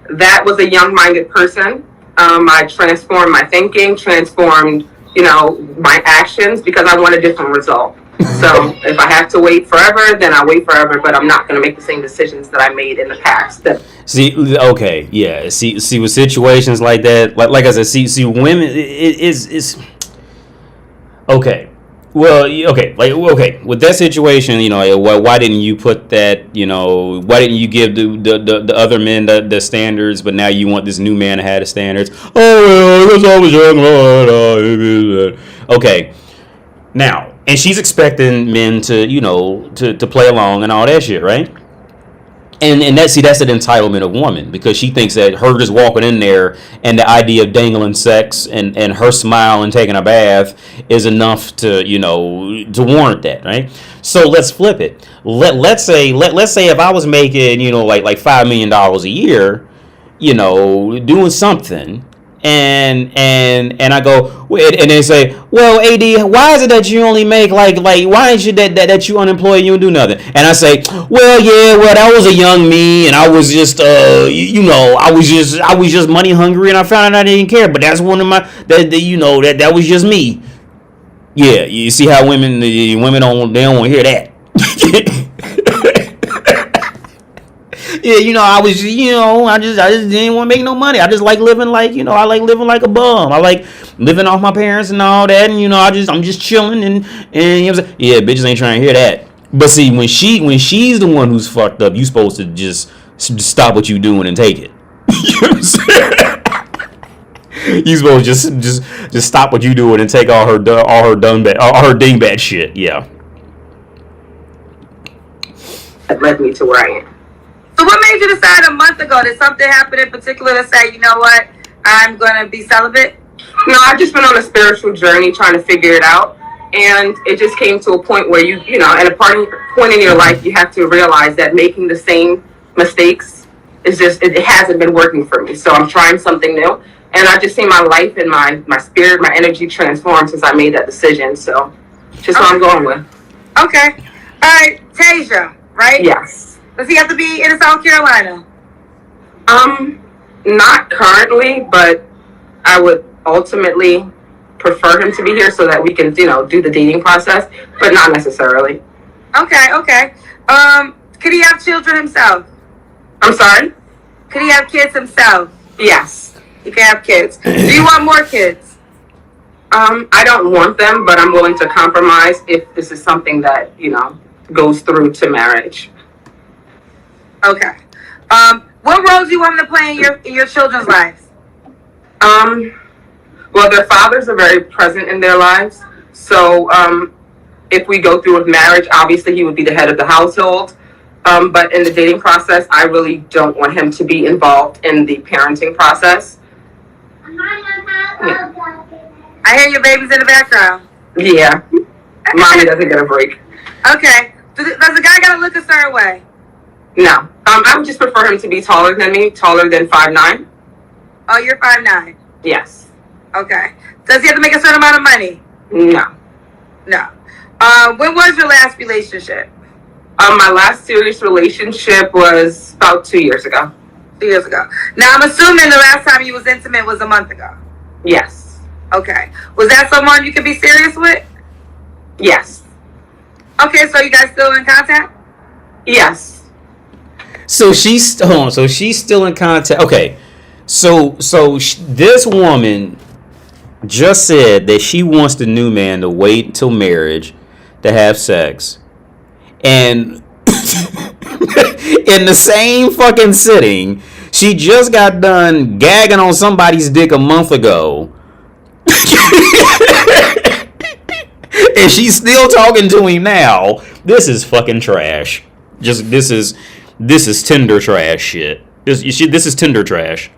S12: That was a young-minded person. I transformed my thinking, transformed, my actions because I want a different result. So if I have to wait forever, then I wait forever, but I'm not going to make the same decisions that I made in the past.
S1: See, okay, yeah. See, with situations like that, like I said, see, women, it's okay. Well, okay. With that situation, why didn't you put that? Why didn't you give the other men the standards, but now you want this new man to have the standards? Oh well, because I was young. Okay, now, and she's expecting men to to play along and all that shit, right? And that's an entitlement of woman because she thinks that her just walking in there and the idea of dangling sex and her smile and taking a bath is enough to to warrant that, right? So let's flip it. Let's say if I was making like $5 million a year, doing something. And I go and they say, well, AD, why is it that you only make like why is it that you unemployed and you don't do nothing? And I say, well, that was a young me and I was just I was just money hungry and I found out I didn't care, but that's one of my that was just me. Yeah, you see how women don't want to hear that. Yeah, I just didn't want to make no money. I just like living like, I like living like a bum. I like living off my parents and all that, and I'm just chilling and yeah, bitches ain't trying to hear that. But see, when she's the one who's fucked up, you supposed to just stop what you doing and take it. You know what I'm saying? You supposed to just stop what you doing and take all her dingbat shit. Yeah.
S12: That led me to where I am.
S9: So what made you decide a month ago? Did something happen in particular to say, you know what, I'm gonna be celibate?
S12: No, I've just been on a spiritual journey trying to figure it out, and it just came to a point where at a point in your life, you have to realize that making the same mistakes it hasn't been working for me. So I'm trying something new, and I just see my life and my spirit, my energy transform since I made that decision. So just what I'm going with.
S9: Okay. All right, Tasia, right?
S12: Yes.
S9: Does he have to be in South Carolina?
S12: Not currently, but I would ultimately prefer him to be here so that we can, do the dating process, but not necessarily.
S9: Okay. Could he have children himself?
S12: I'm sorry?
S9: Could he have kids himself?
S12: Yes.
S9: He can have kids. Do you want more kids?
S12: I don't want them, but I'm willing to compromise if this is something that, goes through to marriage.
S9: Okay. What roles do you want him to play in your children's lives?
S12: Well, their fathers are very present in their lives. So if we go through with marriage, obviously he would be the head of the household. But in the dating process, I really don't want him to be involved in the parenting process.
S9: Yeah. I hear your babies in the background.
S12: Yeah. Mommy doesn't get a break.
S9: Okay. Does the guy got to look a certain way?
S12: No. I would just prefer him to be taller than me, taller than 5'9".
S9: Oh, you're 5'9".
S12: Yes.
S9: Okay. Does he have to make a certain amount of money?
S12: No.
S9: When was your last relationship?
S12: My last serious relationship was about 2 years ago.
S9: 2 years ago. Now, I'm assuming the last time you was intimate was a month ago.
S12: Yes.
S9: Okay. Was that someone you could be serious with?
S12: Yes.
S1: Okay, so you guys still in contact?
S12: Yes.
S1: So she's still in contact. Okay, so this woman just said that she wants the new man to wait until marriage to have sex, and in the same fucking sitting, she just got done gagging on somebody's dick a month ago. And she's still talking to him now. This is fucking trash. This is Tinder trash shit. This is Tinder trash.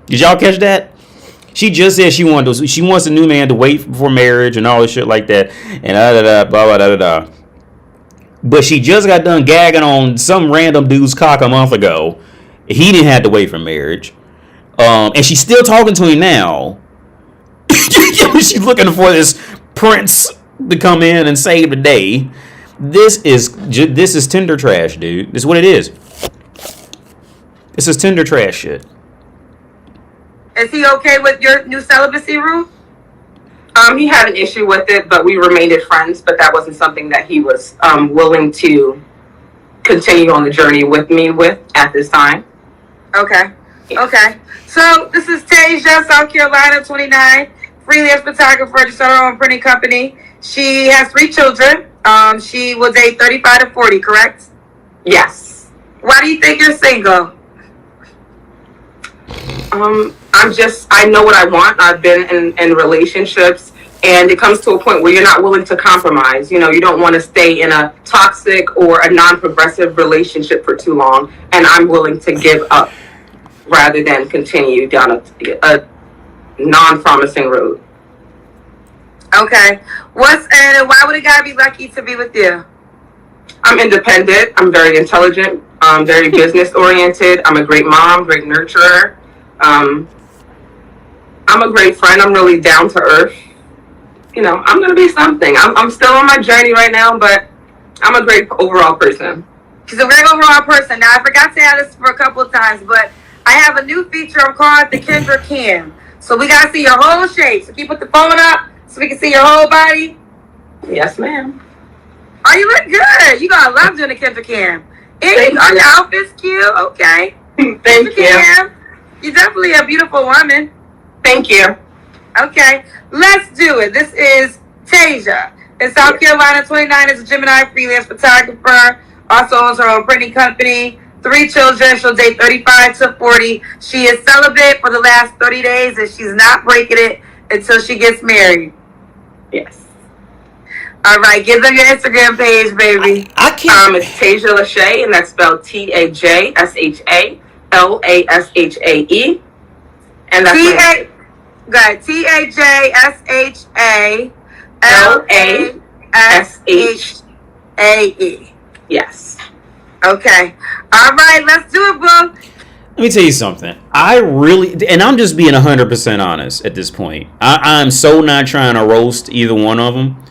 S1: Did y'all catch that? She just said she wants a new man to wait for marriage and all this shit like that. And blah blah blah. But she just got done gagging on some random dude's cock a month ago. He didn't have to wait for marriage. And she's still talking to him now. She's looking for this prince to come in and save the day. This is Tinder trash, dude. This is what it is. This is Tinder trash shit.
S9: Is he okay with your new celibacy rule?
S12: He had an issue with it, but we remained friends. But that wasn't something that he was willing to continue on the journey with me with at this time.
S9: Okay. Okay. So this is Tasia, South Carolina, 29, freelance photographer, just started her own printing company. She has 3 children. She will date 35 to 40, correct?
S12: Yes.
S9: Why do you think you're single?
S12: I know what I want. I've been in relationships, and it comes to a point where you're not willing to compromise. You don't want to stay in a toxic or a non-progressive relationship for too long, and I'm willing to give up rather than continue down a non-promising road.
S9: Okay. And why would a guy be lucky to be with you?
S12: I'm independent. I'm very intelligent. I'm very business oriented. I'm a great mom, great nurturer. I'm a great friend. I'm really down to earth. I'm going to be something. I'm still on my journey right now, but I'm a great overall person.
S9: She's a great overall person. Now, I forgot to add this for a couple of times, but I have a new feature. I'm calling it the Kendra Cam. So we got to see your whole shape. So keep put the phone up so we can see your whole body.
S12: Yes, ma'am.
S9: Oh, you look good. You gonna love doing the Kendra Cam. And your outfit's cute. Okay.
S12: Thank you.
S9: Cam, you're definitely a beautiful woman.
S12: Thank you.
S9: Okay, let's do it. This is Tasia. In South Carolina, 29, is a Gemini freelance photographer. Also owns her own printing company. 3 children. She'll date 35 to 40. She is celibate for the last 30 days, and she's not breaking it until she gets married.
S12: Yes.
S9: All right, give them your Instagram page, baby.
S1: I can't.
S12: It's Tasia Lachey, and that's spelled TAJSHALASHAE. And that's
S9: TAJSHALASHAE.
S12: Yes.
S9: Okay. All right, let's do it, boo.
S1: Let me tell you something. I really, and I'm just being 100% honest at this point. I'm so not trying to roast either one of them.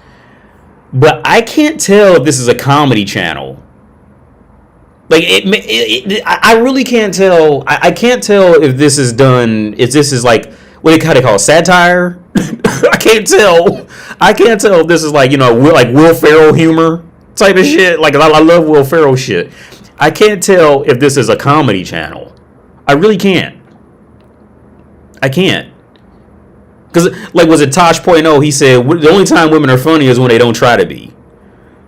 S1: But I can't tell if this is a comedy channel. Like, I really can't tell. I can't tell if this is done, if this is like, what do they call it, satire? I can't tell. I can't tell if this is like, like Will Ferrell humor type of shit. Like, I love Will Ferrell shit. I can't tell if this is a comedy channel. I really can't. I can't. Because, like, was it Tosh.0? He said, the only time women are funny is when they don't try to be.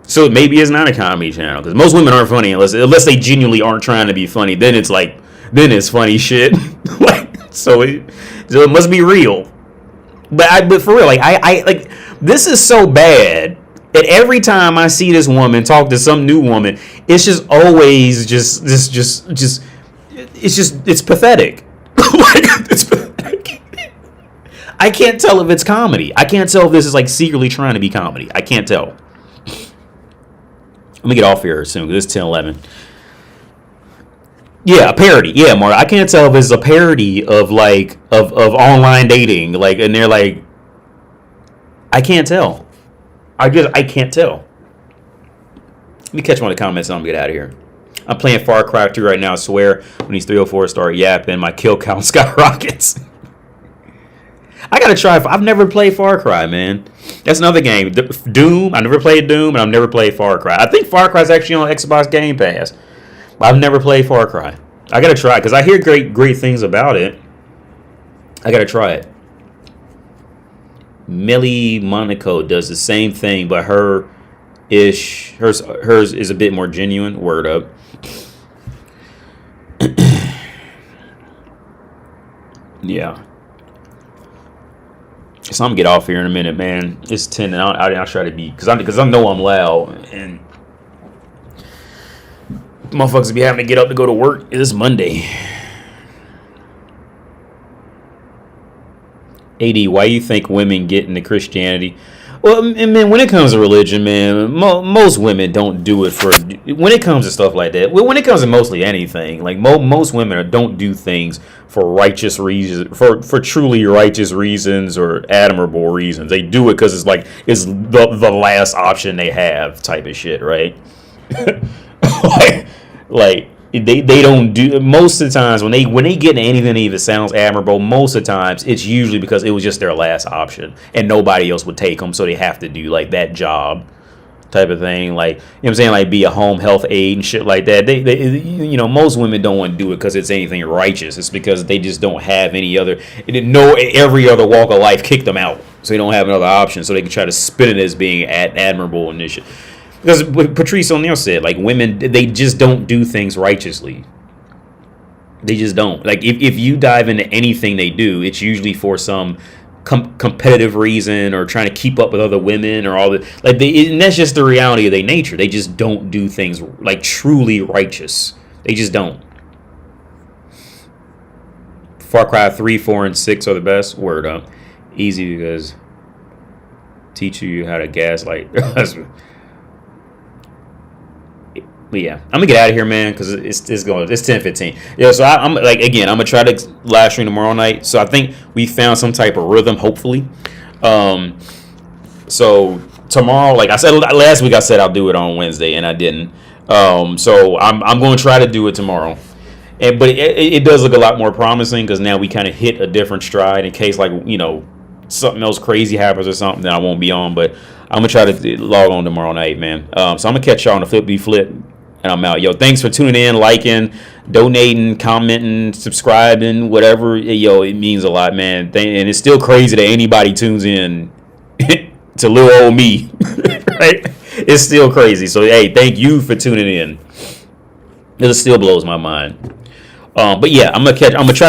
S1: So maybe it's not a comedy channel. Because most women aren't funny unless they genuinely aren't trying to be funny. Then it's like, then it's funny shit. so it must be real. But for real, like this is so bad that every time I see this woman talk to some new woman, it's just always it's pathetic. It's pathetic. I can't tell if it's comedy. I can't tell if this is like secretly trying to be comedy. I can't tell. Let me get off here soon because it's 10:11. Yeah, a parody. Yeah, Mark. I can't tell if it's a parody of of online dating. And they're like, I can't tell. I can't tell. Let me catch one of the comments and I'm gonna get out of here. I'm playing Far Cry 2 right now. I swear when these 304 start yapping, my kill count skyrockets. I gotta try. I've never played Far Cry, man. That's another game. Doom. I never played Doom, and I've never played Far Cry. I think Far Cry is actually on Xbox Game Pass, but I've never played Far Cry. I gotta try because I hear great things about it. I gotta try it. Millie Monaco does the same thing, but hers is a bit more genuine. Word up. Yeah. So I'm gonna get off here in a minute, man. It's 10, and I'll try to be because I know I'm loud, and motherfuckers be having to get up to go to work. It's Monday. AD, why you think women get into Christianity? Well, man, when it comes to religion, man, most women don't do it for. When it comes to stuff like that, when it comes to mostly anything, like most women don't do things for righteous reasons, for truly righteous reasons or admirable reasons. They do it because it's the last option they have, type of shit, right? like they don't do most of the times when they get into anything that even sounds admirable. Most of the times it's usually because it was just their last option and nobody else would take them, so they have to do like that job type of thing. Like, you know what I'm saying, like be a home health aide and shit like that. They most women don't want to do it because it's anything righteous. It's because they just don't have any other. Every other walk of life kicked them out, so they don't have another option. So they can try to spin it as being admirable and this shit. Because Patrice O'Neal said, like, women, they just don't do things righteously. They just don't. Like, if you dive into anything they do, it's usually for some competitive reason or trying to keep up with other women or all that. Like, and that's just the reality of their nature. They just don't do things, like, truly righteous. They just don't. Far Cry 3, 4, and 6 are the best. Word up. Easy because teach you how to gaslight. But yeah, I'm gonna get out of here, man, because it's 10:15. Yeah, so I'm gonna try to live stream tomorrow night. So I think we found some type of rhythm, hopefully. So tomorrow, like I said last week, I said I'll do it on Wednesday, and I didn't. So I'm going to try to do it tomorrow. But it does look a lot more promising because now we kind of hit a different stride in case, like, something else crazy happens or something, then I won't be on. But I'm gonna try to log on tomorrow night, man. So I'm gonna catch y'all on the Flip Be Flip, and I'm out. Yo, thanks for tuning in, liking, donating, commenting, subscribing, whatever. Yo, it means a lot, man. And it's still crazy that anybody tunes in to little old me. Right? It's still crazy. So hey, thank you for tuning in. It still blows my mind. But yeah, I'm gonna try